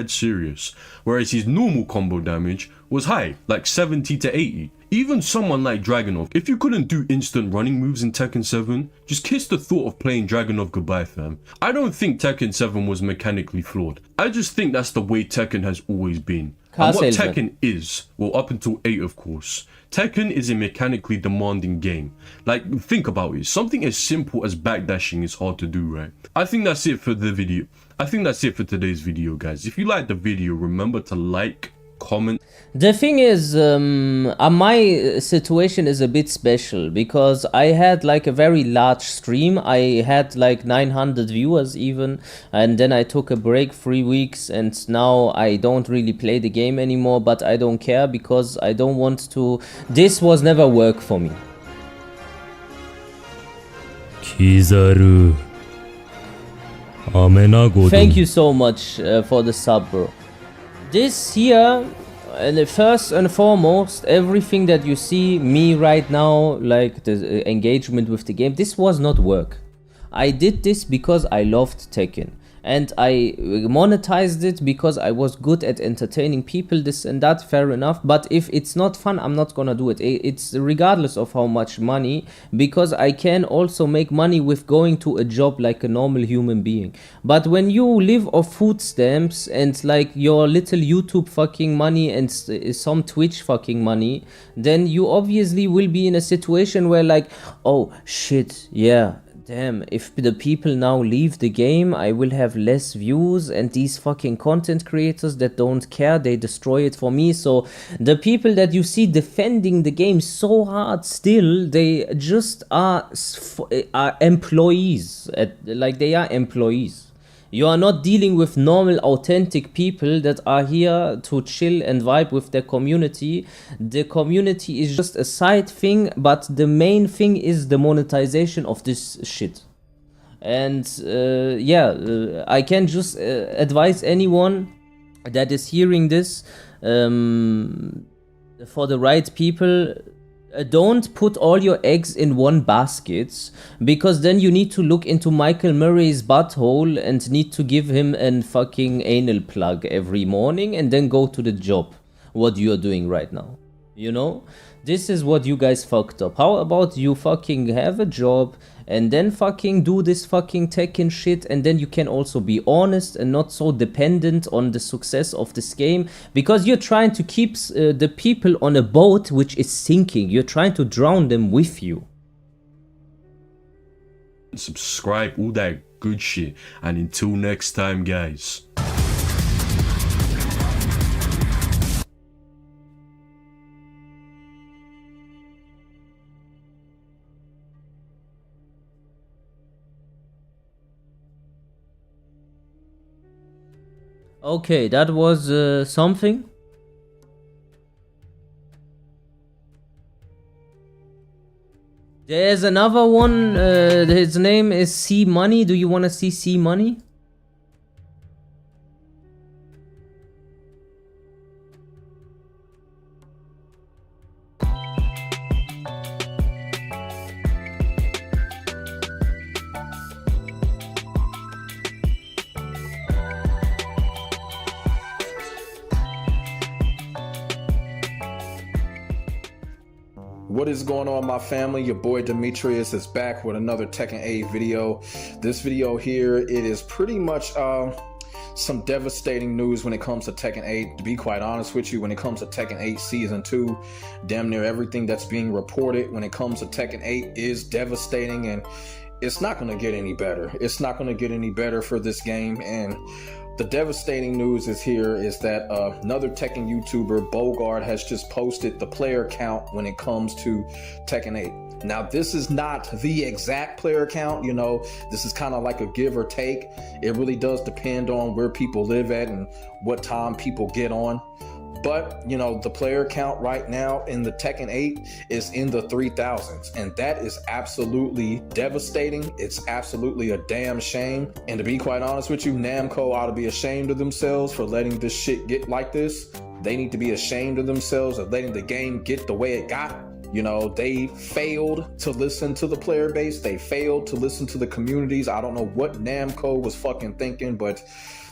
Serious, whereas his normal combo damage was high, like 70 to 80. Even someone like Dragunov, if you couldn't do instant running moves in Tekken 7, just kiss the thought of playing Dragunov goodbye, fam. I don't think Tekken 7 was mechanically flawed. I just think that's the way Tekken has always been. And what Tekken is, well, up until 8 of course, Tekken is a mechanically demanding game. Like, think about it, something as simple as backdashing is hard to do, right? I think that's it for the video. I think that's it for today's video, guys. If you liked the video, remember to like, comment. The thing is, my situation is a bit special, because I had like a very large stream. I had like 900 viewers even, and then I took a break 3 weeks, and now I don't really play the game anymore, but I don't care, because I don't want to. This was never work for me. Kizaru. Thank you so much for the sub, bro. This here, and first and foremost, everything that you see me right now, like the engagement with the game, this was not work. I did this because I loved Tekken, and I monetized it because I was good at entertaining people, this and that, fair enough. But if it's not fun, I'm not gonna do it. It's regardless of how much money, because I can also make money with going to a job like a normal human being. But when you live off food stamps and like your little YouTube fucking money and some Twitch fucking money, then you obviously will be in a situation where like, oh shit, yeah, damn, if the people now leave the game, I will have less views, and these fucking content creators that don't care, they destroy it for me. So the people that you see defending the game so hard still, they just are employees. Like, they are employees. You are not dealing with normal, authentic people that are here to chill and vibe with their community. The community is just a side thing, but the main thing is the monetization of this shit. And I can just advise anyone that is hearing this, for the right people, don't put all your eggs in one basket, because then you need to look into Michael Murray's butthole and need to give him a fucking anal plug every morning and then go to the job, what you are doing right now. You know, this is what you guys fucked up. How about you fucking have a job and then fucking do this fucking Tekken shit, and then you can also be honest and not so dependent on the success of this game, because you're trying to keep the people on a boat which is sinking. You're trying to drown them with you. Subscribe, all that good shit, and until next time, guys. Okay, that was something. There's another one, his name is C Money. Do you want to see C Money? What is going on, my family? Your boy Demetrius is back with another Tekken 8 video. This video here, it is pretty much some devastating news when it comes to Tekken 8. To be quite honest with you, when it comes to Tekken 8 Season 2, damn near everything that's being reported when it comes to Tekken 8 is devastating, and it's not going to get any better. It's not going to get any better for this game. And the devastating news is that another Tekken YouTuber, Bogard, has just posted the player count when it comes to Tekken 8. Now, this is not the exact player count, you know, this is kind of like a give or take. It really does depend on where people live at and what time people get on. But, you know, the player count right now in the Tekken 8 is in the 3,000s, and that is absolutely devastating. It's absolutely a damn shame. And to be quite honest with you, Namco ought to be ashamed of themselves for letting this shit get like this. They need to be ashamed of themselves of letting the game get the way it got. You know, they failed to listen to the player base. They failed to listen to the communities. I don't know what Namco was fucking thinking, but,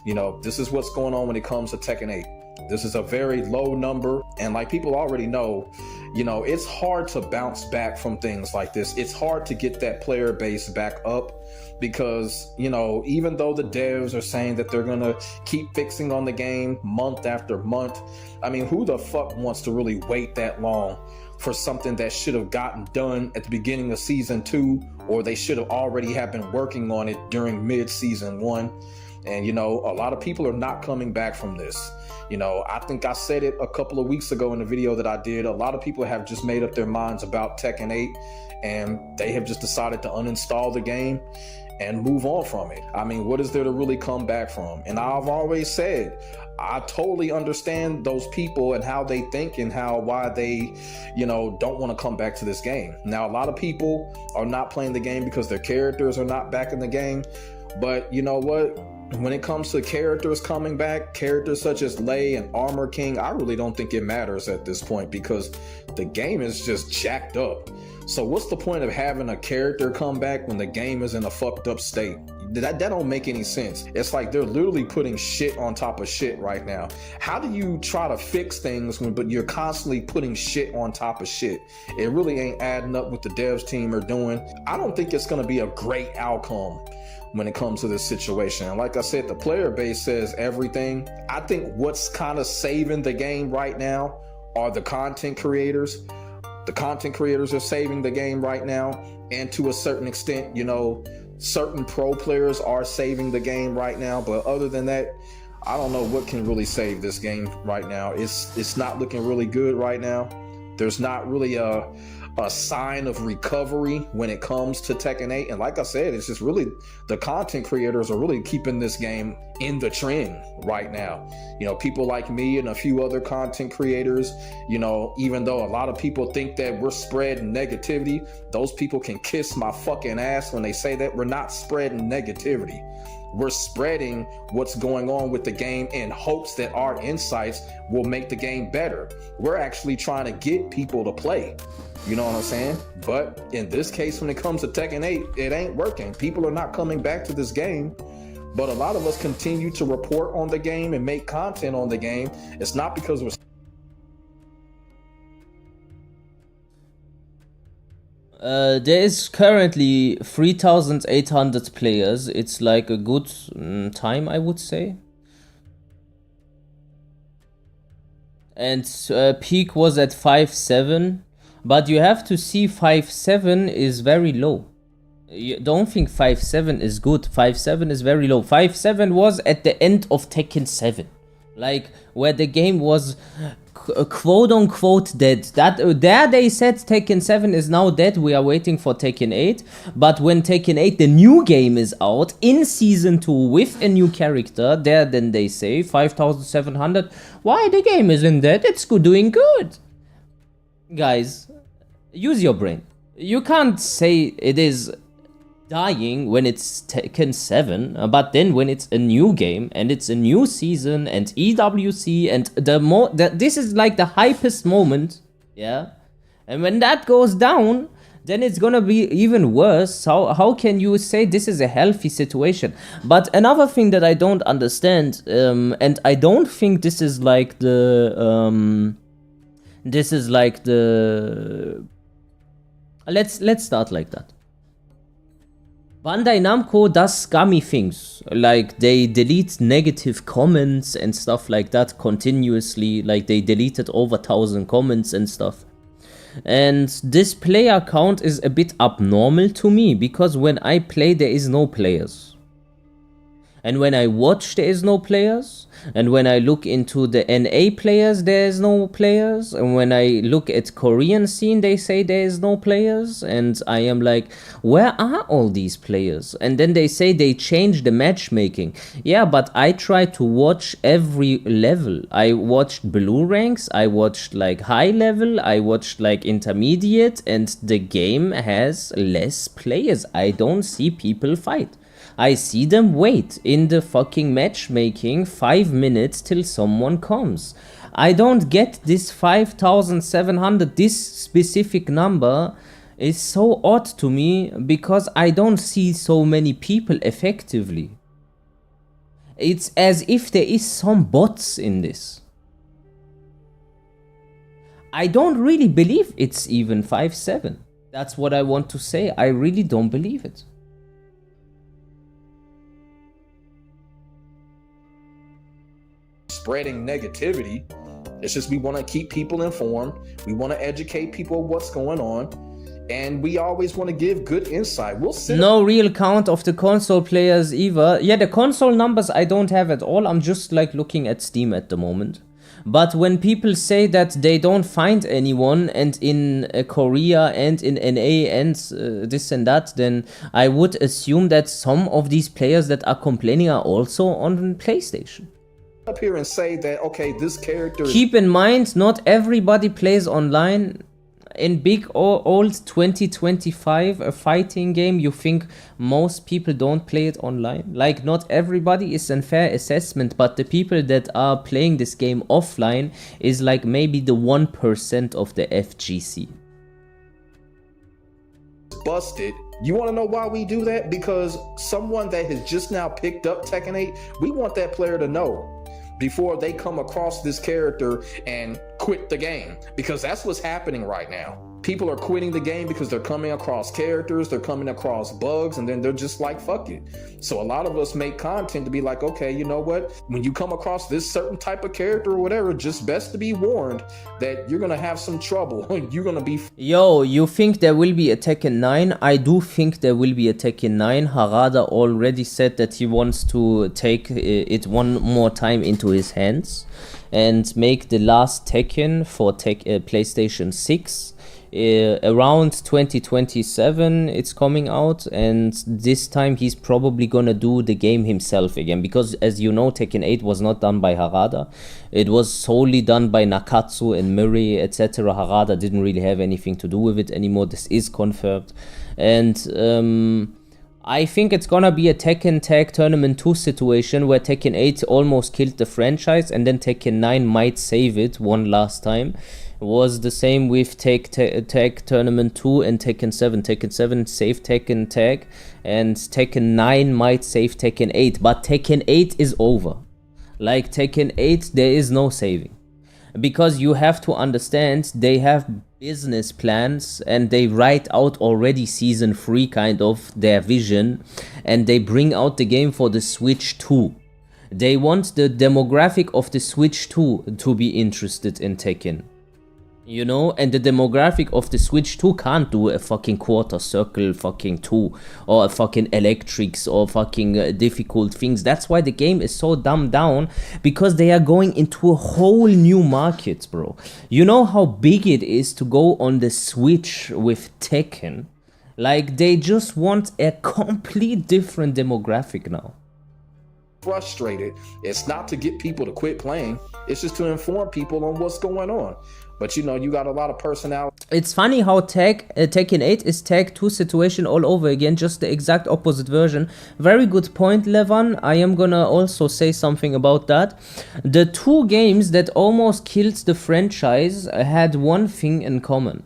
you know, this is what's going on when it comes to Tekken 8. This is a very low number, and like people already know, you know, it's hard to bounce back from things like this. It's hard to get that player base back up because, you know, even though the devs are saying that they're gonna keep fixing on the game month after month, I mean, who the fuck wants to really wait that long for something that should have gotten done at the beginning of Season 2, or they should have already have been working on it during mid-Season 1? And, you know, a lot of people are not coming back from this. You know, I think I said it a couple of weeks ago in the video that I did. A lot of people have just made up their minds about Tekken 8, and they have just decided to uninstall the game and move on from it. I mean, what is there to really come back from? And I've always said, I totally understand those people and how they think and why they, you know, don't want to come back to this game. Now, a lot of people are not playing the game because their characters are not back in the game. But you know what? When it comes to characters coming back, characters such as Lei and Armor King, I really don't think it matters at this point because the game is just jacked up. So what's the point of having a character come back when the game is in a fucked up state? That don't make any sense. It's like they're literally putting shit on top of shit right now. How do you try to fix things but you're constantly putting shit on top of shit? It really ain't adding up what the devs team are doing. I don't think it's going to be a great outcome when it comes to this situation. Like I said, the player base says everything. I think what's kind of saving the game right now are the content creators. The content creators are saving the game right now, and to a certain extent, you know, certain pro players are saving the game right now. But other than that, I don't know what can really save this game right now. It's not looking really good right now. There's not really a a sign of recovery when it comes to Tekken 8. And like I said, it's just really the content creators are really keeping this game in the trend right now. You know, people like me and a few other content creators, you know, even though a lot of people think that we're spreading negativity, those people can kiss my fucking ass when they say that. We're not spreading negativity. We're spreading what's going on with the game in hopes that our insights will make the game better. We're actually trying to get people to play. You know what I'm saying? But in this case, when it comes to Tekken 8, it ain't working. People are not coming back to this game. But a lot of us continue to report on the game and make content on the game. It's not because we're... There is currently 3,800 players. It's like a good time, I would say. And peak was at 5.7. But you have to see 5.7 is very low. You don't think 5.7 is good. 5.7 is very low. 5.7 was at the end of Tekken 7. Like, where the game was quote-unquote dead. There they said Tekken 7 is now dead. We are waiting for Tekken 8. But when Tekken 8, the new game, is out in Season 2 with a new character, then they say 5,700. Why? The game isn't dead. It's doing good. Guys, use your brain. You can't say it is dying when it's Tekken 7, but then when it's a new game and it's a new season and EWC and this is like the hypest moment, yeah? And when that goes down, then it's gonna be even worse. How can you say this is a healthy situation? But another thing that I don't understand, and I don't think this is like the let's start like that. Bandai Namco does scummy things, like they delete negative comments and stuff like that continuously, like they deleted over 1,000 comments and stuff. And this player count is a bit abnormal to me, because when I play there is no players. And when I watch there is no players. And when I look into the NA players there is no players. And when I look at Korean scene they say there is no players. And I am like, where are all these players? And then they say they changed the matchmaking. Yeah, but I try to watch every level. I watched blue ranks, I watched like high level, I watched like intermediate, and the game has less players. I don't see people fight. I see them wait in the fucking matchmaking 5 minutes till someone comes. I don't get this 5,700, this specific number is so odd to me, because I don't see so many people effectively. It's as if there is some bots in this. I don't really believe it's even 5.7. That's what I want to say. I really don't believe it. Spreading negativity. It's just we want to keep people informed. We want to educate people what's going on. And we always want to give good insight. We'll sit. No real count of the console players either. Yeah, the console numbers I don't have at all. I'm just like looking at Steam at the moment. But when people say that they don't find anyone, and in Korea and in NA and this and that, then I would assume that some of these players that are complaining are also on PlayStation. Up here and say that, okay, this character... Keep in mind, not everybody plays online. In big old 2025, a fighting game, you think most people don't play it online? Like, not everybody is a fair assessment, but the people that are playing this game offline is like maybe the 1% of the FGC. Busted. You want to know why we do that? Because someone that has just now picked up Tekken 8, we want that player to know before they come across this character and quit the game, because that's what's happening right now. People are quitting the game because they're coming across characters, they're coming across bugs, and then they're just like, fuck it. So a lot of us make content to be like, okay, you know what? When you come across this certain type of character or whatever, just best to be warned that you're gonna have some trouble. You're gonna be... Yo, you think there will be a Tekken 9? I do think there will be a Tekken 9. Harada already said that he wants to take it one more time into his hands and make the last Tekken for PlayStation 6. around 2027 it's coming out, and this time he's probably gonna do the game himself again, because as you know, Tekken 8 was not done by Harada. It was solely done by Nakatsu and Murray, etc. Harada didn't really have anything to do with it anymore. This is confirmed. And I think it's gonna be a Tekken Tag Tournament 2 situation where Tekken 8 almost killed the franchise, and then Tekken 9 might save it one last time. It was the same with Tag Tournament 2 and Tekken 7. Tekken 7 saved Tekken Tag, and Tekken 9 might save Tekken 8, but Tekken 8 is over. Like Tekken 8, there is no saving. Because you have to understand, they have business plans and they write out already season 3 kind of their vision, and they bring out the game for the Switch 2. They want the demographic of the Switch 2 to be interested in Tekken. You know, and the demographic of the Switch 2 can't do a fucking quarter circle fucking 2 or a fucking electrics or fucking difficult things. That's why the game is so dumbed down, because they are going into a whole new market, bro. You know how big it is to go on the Switch with Tekken? Like, they just want a complete different demographic now. Frustrated. It's not to get people to quit playing. It's just to inform people on what's going on. But you know, you got a lot of personality. It's funny how Tekken 8 is Tag 2 situation all over again, just the exact opposite version. Very good point, Levan. I am gonna also say something about that. The two games that almost killed the franchise had one thing in common.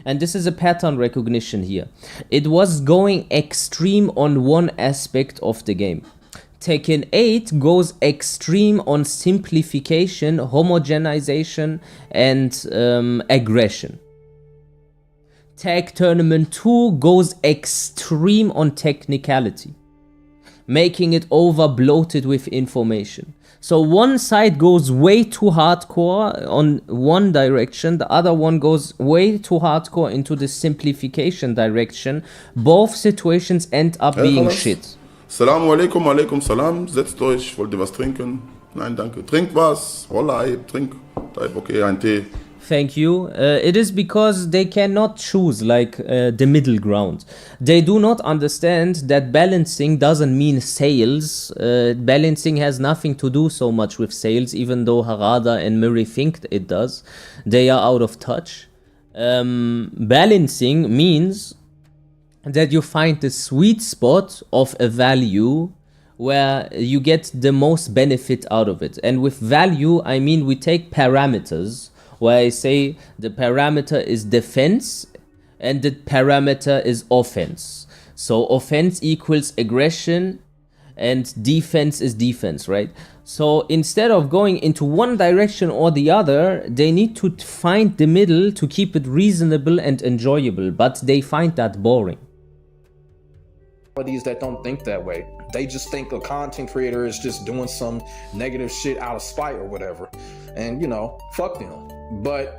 And this is a pattern recognition here. It was going extreme on one aspect of the game. Tekken 8 goes extreme on simplification, homogenization, and aggression. Tag Tournament 2 goes extreme on technicality, making it over bloated with information. So one side goes way too hardcore on one direction, the other one goes way too hardcore into the simplification direction. Both situations end up being shit. Assalamu alaikum, alaikum salam. Setzt euch, wollt ihr was trinken? Nein, danke. Trink was. Rolla, trink. Okay, ein Tee. Thank you. It is because they cannot choose like the middle ground. They do not understand that balancing doesn't mean sales. Balancing has nothing to do so much with sales, even though Harada and Murray think it does. They are out of touch. Balancing means that you find the sweet spot of a value where you get the most benefit out of it. And with value, I mean we take parameters, where I say the parameter is defense and the parameter is offense. So offense equals aggression and defense is defense, right? So instead of going into one direction or the other, they need to find the middle to keep it reasonable and enjoyable, but they find that boring. That don't think that way. They just think a content creator is just doing some negative shit out of spite or whatever. And you know, fuck them.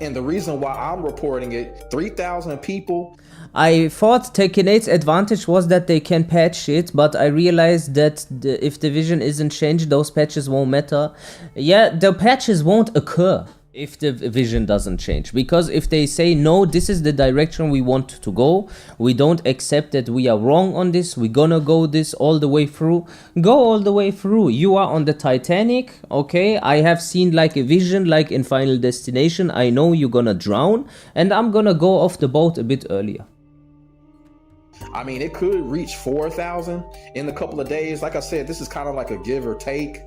And the reason why I'm reporting it, 3,000 people. I thought Tekken 8's advantage was that they can patch it, but I realized that if the vision isn't changed, those patches won't matter. Yeah, the patches won't occur if the vision doesn't change, because if they say no, this is the direction we want to go, we don't accept that we are wrong on this, we're gonna go this all the way through, go all the way through. You are on the Titanic, okay, I have seen like a vision like in Final Destination, I know you're gonna drown, and I'm gonna go off the boat a bit earlier. I mean, it could reach 4,000 in a couple of days. Like I said, this is kind of like a give or take.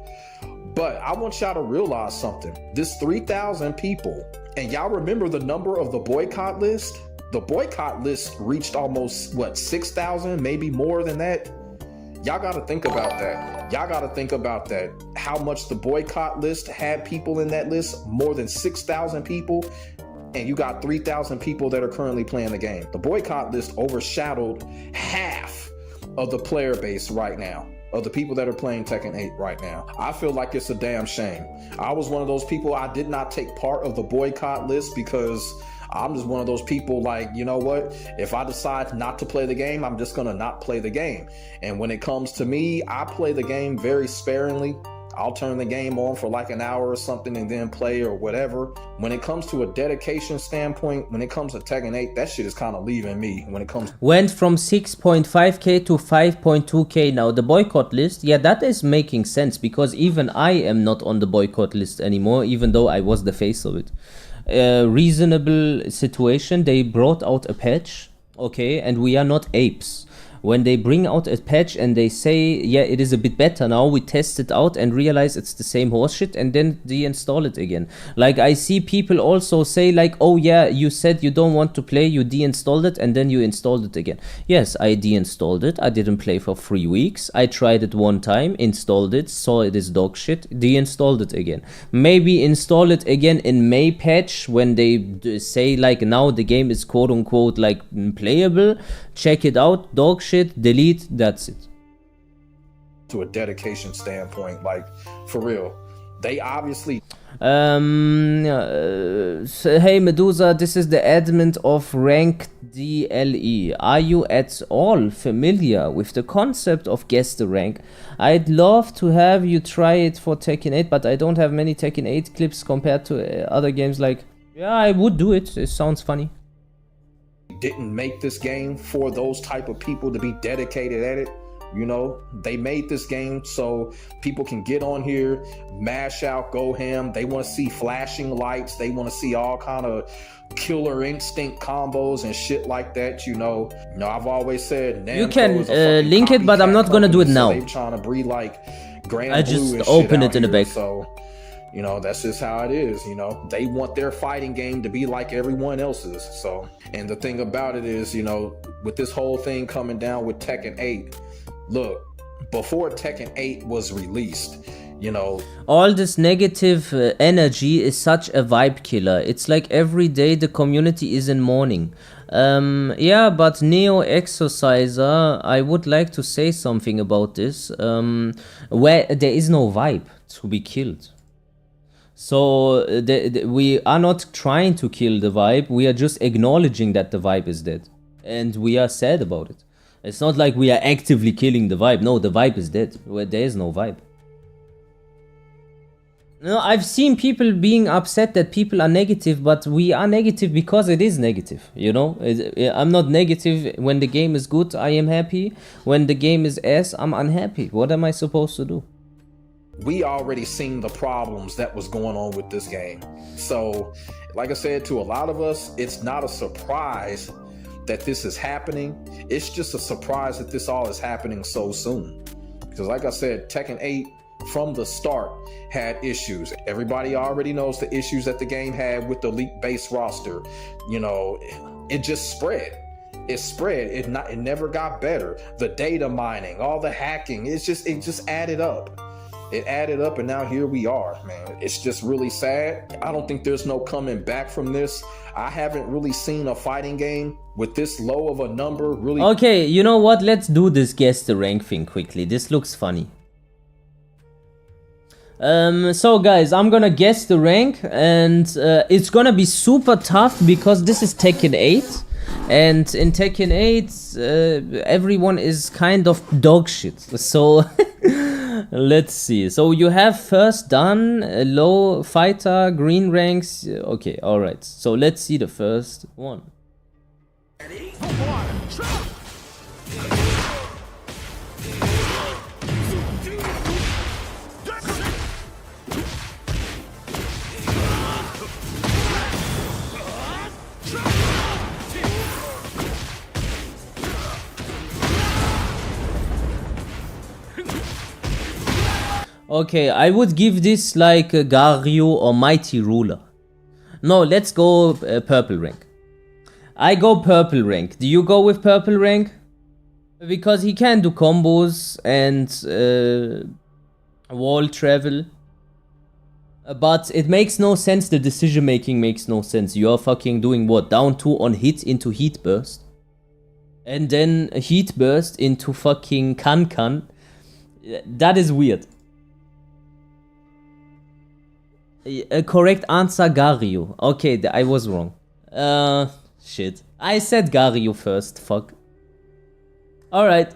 But I want y'all to realize something. This 3,000 people, and y'all remember the number of the boycott list? The boycott list reached almost, 6,000, maybe more than that? Y'all got to think about that. Y'all got to think about that. How much the boycott list had people in that list? More than 6,000 people. And you got 3,000 people that are currently playing the game. The boycott list overshadowed half of the player base right now, of the people that are playing Tekken 8 right now. I feel like it's a damn shame. I was one of those people, I did not take part of the boycott list because I'm just one of those people like, you know what? If I decide not to play the game, I'm just gonna not play the game. And when it comes to me, I play the game very sparingly. I'll turn the game on for like an hour or something and then play or whatever. When it comes to a dedication standpoint, when it comes to Tekken 8, that shit is kind of leaving me when it comes. Went from 6.5k to 5.2k now. The boycott list, yeah, that is making sense because even I am not on the boycott list anymore, even though I was the face of it. Reasonable situation, they brought out a patch, okay, and we are not apes. When they bring out a patch and they say, yeah, it is a bit better now, we test it out and realize it's the same horseshit and then deinstall it again. Like, I see people also say like, oh yeah, you said you don't want to play, you deinstalled it and then you installed it again. Yes, I deinstalled it, I didn't play for 3 weeks, I tried it one time, installed it, saw it is dog shit, deinstalled it again. Maybe install it again in May patch when they say like now the game is quote unquote like playable, check it out, dog shit, delete, that's it. To a dedication standpoint, like for real, they obviously so, hey Medusa, this is the admin of Rank DLE. Are you at all familiar with the concept of guess the rank? I'd love to have you try it for Tekken 8, but I don't have many Tekken 8 clips compared to other games. Like, yeah, I would do it, it sounds funny. Didn't make this game for those type of people to be dedicated at it. You know, they made this game so people can get on here, mash out, go ham. They want to see flashing lights. They want to see all kind of killer instinct combos and shit like that. You know, I've always said you can link it, but I'm not gonna do it now. So they're trying to breed like Grand I Blue just and open shit it in the out here. back. So, you know, that's just how it is. You know, they want their fighting game to be like everyone else's. So, and the thing about it is, you know, with this whole thing coming down with Tekken 8, look, before Tekken 8 was released, you know, all this negative energy is such a vibe killer. It's like every day the community is in mourning. Yeah, but Neo Exorciser, I would like to say something about this. Where there is no vibe to be killed. So we are not trying to kill the vibe, we are just acknowledging that the vibe is dead. And we are sad about it. It's not like we are actively killing the vibe. No, the vibe is dead. There is no vibe. No, I've seen people being upset that people are negative, but we are negative because it is negative, you know? I'm not negative when the game is good, I am happy. When the game is ass, I'm unhappy. What am I supposed to do? We already seen the problems that was going on with this game. So, like I said, to a lot of us, it's not a surprise that this is happening. It's just a surprise that this all is happening so soon. Because like I said, Tekken 8 from the start had issues. Everybody already knows the issues that the game had with the Elite base roster. You know, it just spread. It spread. It never got better. The data mining, all the hacking, it just added up. It added up and now here we are, man. It's just really sad. I don't think there's no coming back from this. I haven't really seen a fighting game with this low of a number really. Okay, you know what? Let's do this guess the rank thing quickly. This looks funny. So guys, I'm gonna guess the rank and it's gonna be super tough because this is Tekken 8. And in Tekken 8, everyone is kind of dog shit. So let's see. So you have first done low fighter, green ranks. Okay, alright. So let's see the first one. Okay, I would give this like Garyu or Mighty Ruler. No, let's go purple rank. I go purple rank. Do you go with purple rank? Because he can do combos and wall travel. But it makes no sense, the decision making makes no sense. You are fucking doing what? Down 2 on hit into heat burst. And then heat burst into fucking Kan. That is weird. Correct answer, Garyu. Okay, I was wrong. Shit. I said Garyu first, fuck. Alright.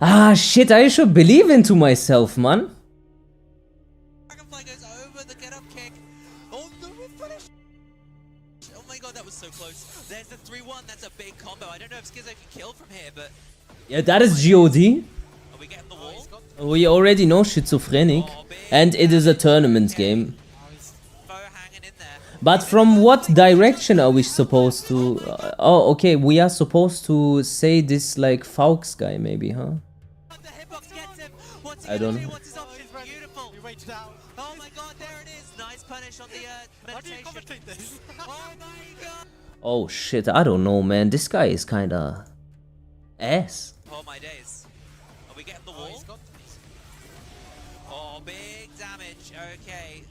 Ah, shit, I should believe into myself, man. Dragonfly goes over the get up kick. Oh, the whip punish. Oh my god, that was so close. There's the 3-1. That's a big combo. I don't know if Skizzo can kill from here, but. Yeah, that is God. Are we getting the wall? We already know Schizophrenic, and it is a tournament game. But from what direction are we supposed to... oh, okay, we are supposed to say this like Faux guy maybe, huh? I don't know. Beautiful. We waited out. Oh my god, there it is. Nice punish on the How do you commentate this? Oh my god. Oh shit, I don't know, man. This guy is kinda... ass. Oh my days. Are we getting the wall? Oh, big damage. Okay.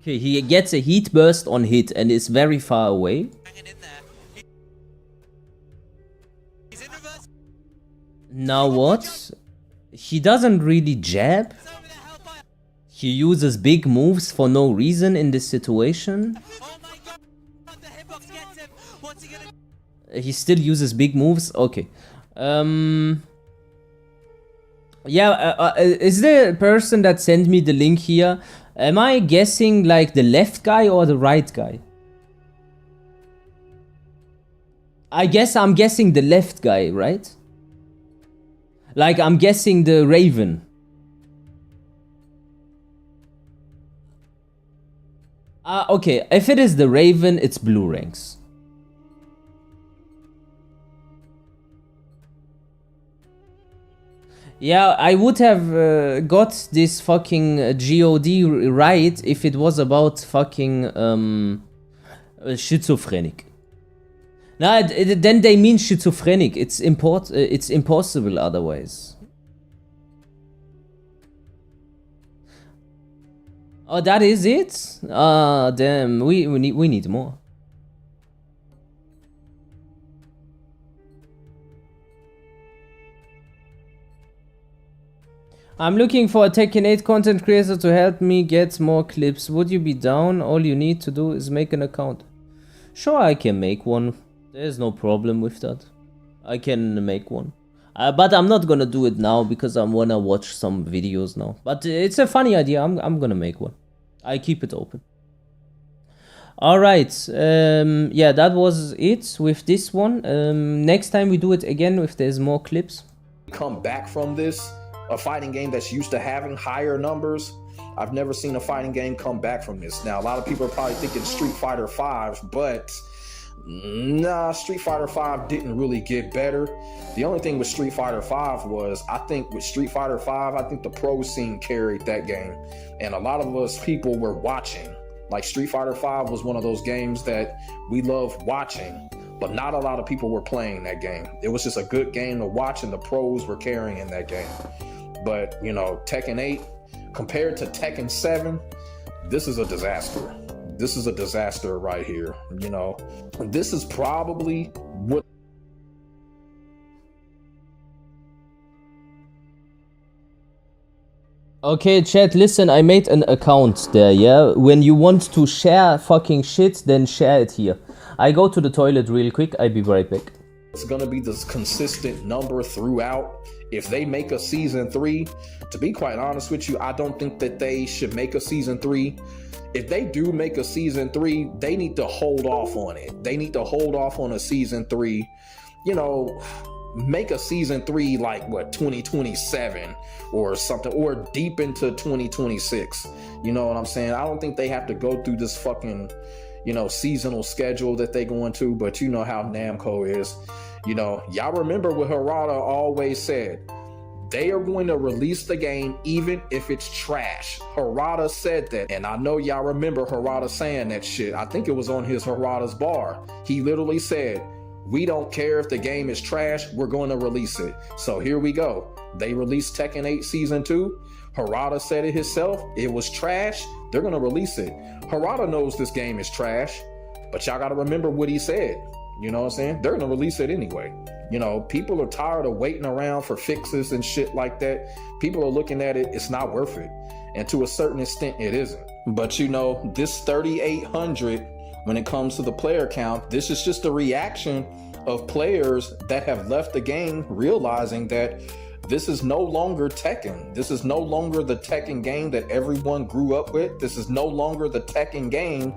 Okay, he gets a heat burst on hit and is very far away. Now what? He doesn't really jab. He uses big moves for no reason in this situation. He still uses big moves. Okay. Yeah, is there a person that sent me the link here? Am I guessing like the left guy or the right guy? I guess I'm guessing the left guy, right? Like I'm guessing the Raven. Okay, if it is the Raven, it's blue ranks. Yeah, I would have got this fucking God right if it was about fucking schizophrenic. Nah, then they mean schizophrenic. It's impossible otherwise. Oh, that is it? Ah, damn. We need more. I'm looking for a Tekken 8 content creator to help me get more clips. Would you be down? All you need to do is make an account. Sure, I can make one. There's no problem with that. I can make one. But I'm not gonna do it now because I wanna watch some videos now. But it's a funny idea. I'm gonna make one. I keep it open. Alright. Yeah, that was it with this one. Next time we do it again if there's more clips. Come back from this. A fighting game that's used to having higher numbers. I've never seen a fighting game come back from this. Now, a lot of people are probably thinking Street Fighter V, but nah, Street Fighter V didn't really get better. The only thing with Street Fighter V was, I think with Street Fighter V, I think the pro scene carried that game. And a lot of us people were watching. Like Street Fighter V was one of those games that we love watching, but not a lot of people were playing that game. It was just a good game to watch and the pros were carrying in that game. But, you know, Tekken 8, compared to Tekken 7, this is a disaster. This is a disaster right here, you know. This is probably what... Okay, chat, listen, I made an account there, yeah? When you want to share fucking shit, then share it here. I go to the toilet real quick, I'll be right back. It's gonna be this consistent number throughout. If they make a season 3, to be quite honest with you, I don't think that they should make a season 3. If they do make a season 3, they need to hold off on it. They need to hold off on a season 3. You know, make a season 3 like what, 2027 or something, or deep into 2026. You know what I'm saying? I don't think they have to go through this fucking, you know, seasonal schedule that they go into, but you know how Namco is. You know, y'all remember what Harada always said. They are going to release the game even if it's trash. Harada said that, and I know y'all remember Harada saying that shit. I think it was on his Harada's bar. He literally said, we don't care if the game is trash, we're going to release it. So here we go. They released Tekken 8 Season 2. Harada said it himself. It was trash. They're going to release it. Harada knows this game is trash, but y'all got to remember what he said. You know what I'm saying? They're going to release it anyway. You know, people are tired of waiting around for fixes and shit like that. People are looking at it, it's not worth it. And to a certain extent, it isn't. But you know, this 3,800, when it comes to the player count, this is just a reaction of players that have left the game realizing that this is no longer Tekken. This is no longer the Tekken game that everyone grew up with. This is no longer the Tekken game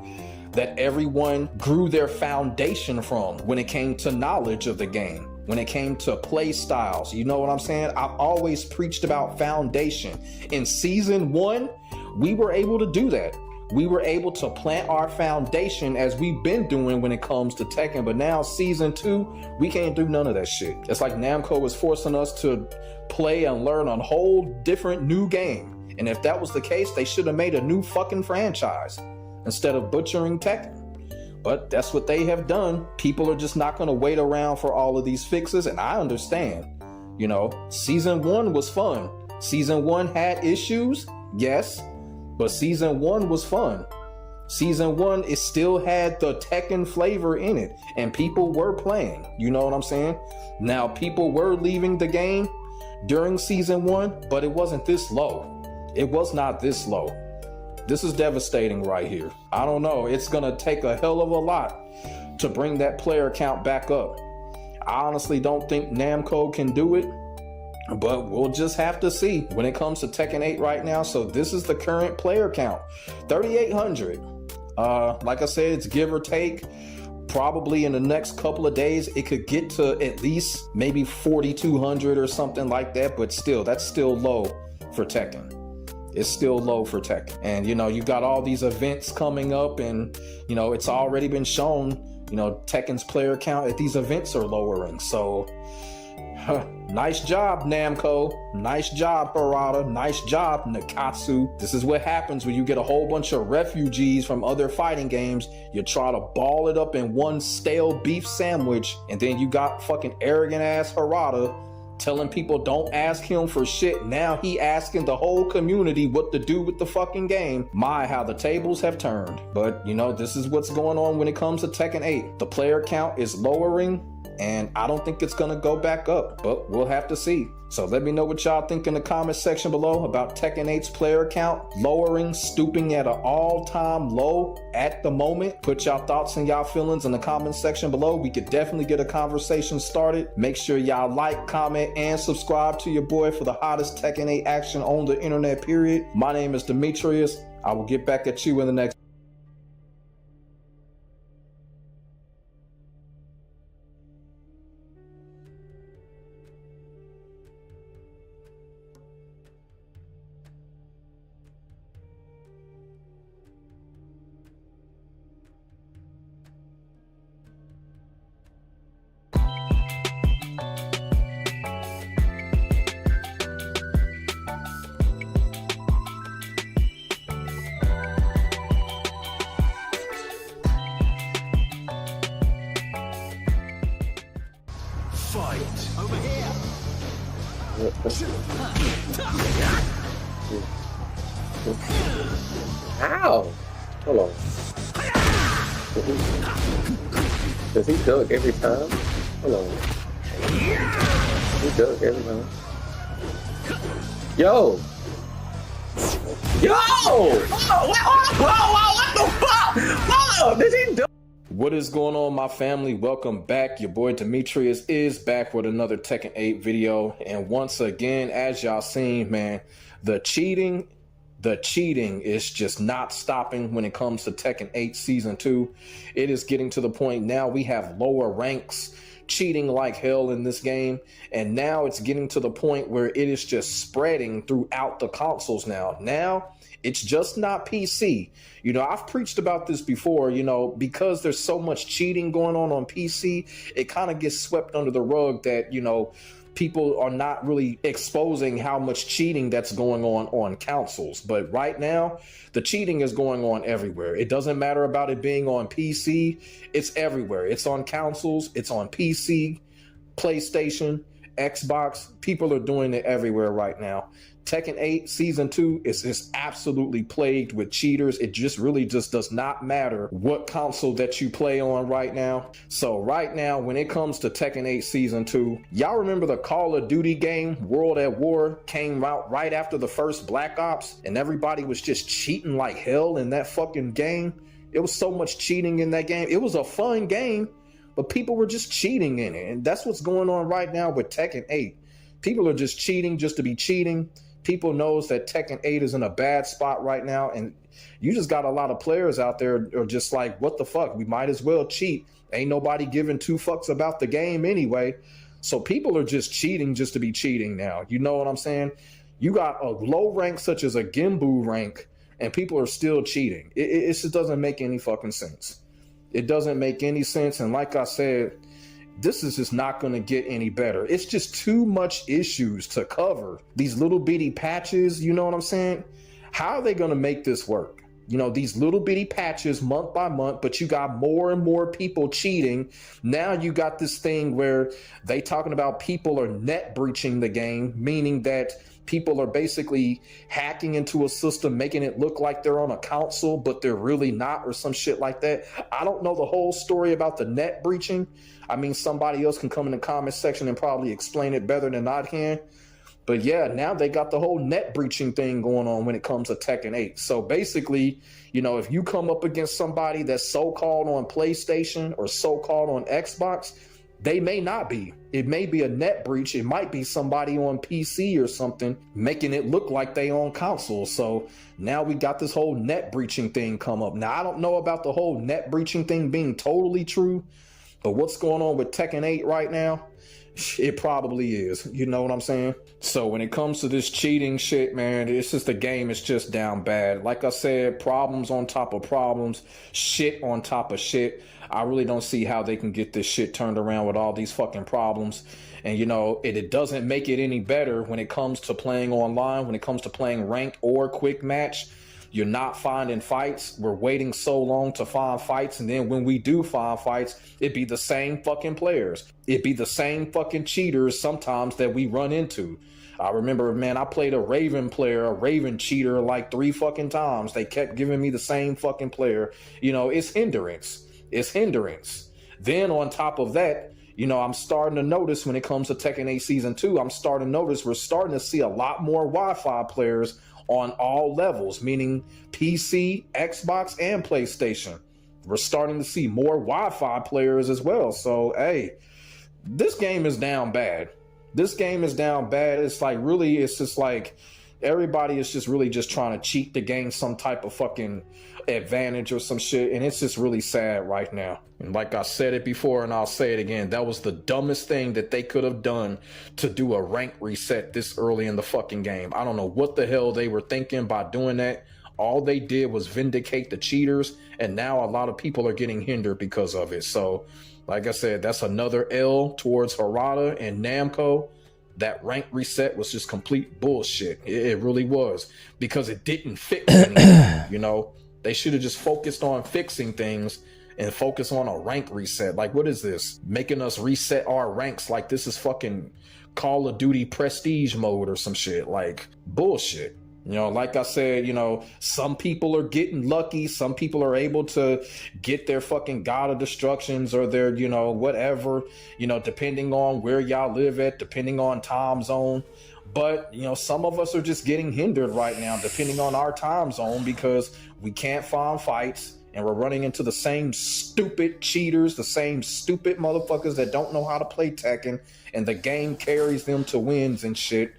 that everyone grew their foundation from when it came to knowledge of the game, when it came to play styles. You know what I'm saying? I've always preached about foundation. In season 1, we were able to do that. We were able to plant our foundation as we've been doing when it comes to Tekken, but now season 2, we can't do none of that shit. It's like Namco was forcing us to play and learn a whole different new game. And if that was the case, they should have made a new fucking franchise instead of butchering Tekken. But that's what they have done. People are just not going to wait around for all of these fixes, and I understand. You know, season 1 was fun. Season 1 had issues, yes, but season 1 was fun. Season 1, it still had the Tekken flavor in it, and people were playing. You know what I'm saying? Now, people were leaving the game during season 1, but it wasn't this low. It was not this low. This is devastating right here. I don't know. It's going to take a hell of a lot to bring that player count back up. I honestly don't think Namco can do it, but we'll just have to see when it comes to Tekken 8 right now. So this is the current player count, 3,800. Like I said, it's give or take. Probably in the next couple of days, it could get to at least maybe 4,200 or something like that. But still, that's still low for Tekken. It's still low for Tekken. And, you know, you got all these events coming up and, you know, it's already been shown, you know, Tekken's player count at these events are lowering. So, nice job, Namco. Nice job, Harada. Nice job, Nakatsu. This is what happens when you get a whole bunch of refugees from other fighting games. You try to ball it up in one stale beef sandwich, and then you got fucking arrogant ass Harada telling people don't ask him for shit. Now he asking the whole community what to do with the fucking game. My, how the tables have turned. But, you know, this is what's going on when it comes to Tekken 8. The player count is lowering, and I don't think it's gonna go back up, but we'll have to see. So let me know what y'all think in the comment section below about Tekken 8's player count lowering, stooping at an all-time low at the moment. Put y'all thoughts and y'all feelings in the comment section below. We could definitely get a conversation started. Make sure y'all like, comment, and subscribe to your boy for the hottest Tekken 8 action on the internet, period. My name is Demetrius. I will get back at you in the next Over here. Ow! Hold on. Does he duck every time? Hold on. He duck every time. Yo! Yo! Whoa! What the fuck? Hold on! Did he duck? What is going on, my family? Welcome back. Your boy Demetrius is back with another Tekken 8 video. And once again, as y'all seen, man, the cheating is just not stopping when it comes to Tekken 8 Season 2. It is getting to the point now we have lower ranks cheating like hell in this game. And now it's getting to the point where it is just spreading throughout the consoles now. Now, it's just not PC. You know, I've preached about this before, you know, because there's so much cheating going on PC, it kind of gets swept under the rug that, you know, people are not really exposing how much cheating that's going on consoles. But right now, the cheating is going on everywhere. It doesn't matter about it being on PC. It's everywhere. It's on consoles. It's on PC, PlayStation, Xbox. People are doing it everywhere right now. Tekken 8 Season 2 is just absolutely plagued with cheaters. It just really just does not matter what console that you play on right now. So right now, when it comes to Tekken 8 Season 2, y'all remember the Call of Duty game, World at War, came out right after the first Black Ops, and everybody was just cheating like hell in that fucking game. It was so much cheating in that game. It was a fun game, but people were just cheating in it. And that's what's going on right now with Tekken 8. People are just cheating just to be cheating. People knows that Tekken 8 is in a bad spot right now, and you just got a lot of players out there are just like, what the fuck? We might as well cheat. Ain't nobody giving two fucks about the game anyway. So people are just cheating just to be cheating now. You know what I'm saying? You got a low rank such as a Gimbu rank, and people are still cheating. It just doesn't make any fucking sense. It doesn't make any sense. And like I said, this is just not going to get any better. It's just too much issues to cover. These little bitty patches, you know what I'm saying? How are they going to make this work? You know, these little bitty patches month by month, but you got more and more people cheating. Now you got this thing where they talking about people are net breaching the game, meaning that people are basically hacking into a system, making it look like they're on a console, but they're really not, or some shit like that. I don't know the whole story about the net breaching. I mean, somebody else can come in the comment section and probably explain it better than I can. But yeah, now they got the whole net breaching thing going on when it comes to Tekken 8. So basically, you know, if you come up against somebody that's so-called on PlayStation or so-called on Xbox, they may not be. It may be a net breach. It might be somebody on PC or something making it look like they on console. So now we got this whole net breaching thing come up. Now, I don't know about the whole net breaching thing being totally true, but what's going on with Tekken 8 right now? It probably is. You know what I'm saying? So when it comes to this cheating shit, man, it's just the game is just down bad. Like I said, problems on top of problems, shit on top of shit. I really don't see how they can get this shit turned around with all these fucking problems. And, you know, it doesn't make it any better when it comes to playing online, when it comes to playing ranked or quick match. You're not finding fights. We're waiting so long to find fights. And then when we do find fights, it be the same fucking players. It be the same fucking cheaters sometimes that we run into. I remember, man, I played a Raven player, a Raven cheater like 3 fucking times. They kept giving me the same fucking player. You know, it's hindrance. It's hindrance. Then on top of that, you know, I'm starting to notice when it comes to Tekken 8 Season 2, I'm starting to notice we're starting to see a lot more Wi-Fi players on all levels, meaning PC, Xbox, and PlayStation. We're starting to see more Wi-Fi players as well. So, hey, this game is down bad. This game is down bad. It's like, really, it's just like everybody is just really just trying to cheat to gain some type of fucking advantage or some shit. And it's just really sad right now. And like I said it before, and I'll say it again, that was the dumbest thing that they could have done to do a rank reset this early in the fucking game. I don't know what the hell they were thinking by doing that. All they did was vindicate the cheaters, and now a lot of people are getting hindered because of it. So, like I said, that's another L towards Harada and Namco. That rank reset was just complete bullshit. It really was, because it didn't fix anything. You know, they should have just focused on fixing things and focus on a rank reset. Like, what is this? Making us reset our ranks like this is fucking Call of Duty prestige mode or some shit. Like, bullshit. You know, like I said, you know, some people are getting lucky. Some people are able to get their fucking God of Destructions or their, you know, whatever, you know, depending on where y'all live at, depending on time zone. But, you know, some of us are just getting hindered right now, depending on our time zone, because we can't find fights. And we're running into the same stupid cheaters, the same stupid motherfuckers that don't know how to play Tekken. And the game carries them to wins and shit.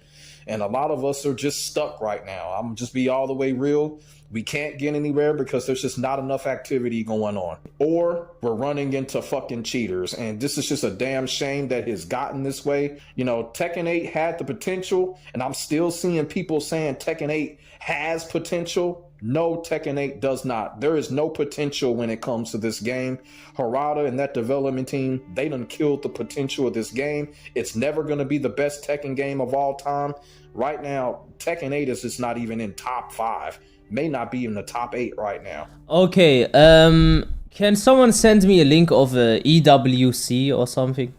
And a lot of us are just stuck right now. I'm just be all the way real. We can't get anywhere because there's just not enough activity going on. Or we're running into fucking cheaters. And this is just a damn shame that it's gotten this way. You know, Tekken 8 had the potential, and I'm still seeing people saying Tekken 8 has potential. No, Tekken 8 does not. There is no potential when it comes to this game. Harada and that development team, they done killed the potential of this game. It's never going to be the best Tekken game of all time. Right now, Tekken 8 is just not even in top 5. May not be in the top 8 right now. Okay, can someone send me a link of a EWC or something?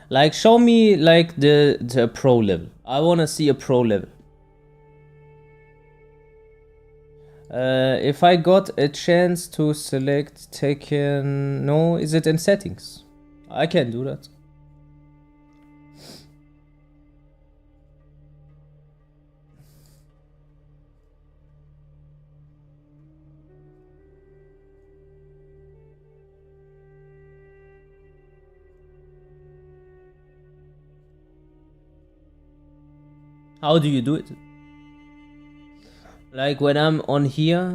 Like, show me like the pro level. I want to see a pro level. If I got a chance to select Tekken, no, is it in settings? I can do that. How do you do it? Like when I'm on here,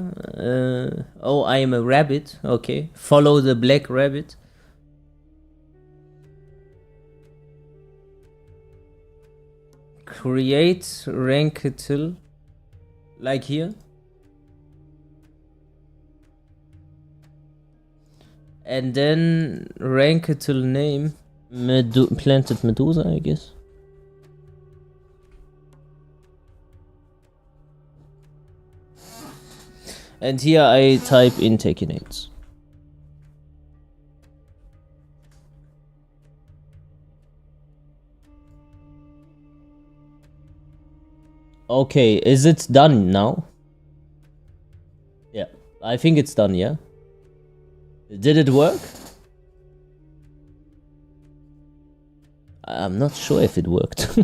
oh, I am a rabbit. Okay, follow the black rabbit. Create rank-till, like here. And then rank-till name, planted Medusa, I guess. And here I type in Tekken 8. Okay, is it done now? Yeah, I think it's done, yeah? Did it work? I'm not sure if it worked.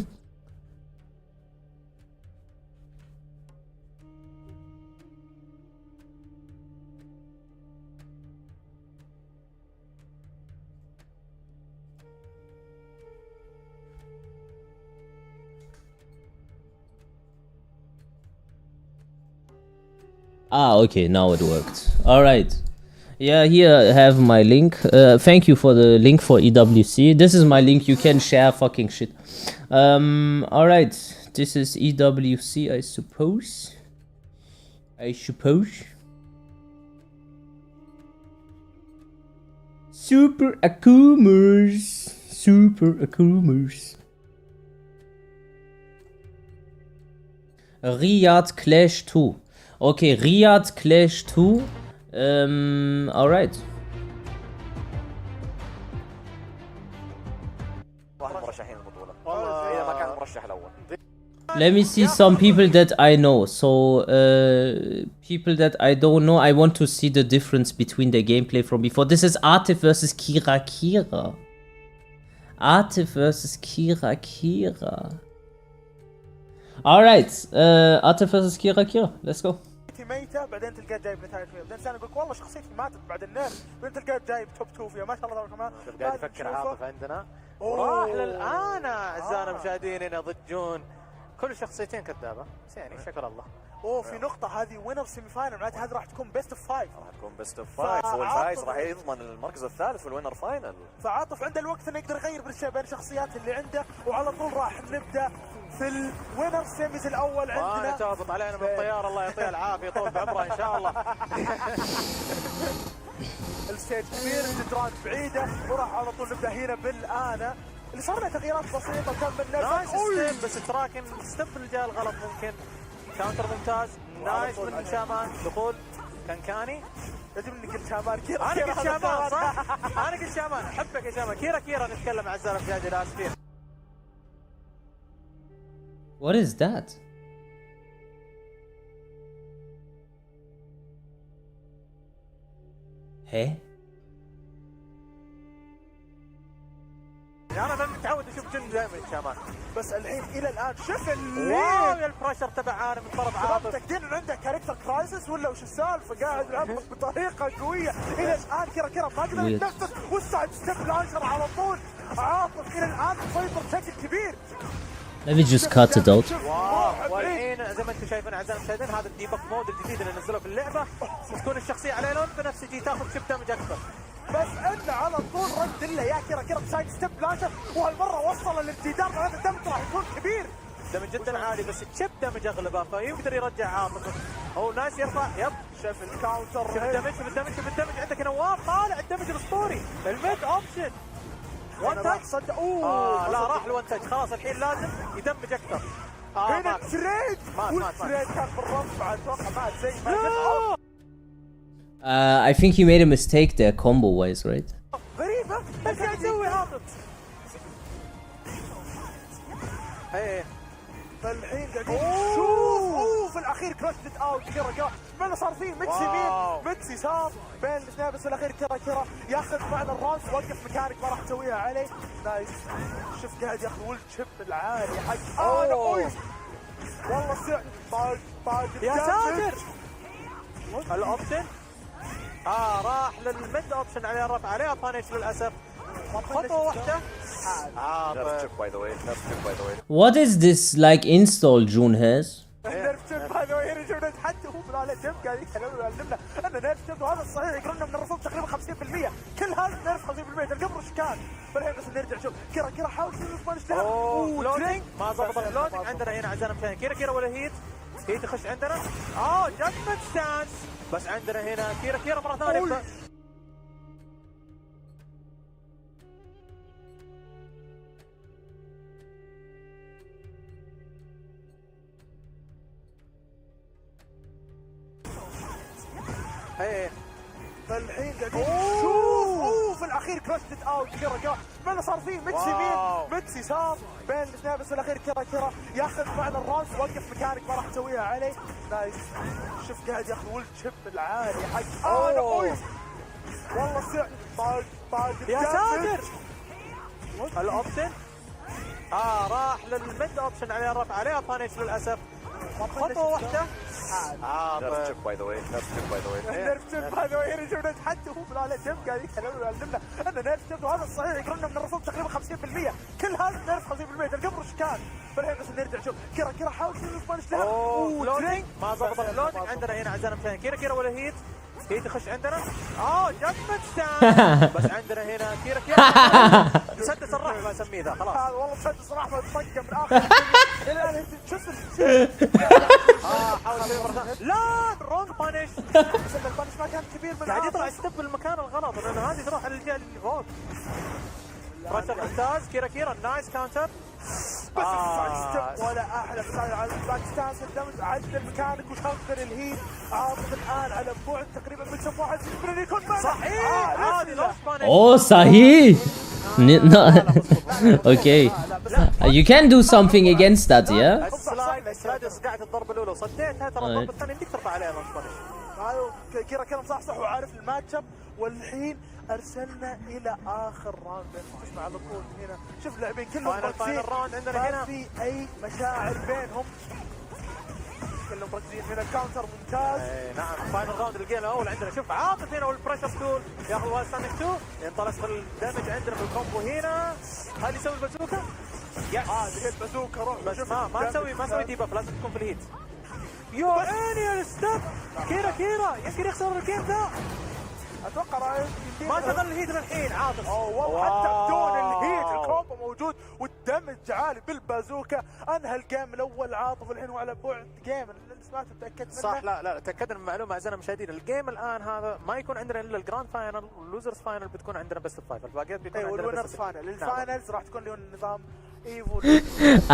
Ah, okay, now it worked. Alright. Yeah, here I have my link. Thank you for the link for EWC. This is my link, you can share fucking shit. Alright. This is EWC, I suppose. Super Akumers. Riyadh Clash 2. Okay, Riyadh Clash 2. Alright. Let me see some people that I know. So, people that I don't know, I want to see the difference between the gameplay from before. This is Artif versus Kira. Artif versus Kira. Alright, Artif versus Kira. Let's go. ميته بعدين تلقاه جايب نتائج فيها، بعدين ثاني يقول والله شخصيتي ماتت بعد النيرف، بعدين تلقاه جايب توب 2 فيها، ما شاء الله كمان قاعد يفكر عاطف عندنا وراح للآن أعزائنا المشاهدين يضجون كل شخصيتين كذابة، بس يعني شكر الله. في نقطة هذه وينر سيمي فاينل، معناتها هذه راح تكون بيست اوف 5. راح تكون بيست اوف 5، هو الفايز راح يضمن المركز الثالث في الوينر فاينل. فعاطف عنده الوقت انه يقدر يغير بين الشخصيات اللي عنده، وعلى طول راح نبدا في الوينر سيميز الاول عندنا. ما تهبط علينا من الطيارة، الله يعطيها العافية يطول بعمره ان شاء الله. الستيج كبير، الجدران بعيدة، وراح على طول نبدا هنا بالآن اللي صار له تغييرات بسيطة كان من نايس ستيب، بس تراكن ستيب اللي جاء الغلط ممكن. كاونتر ممتاز، نايس من شامان، دخول كانكاني. يجب اني قلت شامان كيرا. انا قلت شامان صح؟ انا قلت شامان، احبك يا شامان. كيرا نتكلم اعزائنا المشاهدين اسفين. What is that? Hey? انا ما متعود اشوف جن دائما شامان، بس الحين الى الان شوف واو يا البريشر تبع عالم من طرف عاطف. متاكدين انه عنده كاركتر كرايسس ولا وش السالفه؟ قاعد يلعب بطريقه قويه الى الان. كيرا ما قدر يتنفس، والسايد ستيب لانشر على طول. عاطف الى الان مسيطر بشكل كبير. Let me just cut it out. واو، والحين زي ما انتم شايفين اعزائنا المشاهدين هذا الديبك مود الجديد اللي نزلوه في اللعبه، تكون الشخصيه على لون بنفسجي تاخذ شيب دامج اكثر. بس انه على طول رد له يا كيرا سايد ستيب لانشر، وهالمره وصل للجدار، معناته الدمج راح يكون كبير. دمج جدا عالي، بس الشيب دمج اغلبه فيقدر يرجع عاطف. هو ناس يرفع، يب شاف الكاونتر، شوف الدمج عندك نواف طالع الدمج الاسطوري. الميد اوبشن وان تاج صد. لا راح الوان تاج، خلاص الحين لازم يدمج اكثر. هنا تريد، والتريد كان بالرفع، اتوقع مات زي ما I think he made a mistake there combo wise, right? غريبة، ايش قاعد يسوي عاطف؟ فالحين قاعدين نشوف في الاخير كراشت اوت. كيرا ما صار فيه ميكس يمين ميكس يسار بين الاثنين، بس في الاخير كيرا ياخذ معنا الراس، وقف مكانك ما راح تسويها عليه. نايس، شوف قاعد ياخذ ولد شيب العالي حق والله طاق يا ساتر. الاوبشن راح للميد اوبشن عليه الرفع، عليه بانش للاسف. خطوه واحده What is this like install June has? نيرف شيب هذا هنا جبنا حتى هو من على جنب قاعد يتكلم ويعلمنا ان نيرف شيب وهذا الصحيح يقولون من الرسوم تقريبا 50%. كل هذا نيرف 50% القبر رشكان. فالحين بس نرجع نشوف كيرا حاول يسوي سبانش لودينج ما ضبط اللودينج. عندنا هنا اعزائنا المشاهدين كيرا ولا هيت يخش عندنا. جادجمنت ستانس بس عندنا هنا كيرا مره ثانيه. فالحين قاعدين شوف في الاخير كراشت اوت كيرا ما صار فيه ميكس يمين ميكس يسار بين الاثنين بس في الاخير كيرا ياخذ معنا الراس وقف مكانك ما راح تسويها عليه. نايس شوف قاعد ياخذ ولد شيب العالي حق والله طاق يا ساتر. الاوبشن راح للميد اوبشن عليه الرفع عليه بانيش للاسف. خطوه واحده نيرف شيب باي ذا واي هنا جبنا حتى هو من على جنب قاعد يتكلم ويعلمنا ان نيرف شيب وهذا الصحيح يقولون من الرسوم تقريبا 50%. كل هذا نيرف 50% القبر رشكان. فالحين بس نرجع نشوف كيرا حاول يسوي سبانش لودينج ما ضبط اللودينج. عندنا هنا اعزائنا المشاهدين كيرا ولا هيت يخش عندنا. جادجمنت ستانس بس عندنا هنا كيرا مسدس الرحمه ما اسميه ذا خلاص. والله مسدس الرحمه طقه من اخر الان شوف حاول يسوي مره ثانيه. لا رونج بانش بس البانش ما كان كبير من قاعد يطلع ستيب بالمكان الغلط لان هذه تروح على الجهه اللي فوق. بريشر ممتاز كيرا نايس كاونتر بس ستيب ولا احلى ستايل على الباك ستانس. الدمج عدل مكانك وشغل الهيت عاطف الان على بعد تقريبا من شوف واحد يكون صحيح هذه لو Oh, صحيح. Okay. You can do something against that, yeah? السلايد قاعد الضربه الاولى وصديتها ترى الضربه الثانيه يمديك ترفع عليها كيرا مصحصح وعارف الماتش اب. والحين ارسلنا الى اخر راوند. تسمع على طول هنا شوف لاعبين كلهم مركزين عندنا هنا في اي مشاعر بينهم كلهم مركزين هنا. كاونتر ممتاز نعم فاينل راوند الجيم الاول عندنا. شوف عاطف هنا والبريشر ستول ياخذ وايد ستاندنج 2 ينطلق في الدمج عندنا في الكومبو هنا. هل يسوي البازوكا؟ يس بازوكا روح بس ما تسوي ديباف لازم تكون في الهيت. يو اني الستيب كيرا يمكن يخسر الجيم ذا اتوقع ما شغل الهيت للحين عاطف. والله حتى بدون الهيت الكومبو موجود والدمج عالي بالبازوكا انهى الجيم الاول عاطف. الحين وعلى بعد جيم اللي سمعته تاكدت منه صح. لا تاكدنا من معلومه اعزائنا المشاهدين. الجيم الان هذا ما يكون عندنا الا الجراند فاينل واللوزرز فاينل بتكون عندنا بس الفايف. الباقيات بيكون عندنا والوينرز فاينل. الفاينلز راح تكون لهم نظام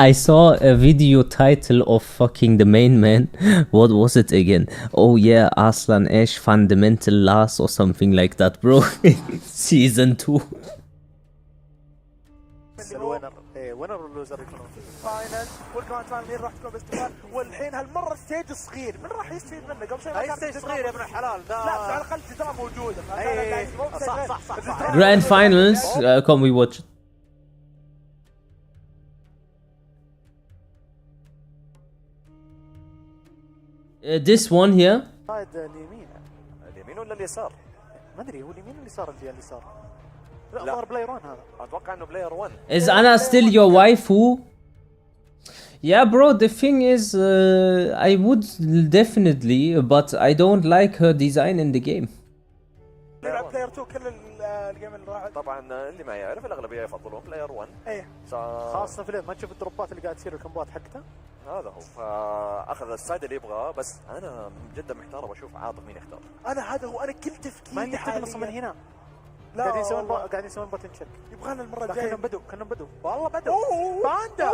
I saw a video title of fucking the main man. What was it again? Oh yeah, Aslan Ash Fundamental Last or something like that, bro. Season 2. وينر واللوزر يكونون فاينل والجراند فاينل راح تكون باستمرار. والحين هالمره ستيج صغير من راح يستفيد منه؟ قبل شوي كان ستيج صغير يا ابن الحلال. لا على الاقل جدران موجوده. صح Grand finals. Come we watch it. This one here. اليمين ولا اليسار؟ ما ادري هو اليمين ولا اليسار اللي اليسار؟ لا ظهر بلاير 1 هذا. اتوقع انه بلاير 1. Is Anna still your waifu? Yeah, bro. The thing is, I would definitely, but I don't like her design in the game. بلاير 2 كل الجيم اللي راح طبعا اللي ما يعرف الاغلبيه يفضلون بلاير 1. ايه خاصه في الليل ما تشوف الدروبات اللي قاعد تصير الكمبوات حقتها. هذا هو فاخذ السايد اللي يبغاه. بس انا جدا محتار واشوف عاطف مين يختار. انا هذا هو انا كل تفكيري ما يقدر نص من هنا. لا قاعدين يسوون بوتن تشيك. يبغانا المره الجايه كانوا بدوا والله بدوا. باندا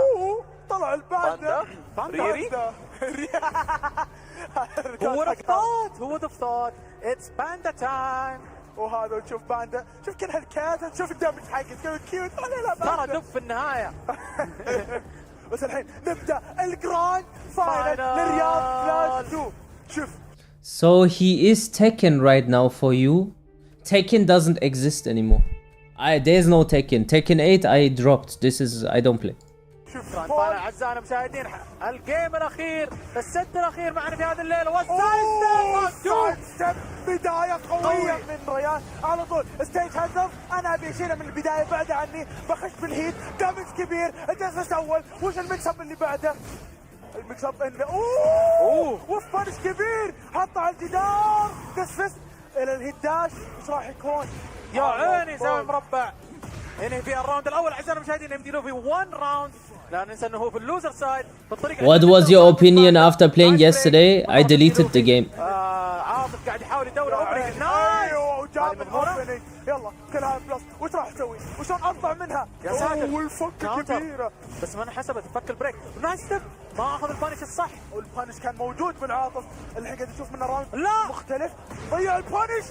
طلع الباندا ريري هو ذا ثوت اتس باندا تايم. وهذا وتشوف باندا شوف كل هالكات شوف الدمج حقه كيوت ترى دف في النهايه. بس الحين نبدا الجراند فاينل للرياض كلاش 2. شوف So he is Tekken right now for you. Tekken doesn't exist anymore. There's no Tekken. Tekken 8 I dropped. I don't play. شوف اعزائنا المشاهدين الجيم الاخير الست الاخير معنا في هذا الليله والسايد ستيب بدايه قوية من ريان على طول ستيج هدف. انا ابي اشيله من البداية بعد عني بخش بالهيت دامج كبير. الدسفس اول وش المكسب اللي بعده؟ المكسب انه اوه وفنش كبير حطه على الجدار. دسفس الى الهيت داش ايش راح يكون؟ يا عيني زاوية مربع. هنا في الراوند الاول اعزائنا المشاهدين يمدي له في 1 راوند. لا ننسى انه هو في اللوزر سايد بالطريقه. What was your opinion after playing yesterday? I deleted the game. عاطف قاعد يحاول يدور اوبننج. نايس. وجاب الاوبننج. يلا كلها بلس. وش راح تسوي؟ وشلون اطلع منها؟ يا ساتر والفكه كبيره بس ما انحسبت فك البريك. نايس ستيب ما اخذ البانش الصح. والبانش كان موجود من عاطف اللي قاعد تشوف منه راوند لا مختلف. ضيع البانش.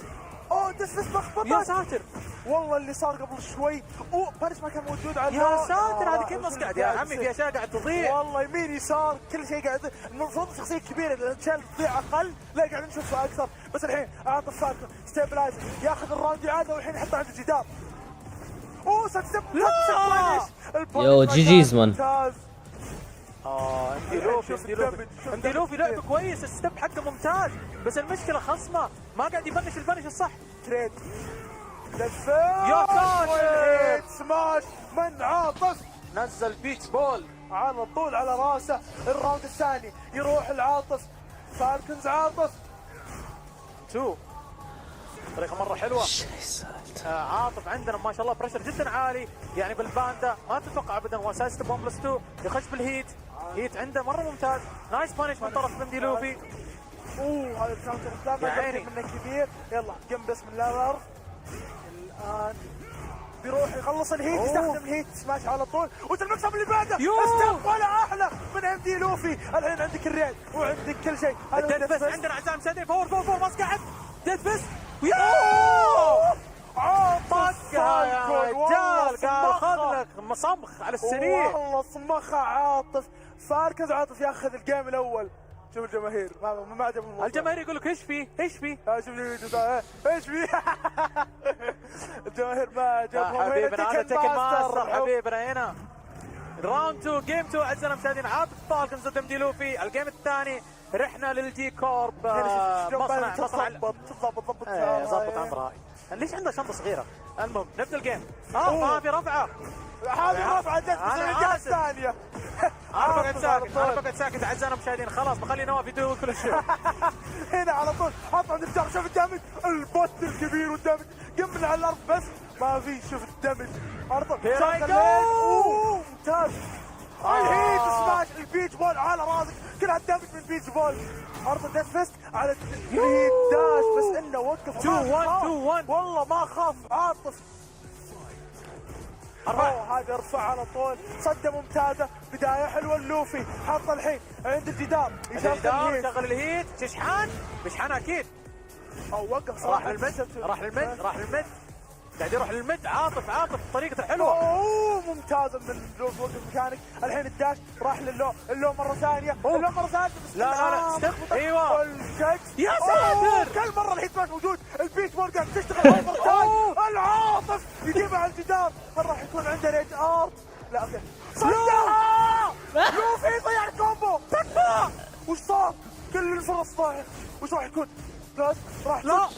اوه دسفس لخبطت. يا ساتر والله اللي صار قبل شوي. اوه بانش ما كان موجود على يا ساتر هذه كيف مصقعد يا عمي في اشياء قاعد تضيع. والله يمين يسار كل شيء قاعد. المفروض شخصيه كبيره اذا تشال تضيع اقل. لا قاعد نشوفها اكثر. بس الحين عاطف فاكر ستيبلايزر ياخذ الراوند اعاده والحين يحطه عند الجدار. اوه ستيب Yo, GG's man. اندي لوفي لعبه كويس. الستيب حقه ممتاز بس المشكله خصمه ما قاعد يفنش الفنش الصح. تريد يا ساتر سماش من عاطف. نزل بيتش بول على طول على راسه. الراوند الثاني يروح العاطف. فالكنز عاطف 2 طريقه مره حلوه. عاطف عندنا ما شاء الله بريشر جدا عالي يعني بالباندا ما تتوقع ابدا هو اساس بومبلس 2 يخش بالهيت. هيت عنده مره ممتاز. نايس بانش من طرف بندي لوفي. اوه هذا الكاونتر لا يا عيني منه كبير. يلا قم بسم الله الارض. الان بيروح يخلص الهيت. يستخدم الهيت سماش على طول. وش المكسب اللي بعده؟ استقبل ولا احلى من ام دي لوفي. الحين عندك الريد وعندك كل شيء. الديد عندنا اعزائي المشاهدين. فور ما قاعد ديد فيس. طقها يا رجال قال خذ لك مصمخ على السريع. والله صمخ عاطف. فاركز عاطف ياخذ الجيم الاول. شوف الجماهير ما عجبهم الموضوع. الجماهير يقول لك ايش فيه ايش فيه. شوف ايش فيه. الجماهير ما عجبهم. حبيبنا هذا تكن ماستر حبيبنا هنا. راوند 2 جيم 2 اعزائنا المشاهدين. عاطف فالكنز ضد ام دي لوفي. الجيم الثاني رحنا للجي كورب مصنع ضبط عمرها. ليش عنده شنطه صغيره؟ المهم نبدا الجيم. ما في رفعه. هذه رفعه الجهه الثانيه. انا بقعد ساكت اعزائنا المشاهدين. خلاص بخلي نواف يدور كل شيء. هنا على طول حط عند الجار. شوف الدمج البوت الكبير والدمج قم من على الارض بس ما في. شوف الدمج ارض. ممتاز. الهيت سماش البيتش بول على راسك. كلها الدمج من البيتش بول. ارض ديث فيست على الهيت داش بس انه وقف. 2-1 والله ما خاف عاطف. هذا ارفع على طول. صدة ممتازة. بداية حلوة اللوفي. حط الحين عند الجدار. يشغل الهيت. تشحن بيشحن اكيد. او وقف. راح للمد قاعد يروح للمد. عاطف طريقته حلوه. اوه ممتازه من لوفي. وقف مكانك. الحين الداش راح اللو مره ثانيه. اللو مره ثالثه. لا ايوه يا ساتر. كل مره الهيت ماش موجود. البيت بول قاعد تشتغل. العاطف يجيبها على الجدار. هل راح يكون عنده ريد ارت؟ لا اوكي صدها. لوفي ضيع الكومبو. تكفى. وش صار؟ كل الفرص ضايعه. وش راح يكون؟ راح لا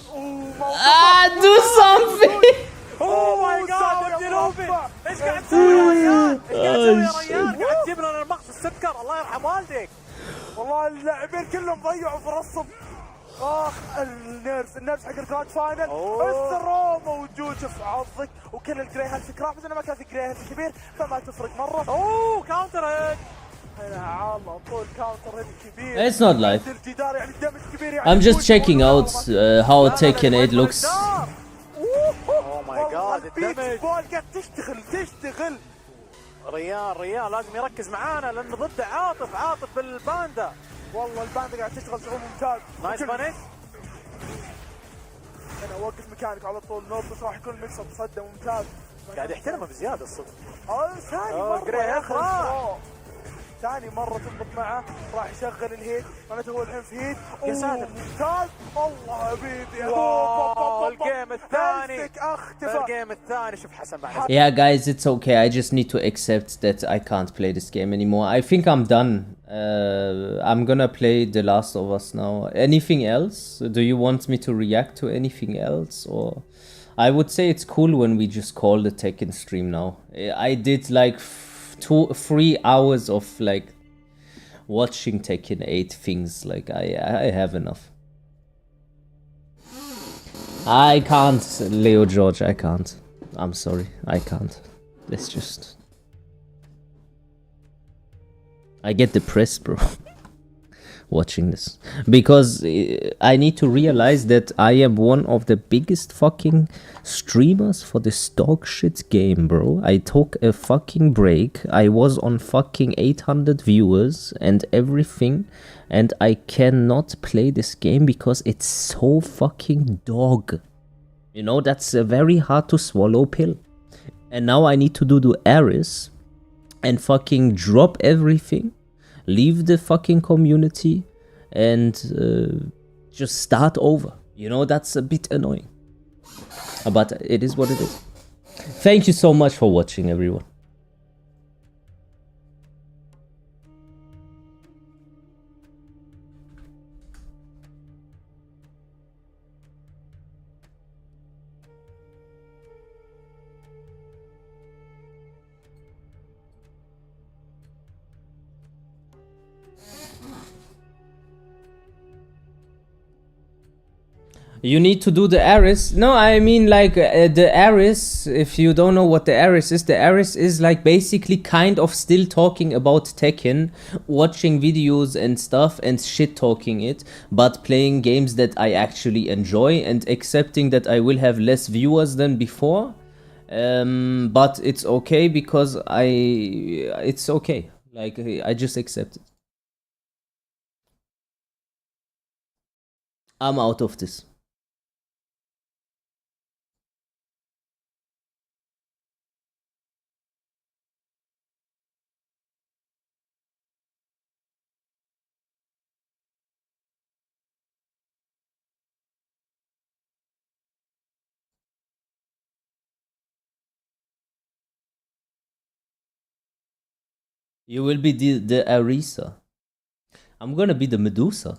do something. اوه ماي جاد ابن لوفي ايش قاعد تسوي يا ريال؟ ايش قاعد تسوي يا ريال؟ قاعد تجيب لنا المقص السكر. الله يرحم والديك. والله اللاعبين كلهم ضيعوا فرصهم. النيرفز حق الجراند فاينل. الثرو موجود. شوف عضك وكل الجري هيل في كراف. بس انا ما كان في جري هيل كبير فما تفرق مره. كاونتر هيد. على طول كاونتر هيد كبير. It's not live. الجدار يعني الدمج كبير. يعني I'm just checking out how Tekken 8 looks. اوه ماي جاد الدمج. بول قاعد تشتغل. ريان لازم يركز معانا لانه ضد عاطف بالباندا. والله الباندا قاعد تشتغل شغل ممتاز. نايس بانش. انا وقف مكانك على طول. بس راح يكون مكسب. صدة ممتاز. قاعد يحترمه بزياده الصدق. ثاني مره ثاني مرة تضبط معه راح يشغل الهيت معناته هو الحين في هيت يا ساتر ممتاز الله حبيبي الجيم الثاني الجيم الثاني شوف حسن بعد Yeah, guys, it's okay. I just need to accept that I can't play this game anymore. I think I'm done. I'm gonna play The Last of Us now. Anything else? Do you want me to react to anything else? Or I would say it's cool when we just call the Tekken stream now. I did like 3 hours of like watching Tekken 8 things. Like I have enough. I can't, Leo George. I can't. I'm sorry. I can't. It's just... I get depressed, bro. Watching this. Because I need to realize that I am one of the biggest fucking streamers for this dog shit game, bro. I took a fucking break. I was on fucking 800 viewers and everything. And I cannot play this game because it's so fucking dog. You know, that's a very hard to swallow pill. And now I need to do the Aris and fucking drop everything, leave the fucking community, and just start over. You know, that's a bit annoying. But it is what it is. Thank you so much for watching, everyone. You need to do the Aris. No, I mean like the Aris, if you don't know what the Aris is, the Aris is like basically kind of still talking about Tekken, watching videos and stuff and shit talking it, but playing games that I actually enjoy and accepting that I will have less viewers than before. But it's okay because it's okay. Like I just accept it. I'm out of this. You will be the Arisa. I'm gonna be the Medusa.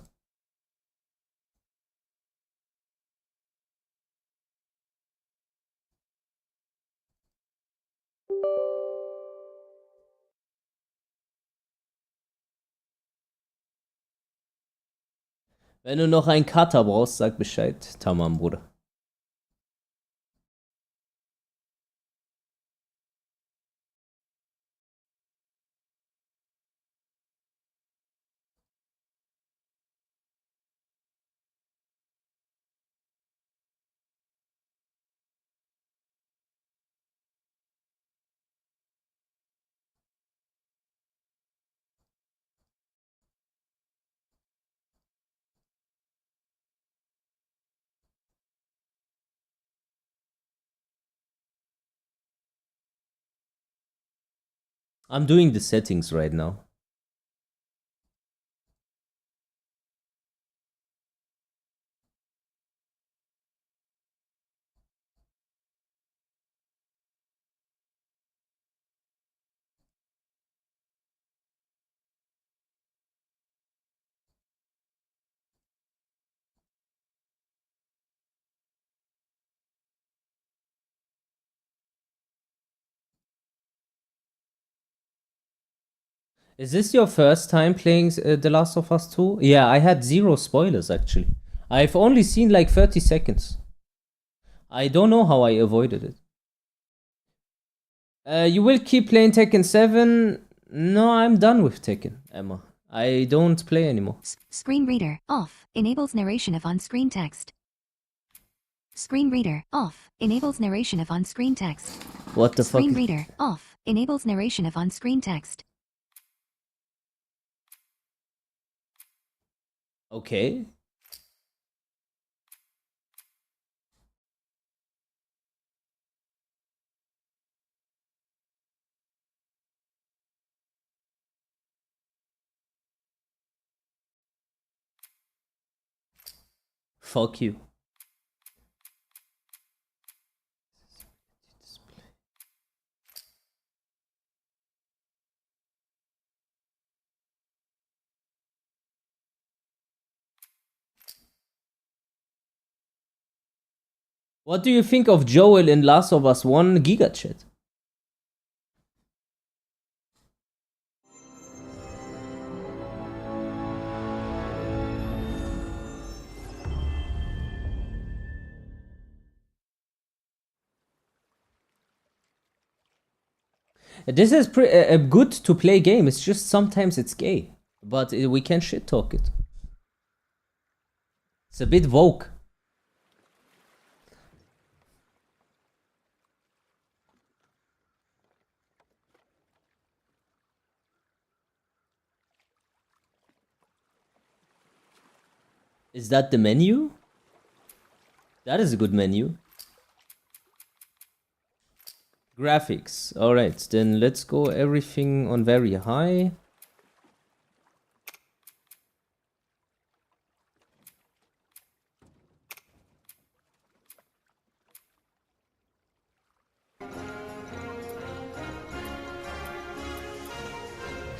Wenn du noch einen Cutter brauchst, sag Bescheid. Tamam, Bruder. I'm doing the settings right now. Is this your first time playing The Last of Us 2? Yeah, I had 0 spoilers actually. I've only seen like 30 seconds. I don't know how I avoided it. You will keep playing Tekken 7? No, I'm done with Tekken, Emma. I don't play anymore. Screen reader off. Enables narration of on-screen text. Screen reader off. Enables narration of on-screen text. What the fuck? Screen reader off. Enables narration of on-screen text. Okay. Fuck you. What do you think of Joel in Last of Us 1 Giga Chat? This is a good to play game. It's just sometimes it's gay, but we can shit talk it. It's a bit woke. Is that the menu? That is a good menu. Graphics. Alright, then let's go everything on very high.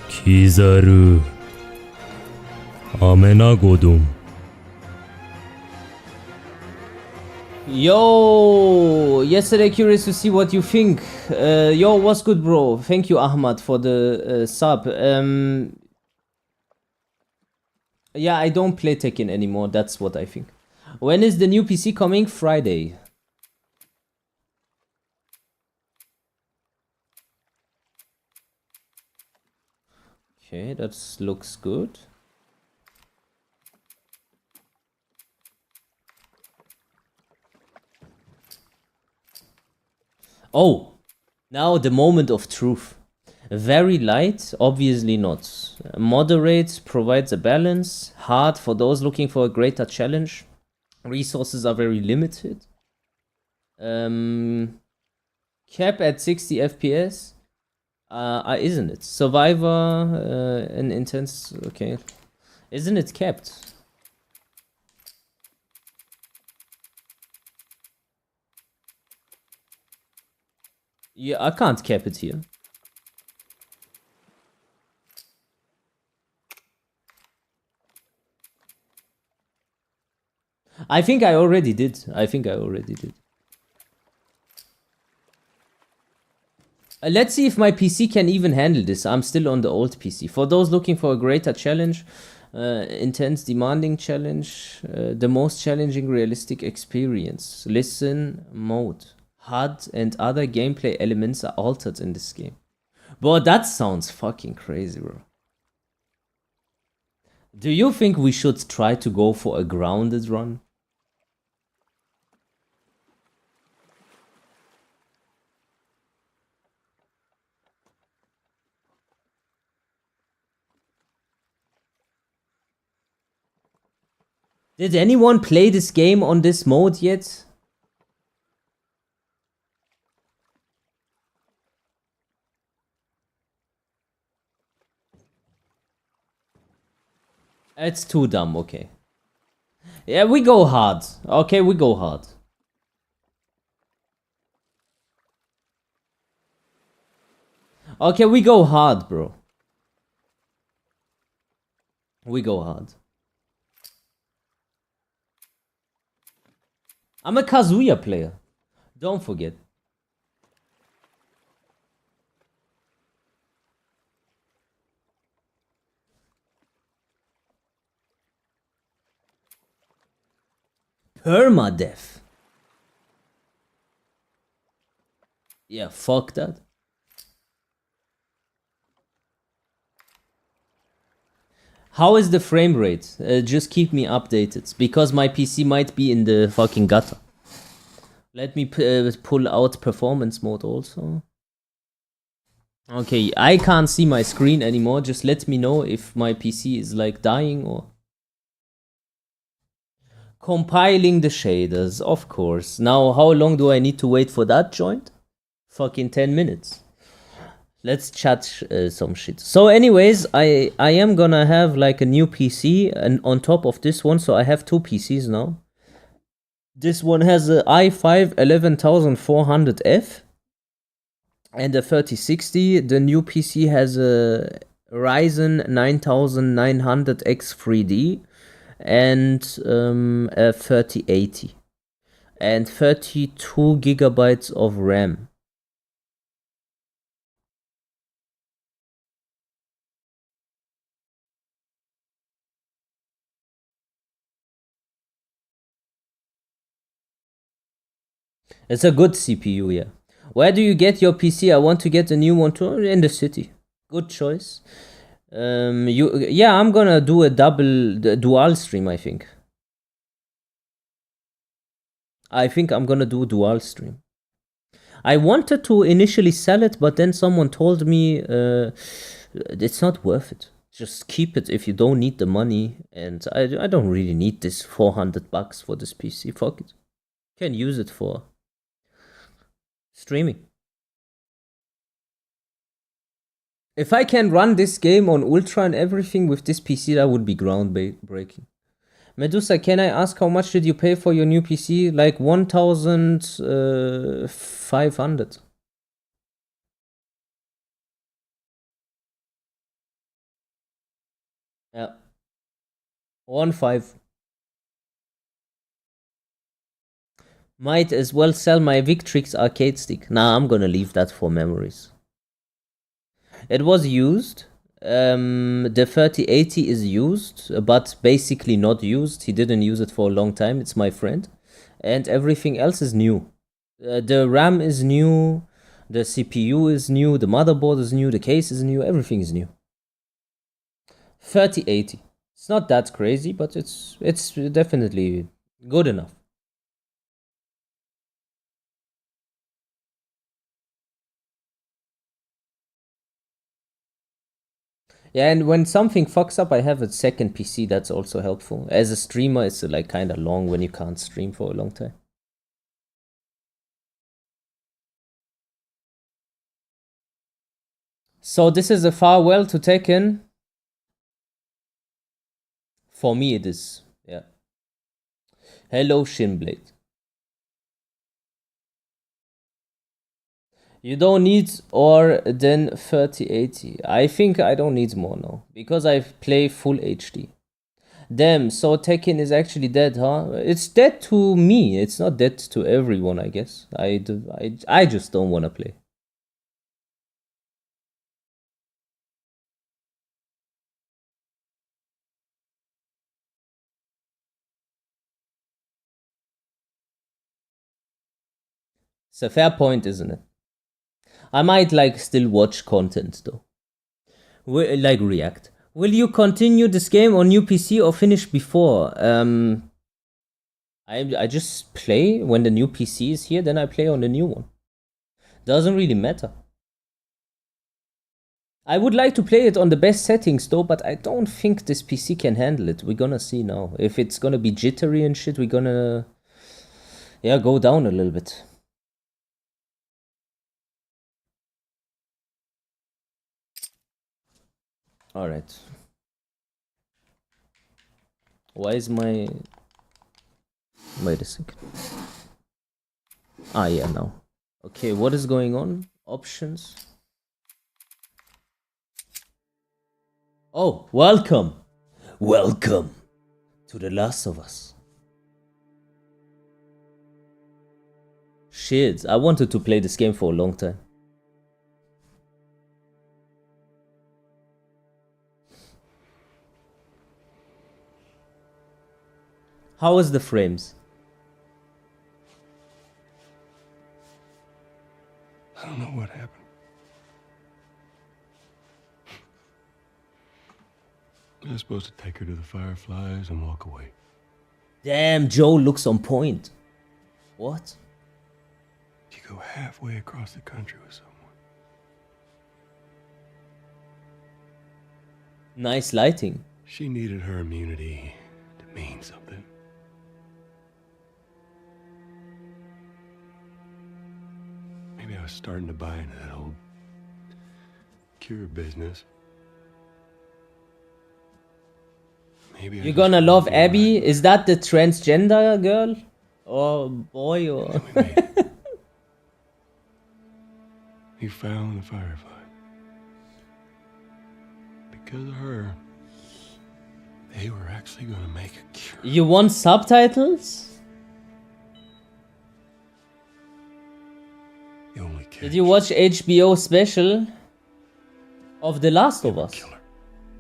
Kizaru Amena Godum. Yo, yesterday curious to see what you think. Yo, what's good, bro? Thank you, Ahmad, for the sub. Yeah, I don't play Tekken anymore. That's what I think. When is the new PC coming? Friday. Okay, that looks good. Oh, now the moment of truth. Very light, obviously not. Moderate provides a balance. Hard for those looking for a greater challenge. Resources are very limited. Cap at 60 FPS. Isn't it? Survivor and intense. Okay. Isn't it capped? Yeah, I can't cap it here. I think I already did. Let's see if my PC can even handle this. I'm still on the old PC. For those looking for a greater challenge, intense, demanding challenge, the most challenging realistic experience. Listen, mode. HUD and other gameplay elements are altered in this game. Bro, that sounds fucking crazy, bro. Do you think we should try to go for a grounded run? Did anyone play this game on this mode yet? It's too dumb, okay. Yeah, we go hard. Okay, we go hard. Okay, we go hard, bro. We go hard. I'm a Kazuya player. Don't forget. Permadeath. Yeah, fuck that. How is the frame rate? Just keep me updated, because my PC might be in the fucking gutter. Let me pull out performance mode also. Okay, I can't see my screen anymore. Just let me know if my PC is like dying or... Compiling the shaders, of course. Now, how long do I need to wait for that joint? Fucking 10 minutes. Let's chat some shit. So anyways, I am gonna have like a new PC and on top of this one, so I have two PCs now. This one has a i5 11400F and a 3060. The new PC has a Ryzen 9900X 3D and a 3080 and 32 gigabytes of RAM. It's a good CPU, yeah. Where do you get your PC? I want to get a new one too. In the city. Good choice. Yeah, I'm gonna do a dual stream, I think. I'm gonna do a dual stream. I wanted to initially sell it, but then someone told me it's not worth it. Just keep it if you don't need the money. And I don't really need this $400 for this PC. Fuck it. Can use it for streaming. If I can run this game on Ultra and everything with this PC, that would be groundbreaking. Medusa, can I ask how much did you pay for your new PC? Like 1,500. Yeah. 1.5. Might as well sell my Victrix arcade stick. Nah, I'm gonna leave that for memories. It was used. The 3080 is used, but basically not used. He didn't use it for a long time. It's my friend. And everything else is new. The RAM is new. The CPU is new. The motherboard is new. The case is new. Everything is new. 3080. It's not that crazy, but it's definitely good enough. Yeah, and when something fucks up, I have a second PC. That's also helpful. As a streamer, it's like kind of long when you can't stream for a long time. So this is a farewell to Tekken. For me, it is. Yeah. Hello, Shin Blade. You don't need or then 3080. I think I don't need more now because I play full HD. Damn, so Tekken is actually dead, huh? It's dead to me. It's not dead to everyone, I guess. I just don't want to play. It's a fair point, isn't it? I might like still watch content though. Like react. Will you continue this game on new PC or finish before? I just play when the new PC is here, then I play on the new one. Doesn't really matter. I would like to play it on the best settings though, but I don't think this PC can handle it. We're gonna see now. If it's gonna be jittery and shit, we're gonna go down a little bit. Alright. Why is my... Wait a second. Ah, yeah, now. Okay, what is going on? Options. Oh, welcome. Welcome to The Last of Us. Shit, I wanted to play this game for a long time. How is the frames? I don't know what happened. I was supposed to take her to the Fireflies and walk away. Damn, Joe looks on point. What? You go halfway across the country with someone. Nice lighting. She needed her immunity to mean something. Maybe I was starting to buy into that old cure business. You're gonna love Abby? Is that the transgender girl? Oh boy, or He fell in the firefight. Because of her, they were actually gonna make a cure. you want subtitles? Did you watch HBO special of The Last of Us?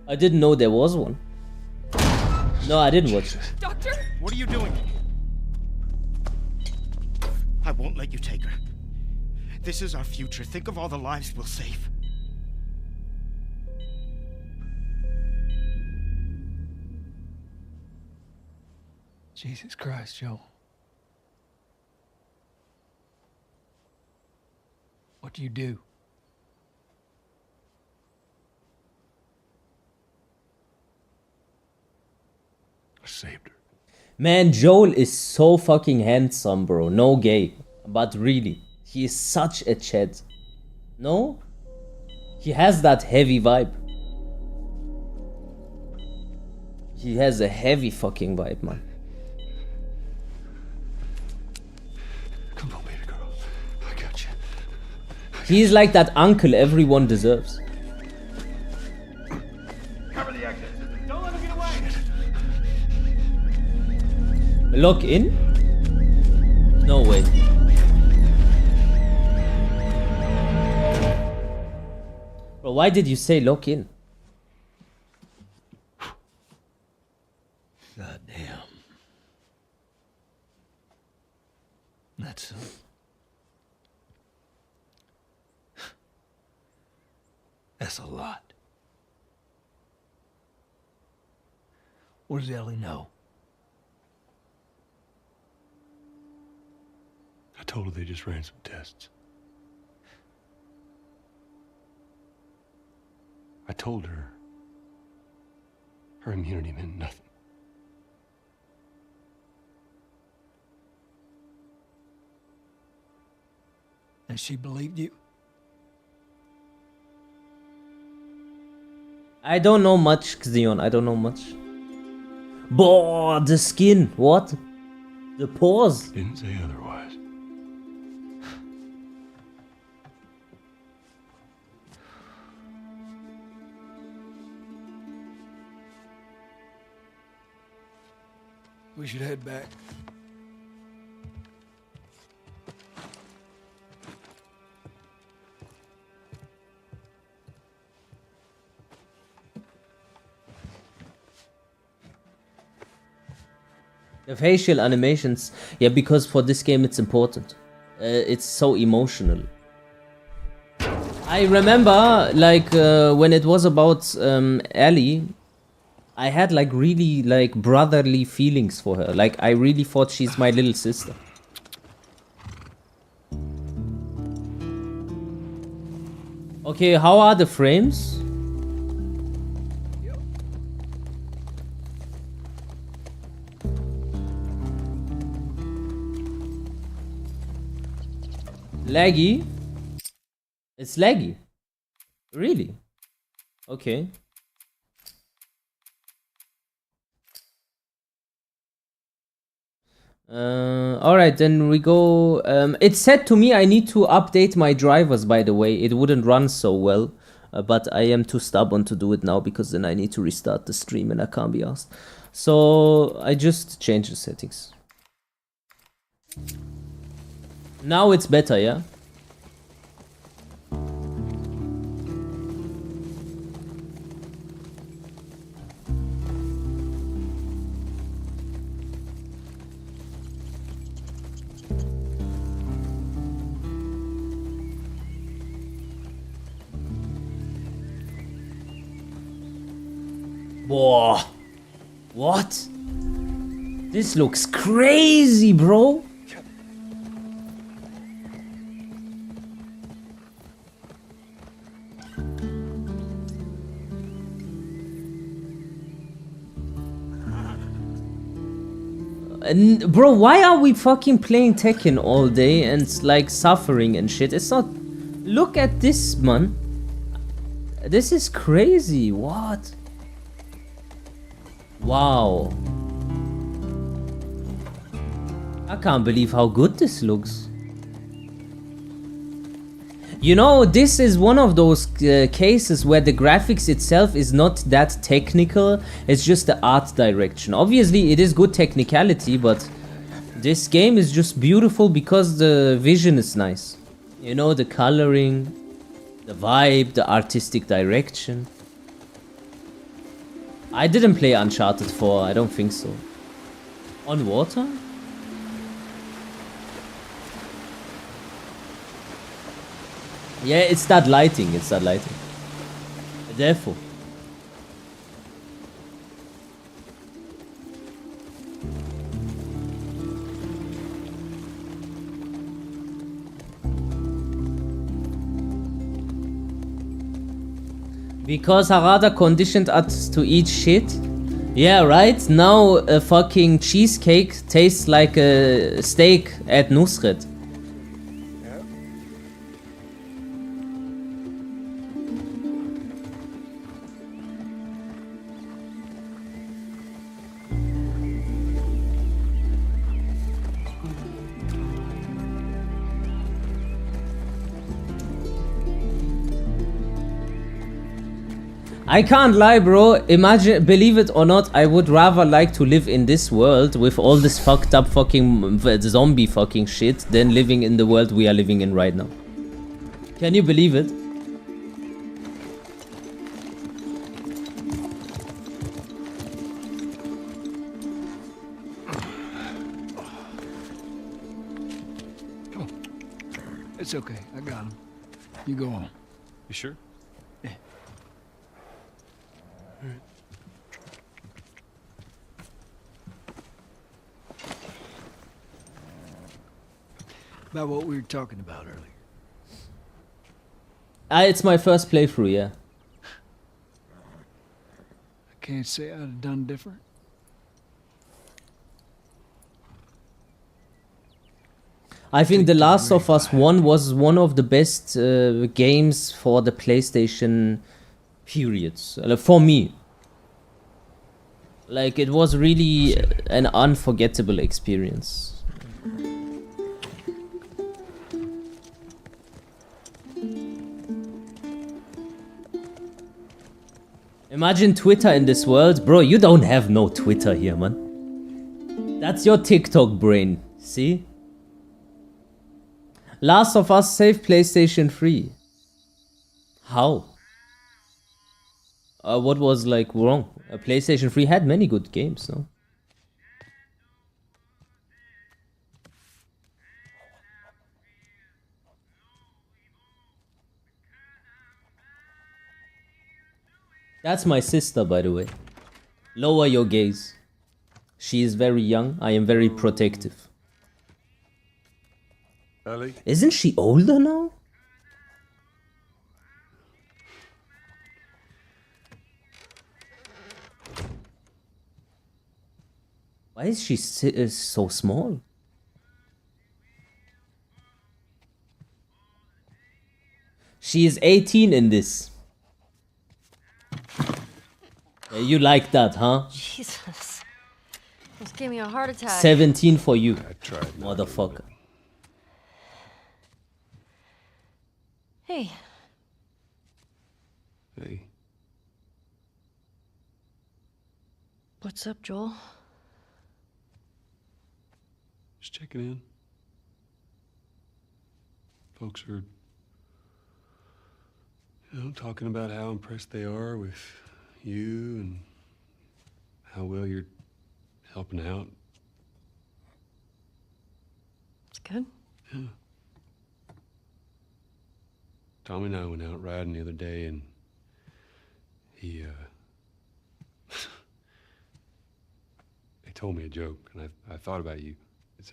I didn't know there was one. No, I didn't watch it. Doctor? What are you doing? I won't let you take her. This is our future. Think of all the lives we'll save. Jesus Christ, Joel. What do you do? I saved her. Man, Joel is so fucking handsome, bro. No gay. But really, he is such a Chad. No? He has that heavy vibe. He has a heavy fucking vibe, man. Come on, baby girl. I got you. He's like that uncle everyone deserves. Cover the exit. Don't let him get away. Lock in? No way. Bro, why did you say lock in? God damn. That's a lot. What does Ellie know? I told her they just ran some tests. I told her her immunity meant nothing. And she believed you? I don't know much, Xeon. I don't know much. Boah, the skin. What? The pores. Didn't say otherwise. We should head back. The facial animations, yeah, because for this game it's important. It's so emotional. I remember, like, when it was about Ellie, I had like really like brotherly feelings for her. Like, I really thought she's my little sister. Okay, how are the frames? Laggy? It's laggy. Really? Okay. Alright, then we go. It said to me I need to update my drivers, by the way. It wouldn't run so well. But I am too stubborn to do it now because then I need to restart the stream and I can't be asked. So I just changed the settings. Now it's better, yeah? Whoa. What? This looks crazy, bro. And bro, why are we fucking playing Tekken all day and like suffering and shit? It's not. Look at this, man. This is crazy. What? Wow. I can't believe how good this looks. You know, this is one of those cases where the graphics itself is not that technical, it's just the art direction. Obviously, it is good technicality, but this game is just beautiful because the vision is nice. You know, the coloring, the vibe, the artistic direction. I didn't play Uncharted 4, I don't think so. On water? Yeah, it's that lighting, Therefore. Because Harada conditioned us to eat shit? Yeah, right? Now a fucking cheesecake tastes like a steak at Nusret. I can't lie, bro. Imagine, believe it or not, I would rather like to live in this world with all this fucked up fucking zombie fucking shit than living in the world we are living in right now. Can you believe it? Come on. It's okay. I got him. You go on. You sure? Yeah. All right. About what we were talking about earlier. It's my first playthrough, yeah. I can't say I'd have done different. I think The Last of Us 1 was one of the best games for the PlayStation periods. For me. Like, it was really an unforgettable experience. Imagine Twitter in this world. Bro, you don't have no Twitter here, man. That's your TikTok brain. See? Last of Us saved PlayStation 3. How? What was like wrong? PlayStation 3 had many good games, no? That's my sister, by the way. Lower your gaze. She is very young. I am very protective. Ellie? Isn't she older now? Why is she so small? She is 18 in this. Yeah, you like that, huh? Jesus. Almost gave me a heart attack. 17 for you, motherfucker. Hey. Hey. What's up, Joel? Just checking in. Folks are, talking about how impressed they are with you and how well you're helping out. It's good. Yeah. Tommy and I went out riding the other day, and he told me a joke, and I thought about you. It's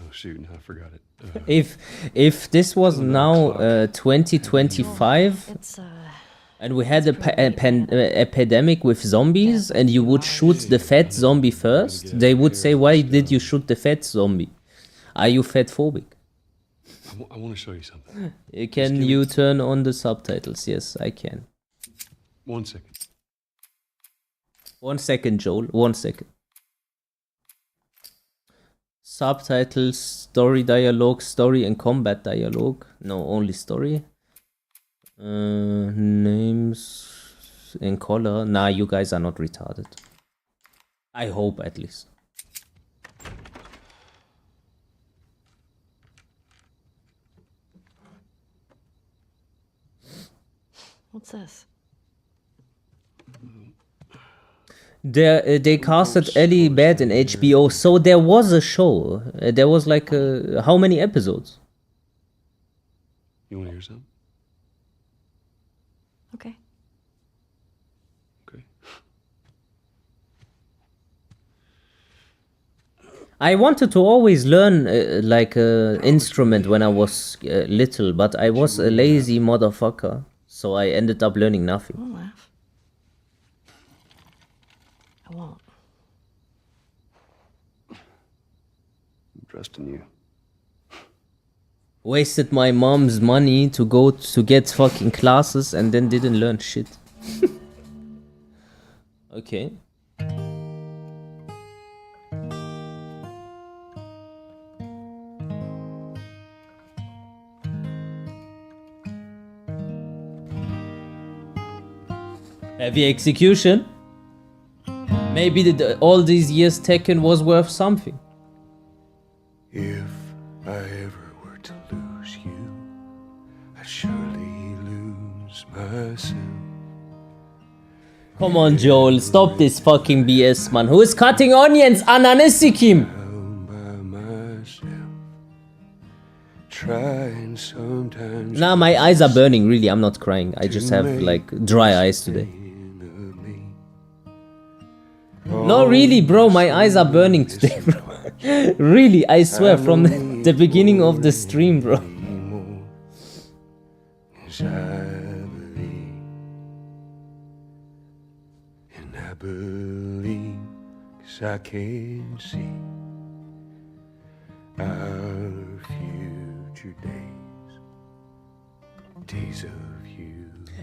oh shoot, now I forgot it. If this was now 2025 and we had a epidemic with zombies and you would shoot the fat zombie first, they would say, why did you shoot the fat zombie? Are you fat phobic? I want to show you something. Can you turn on the subtitles? Yes, I can. 1 second. 1 second, Joel. 1 second. Subtitles, story dialogue, story and combat dialogue. No, only story. Names and color. Nah, you guys are not retarded. I hope, at least. What's this? They casted Ellie Bad in HBO, so there was a show. There was like how many episodes? You want to hear something? Okay. I wanted to always learn like an instrument when I was little, but I was a lazy motherfucker, so I ended up learning nothing. Don't laugh. I won't. I'm trusting you. Wasted my mom's money to go to get fucking classes and then didn't learn shit. Okay. Heavy execution. Maybe all these years Tekken was worth something. If I ever were to lose you, I'd surely lose myself. Come on, Joel, stop this fucking BS, man. Who is cutting onions? Ananesikim! Trying sometimes. Nah, my eyes are burning, really. I'm not crying. I just have, like, dry eyes today. No, really, bro. My eyes are burning today, bro. Really, I swear, from the beginning of the stream, bro. I believe, 'cause I can see our future days of you.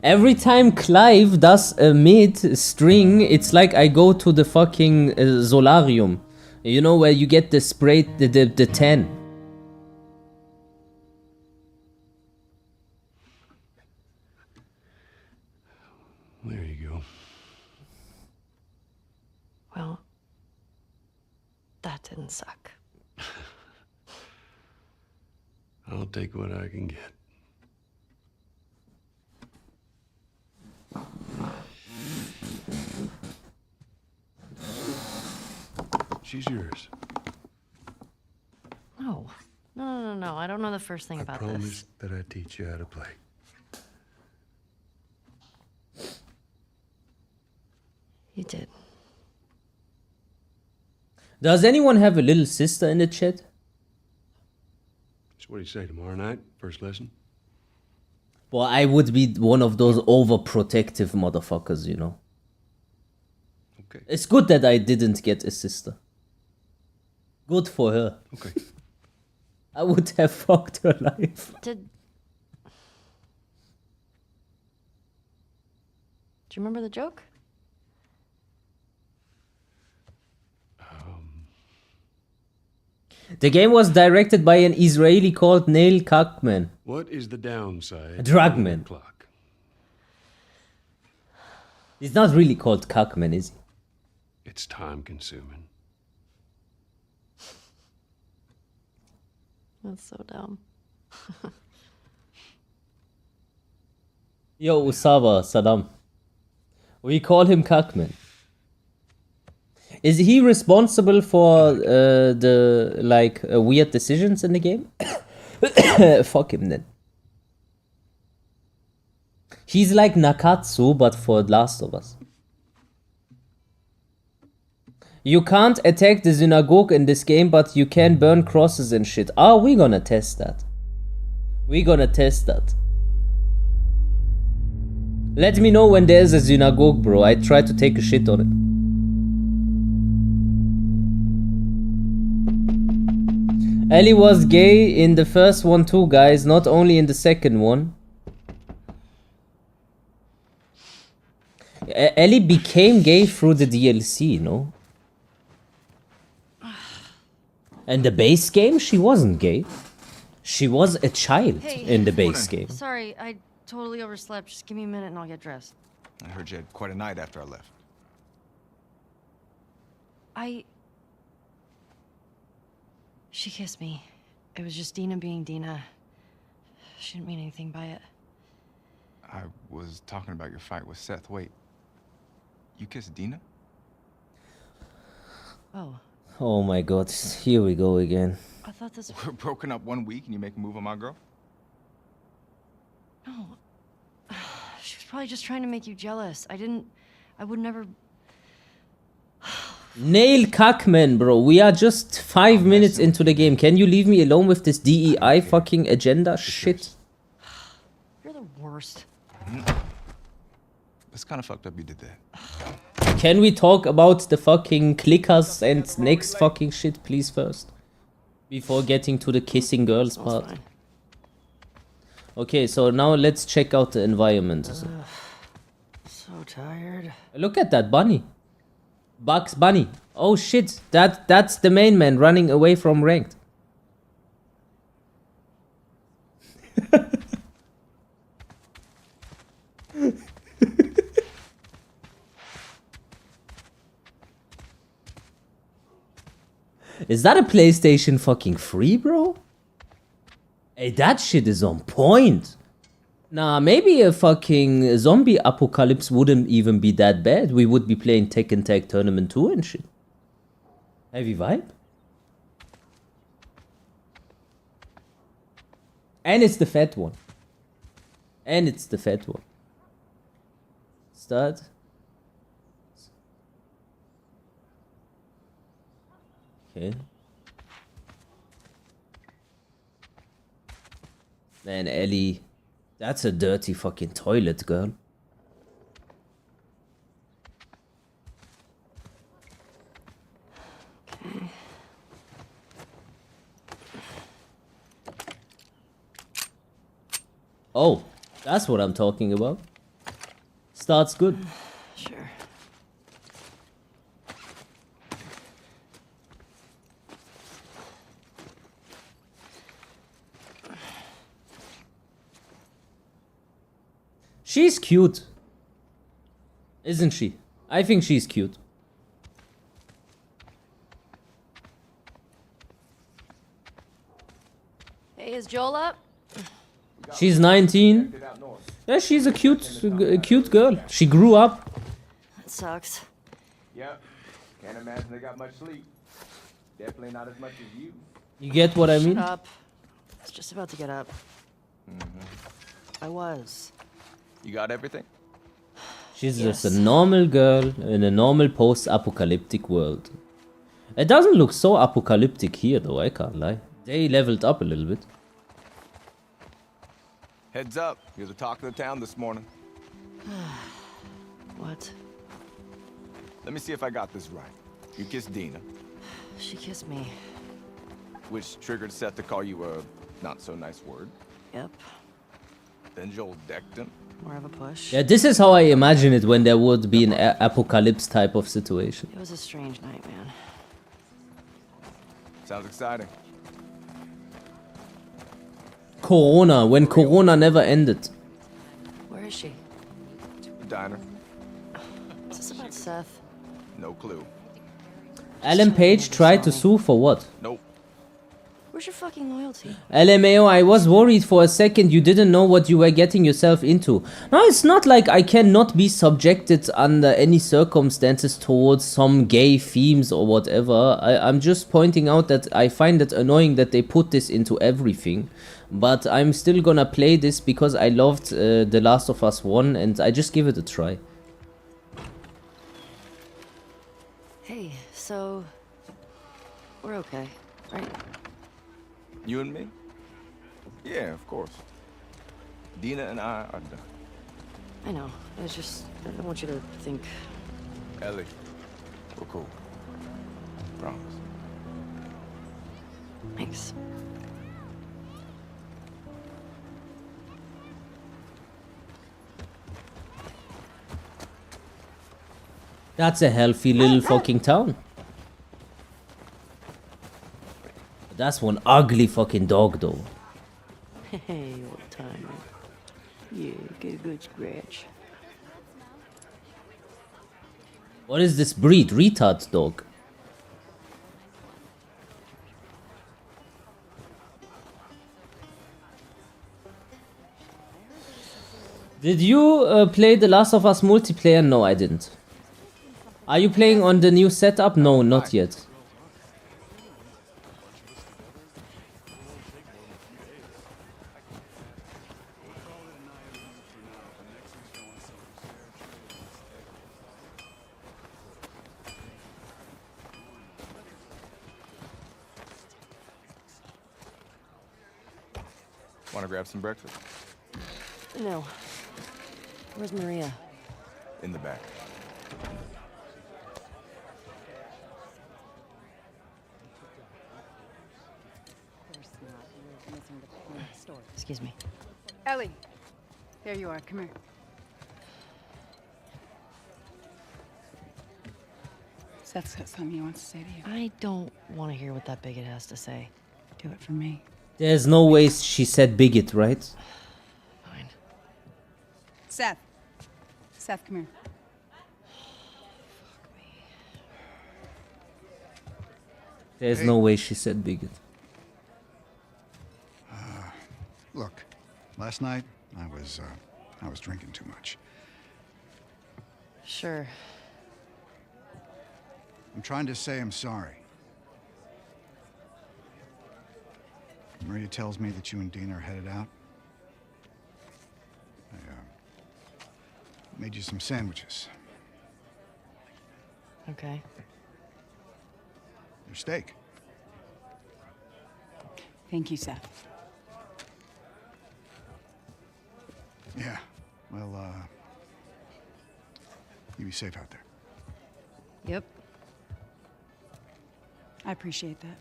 Every time Clive does a mid string, it's like I go to the fucking solarium. You know, where you get the spray, the 10. There you go. Well, that didn't suck. I'll take what I can get. She's yours. No. No. I don't know the first thing about I this. promised that I'd teach you how to play. You did. Does anyone have a little sister in the chat? So what do you say, tomorrow night? First lesson? Well, I would be one of those overprotective motherfuckers, you know. Okay. It's good that I didn't get a sister. Good for her. Okay. I would have fucked her life. Do you remember the joke? The game was directed by an Israeli called Neil Kakman. What is the downside? Drugman. Clock. He's not really called Kakman, is he? It's time consuming. That's so dumb. Yo, Usava, Saddam. We call him Kakman. Is he responsible for the like weird decisions in the game? Fuck him then. He's like Nakatsu, but for Last of Us. You can't attack the synagogue in this game, but you can burn crosses and shit. Ah, we gonna test that. We gonna test that. Let me know when there's a synagogue, bro. I try to take a shit on it. Ellie was gay in the first one too, guys, not only in the second one. Ellie became gay through the DLC, no? And the base game, she wasn't gay. She was a child Hey. in the base game. Sorry, I totally overslept. Just give me a minute and I'll get dressed. I heard you had quite a night after I left. She kissed me. It was just Dina being Dina. She didn't mean anything by it. I was talking about your fight with Seth. Wait, you kissed Dina? Oh. Oh my god, here we go again. I thought this... We're broken up 1 week and you make a move on my girl? No. She was probably just trying to make you jealous. I would never... Nail Cuckman, bro. We are just 5 minutes into the game. Can you leave me alone with this DEI fucking agenda shit? You're the worst. It's kind of fucked up you did that. Can we talk about the fucking clickers and next fucking shit, please, first? Before getting to the kissing girls part. Okay, so now let's check out the environment. So tired. Look at that bunny. Bugs Bunny. Oh shit, that's the main man running away from ranked. Is that a PlayStation fucking 3, bro? Hey, that shit is on point. Nah, maybe a fucking zombie apocalypse wouldn't even be that bad. We would be playing Tekken Tag Tournament 2 and shit. Heavy vibe. And it's the fat one. And it's the fat one. Start. Okay. Man, Ellie. That's a dirty fucking toilet, girl. Okay. Oh, that's what I'm talking about. Starts good. Sure. She's cute. Isn't she? I think she's cute. Hey, is Joel up? She's 19. Yeah, she's a cute girl. She grew up. That sucks. Yep. Can't imagine they got much sleep. Definitely not as much as you. You get what I mean? Shut up. I was just about to get up. I was. You got everything? She's just a normal girl in a normal post-apocalyptic world. It doesn't look so apocalyptic here though, I can't lie. They leveled up a little bit. Heads up. You're the talk of the town this morning. What? Let me see if I got this right. You kissed Dina, She kissed me. which triggered Seth to call you a not-so-nice word. Yep. Then Joel decked him. More of a push. Yeah, this is how I imagine it when there would be an apocalypse type of situation. It was a strange night, man. Sounds exciting. Corona, when Corona never ended. Where is she? Diner. Is this about Seth? No clue. Alan Page tried to sue for what? Nope. Where's your fucking loyalty? LMAO, I was worried for a second you didn't know what you were getting yourself into. No, it's not like I cannot be subjected under any circumstances towards some gay themes or whatever. I'm just pointing out that I find it annoying that they put this into everything. But I'm still gonna play this because I loved The Last of Us 1 and I just give it a try. Hey, so... We're okay, right? You and me? Yeah, of course. Dina and I are done. I know. It's just... I don't want you to think... Ellie, we're cool. Promise. Thanks. That's a healthy little fucking town. That's one ugly fucking dog though. Hey, old timer. Yeah, get a good scratch. What is this breed? Retard dog. Did you play The Last of Us multiplayer? No, I didn't. Are you playing on the new setup? No, not yet. Want to grab some breakfast? No. Where's Maria? In the back. Excuse me. Ellie, there you are. Come here. Seth's got something he wants to say to you. I don't want to hear what that bigot has to say. Do it for me. There's no way she said bigot, right? Fine. Seth. Seth, come here. There's no way she said bigot. Look, last night I was drinking too much. Sure. I'm trying to say I'm sorry. Maria tells me that you and Dina are headed out. I made you some sandwiches. Okay. Your steak. Thank you, Seth. Yeah. Well, you be safe out there. Yep. I appreciate that.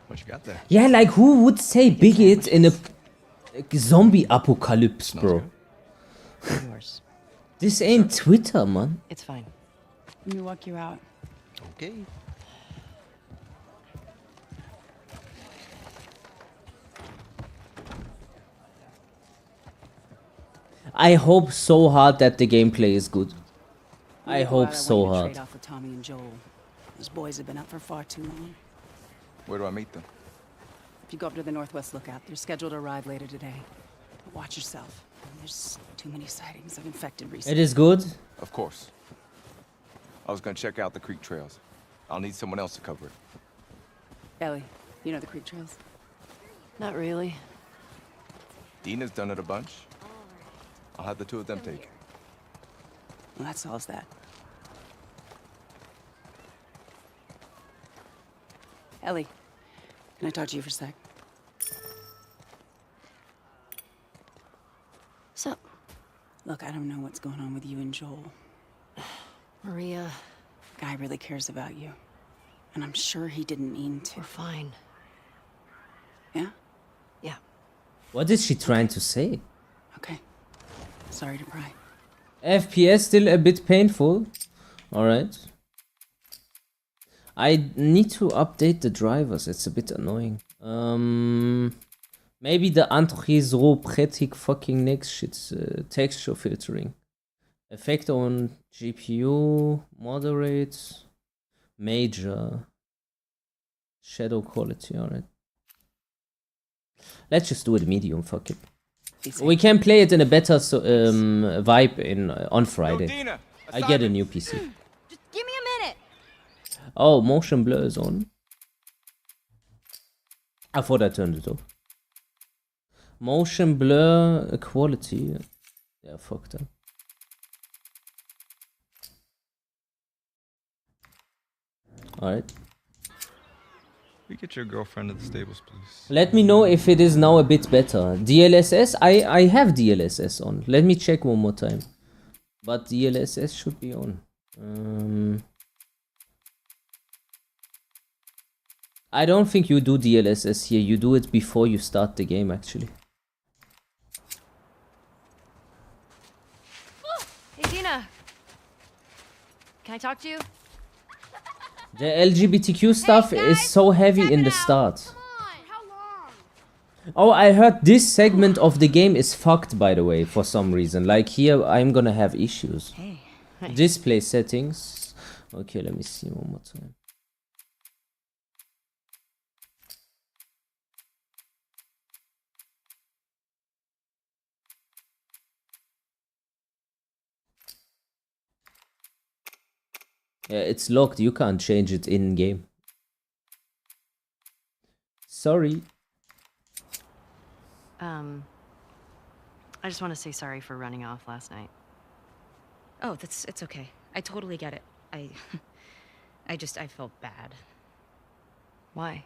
What you got there? Yeah, like who would say bigot in a zombie apocalypse, bro? Yours. This ain't Twitter, man. It's fine. Let me walk you out. Okay. I hope so hard that the gameplay is good. I hope so hard. Trade off with Tommy and Joel. Those boys have been up for far too long. Where do I meet them? If you go up to the Northwest Lookout, they're scheduled to arrive later today. But watch yourself. There's too many sightings of infected recently. It is good. Of course. I was gonna check out the creek trails. I'll need someone else to cover it. Ellie, you know the creek trails? Not really. Dina's done it a bunch. I'll have the two of them take it. Well, that solves that. Ellie, can I talk to you for a sec? So, look, I don't know what's going on with you and Joel. Maria. Guy really cares about you. And I'm sure he didn't mean to. We're fine. Yeah? Yeah. What is she trying to say? Okay. Sorry to pry. FPS still a bit painful. Alright. I need to update the drivers, it's a bit annoying. Maybe the anthropometric fucking next shit's texture filtering. Effect on GPU, moderate, major, shadow quality, alright. Let's just do it medium, fuck it. We can play it in a better vibe on Friday. Yo, Dina, I get a new PC. Just give me a minute! Oh, motion blur is on. I thought I turned it off. Motion blur quality. Yeah, fuck that. Alright. We get your girlfriend at the stables, please. Let me know if it is now a bit better. DLSS? I have DLSS on. Let me check one more time. But DLSS should be on. I don't think you do DLSS here. You do it before you start the game, actually. Hey, Dina. Can I talk to you? The LGBTQ stuff is so heavy in the start. Oh, I heard this segment of the game is fucked, by the way, for some reason. Like here, I'm gonna have issues. Hey. Display settings. Okay, let me see one more time. Yeah, it's locked. You can't change it in game. Sorry. I just want to say sorry for running off last night. Oh, it's okay. I totally get it. I felt bad. Why?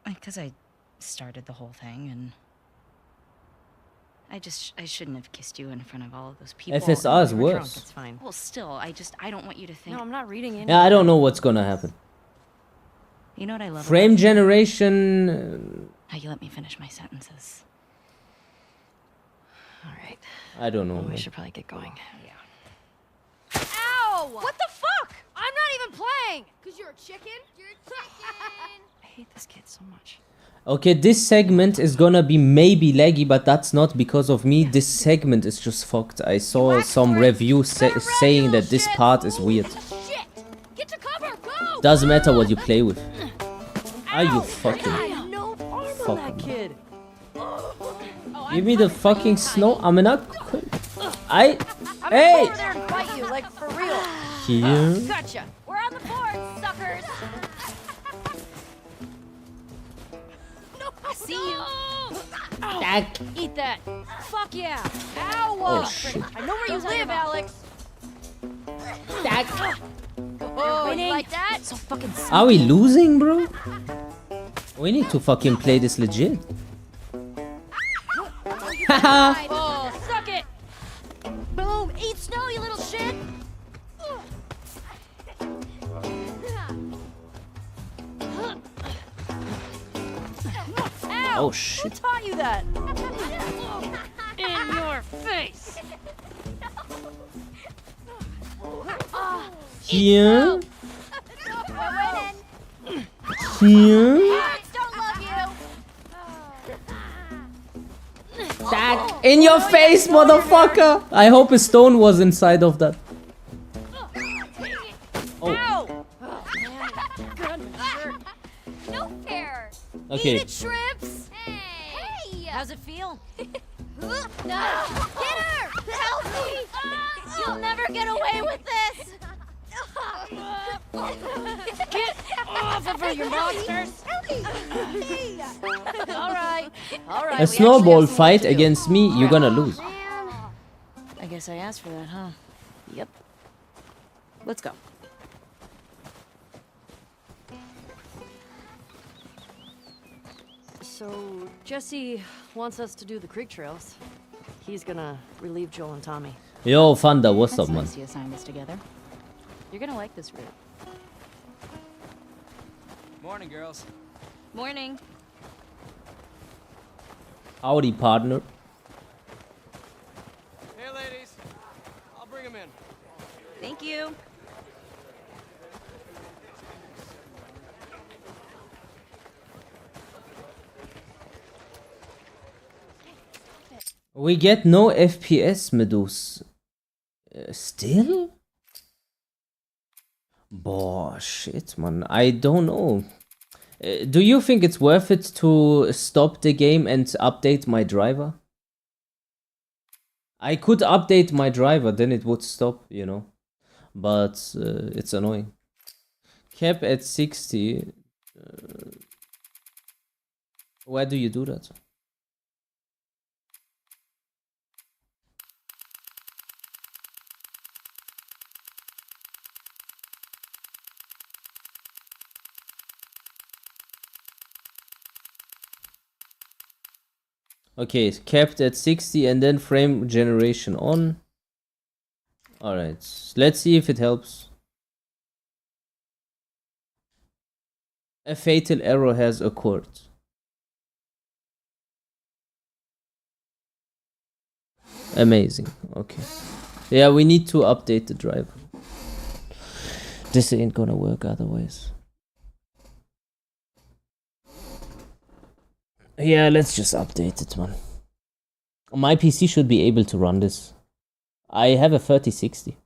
Because I started the whole thing, and I shouldn't have kissed you in front of all of those people. FSR is worse. Drunk, it's fine. Well, still, I don't want you to think. No, I'm not reading it. Yeah, I don't know what's gonna happen. You know what I love? Frame generation. How you let me finish my sentences. All right. I don't know. Well, we man. should probably get going. Yeah. Ow! What the fuck? I'm not even playing! Cause you're a chicken? You're a chicken! I hate this kid so much. Okay, this segment is gonna be maybe laggy, but that's not because of me. This segment is just fucked. I saw some review saying that this part is weird. Shit! Get to cover, go! Doesn't matter what you play with. Are you fucking... No arm on Fuck that me. kid. Give me the fucking snow. I'm not... I'm Hey! over there and bite you, like for real. Here. Gotcha. We're on the board, suckers. I see you. Stack. Eat that. Fuck yeah. Ow. Oh, shit. I know where you live, Alex. Stack. Oh, you like that? So fucking sneaky. Are we losing, bro? We need to fucking play this legit. Haha. Oh, suck it. Boom. Eat snow, you little shit. Ow. Oh, Who shit. taught you that? In your face. Here. We're winning. Here. Parents don't love you. Stack. In your face, motherfucker. I hope a stone was inside of that. Oh. Ow. Oh, man. Good shirt. No fair. Okay. Eat it, shrimps. Hey. How's it feel? No. Get her. Help me. You'll never get away with this. Get off of her, you monsters. All right. All right. A snowball fight against me, you're gonna lose. I guess I asked for that, huh? Yep. Let's go. So, Jesse wants us to do the creek trails. He's gonna relieve Joel and Tommy. Yo, Fanda, what's up, man? Nice you assigned us together. You're gonna like this route. Morning, girls. Morning. Howdy, partner. Hey, ladies. I'll bring them in. Thank you. We get no FPS, Medus. Still? Boah, shit, man. I don't know. Do you think it's worth it to stop the game and update my driver? I could update my driver, then it would stop, you know. But it's annoying. Cap at 60. Where do you do that? Okay, it's capped at 60 and then frame generation on. Alright, let's see if it helps. A fatal error has occurred. Amazing, okay. Yeah, we need to update the driver. This ain't gonna work otherwise. Yeah, let's just update it, man. My PC should be able to run this. I have a 3060.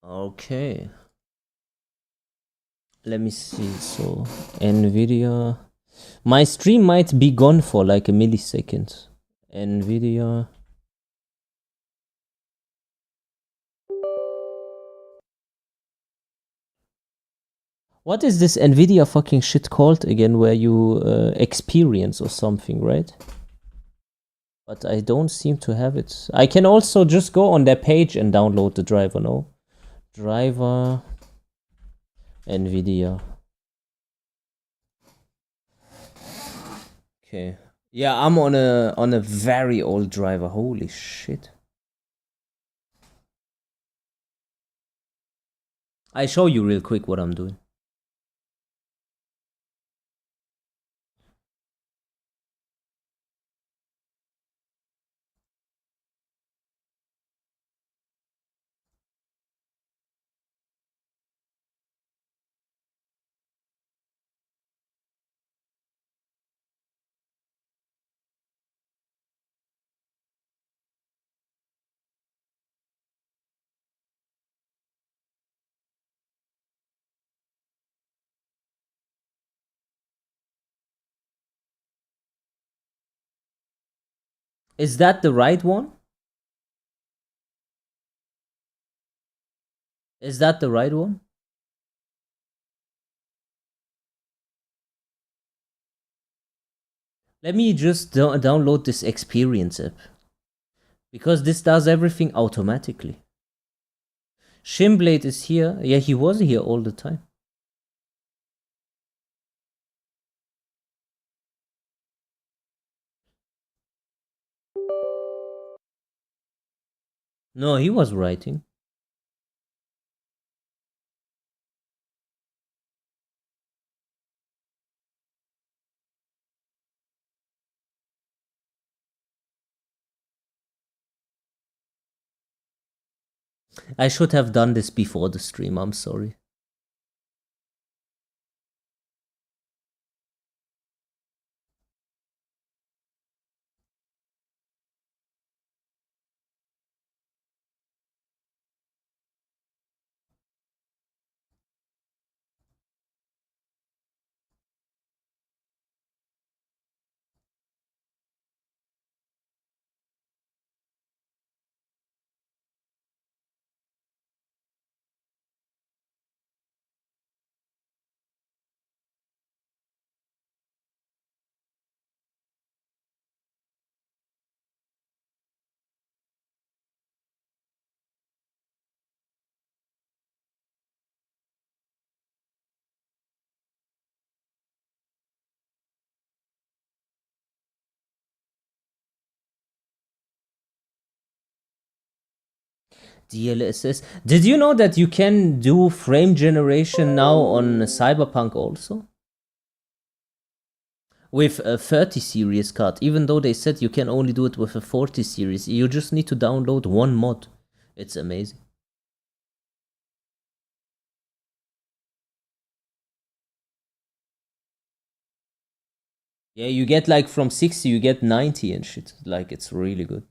Okay. Let me see. So, NVIDIA. My stream might be gone for like a millisecond. NVIDIA. What is this NVIDIA fucking shit called again, where you experience or something, right? But I don't seem to have it. I can also just go on their page and download the driver, no? Driver NVIDIA. Okay. Yeah, I'm on a very old driver. Holy shit. I show you real quick what I'm doing. Is that the right one? Is that the right one? Let me just download this experience app. Because this does everything automatically. Shin Blade is here. Yeah, he was here all the time. No, he was writing. I should have done this before the stream, I'm sorry. DLSS. Did you know that you can do frame generation now on Cyberpunk also? With a 30 series card, even though they said you can only do it with a 40 series. You just need to download one mod. It's amazing. Yeah, you get like from 60, you get 90 and shit. Like, it's really good.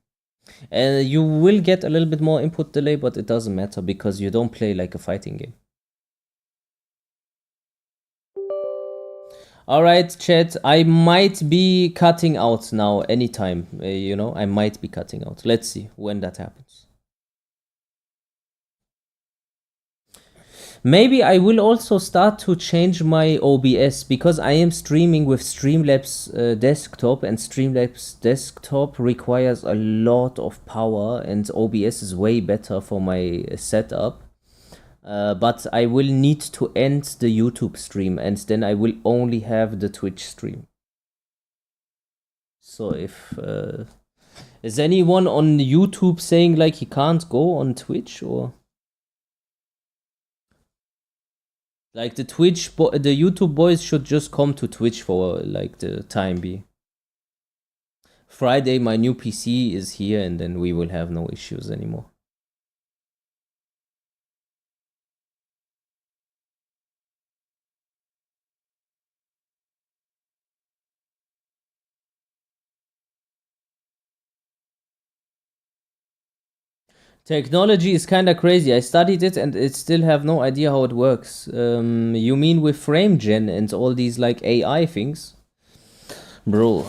And you will get a little bit more input delay, but it doesn't matter because you don't play like a fighting game. Alright, chat, I might be cutting out now anytime. You know, I might be cutting out. Let's see when that happens. Maybe I will also start to change my OBS because I am streaming with Streamlabs desktop, and Streamlabs desktop requires a lot of power, and OBS is way better for my setup. But I will need to end the YouTube stream, and then I will only have the Twitch stream. So if is anyone on YouTube saying like he can't go on Twitch, or Like the the YouTube boys should just come to Twitch for like the time being. Friday my new PC is here and then we will have no issues anymore. Technology is kinda crazy. I studied it and it still have no idea how it works. You mean with frame gen and all these like AI things? Bro,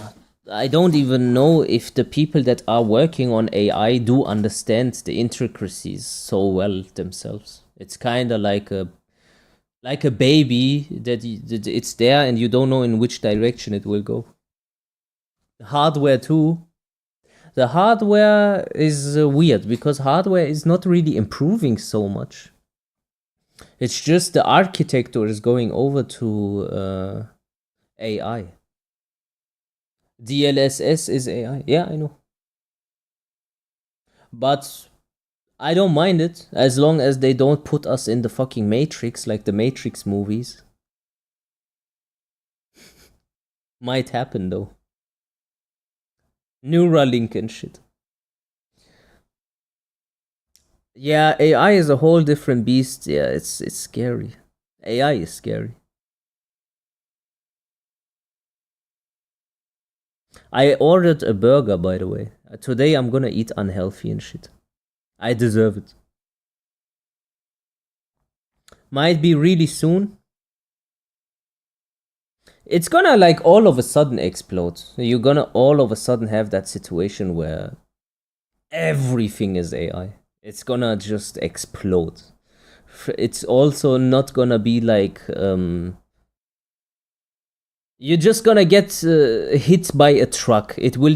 I don't even know if the people that are working on AI do understand the intricacies so well themselves. It's kinda like a baby that it's there and you don't know in which direction it will go. Hardware too. The hardware is weird because hardware is not really improving so much. It's just the architecture is going over to AI. DLSS is AI. Yeah, I know. But I don't mind it as long as they don't put us in the fucking Matrix like the Matrix movies. Might happen though. Neuralink and shit. Yeah, AI is a whole different beast. Yeah, it's scary. AI is scary. I ordered a burger, by the way. Today I'm gonna eat unhealthy and shit. I deserve it. Might be really soon. It's gonna like all of a sudden explode. You're gonna all of a sudden have that situation where everything is AI. It's gonna just explode. It's also not gonna be like you're just gonna get hit by a truck. It will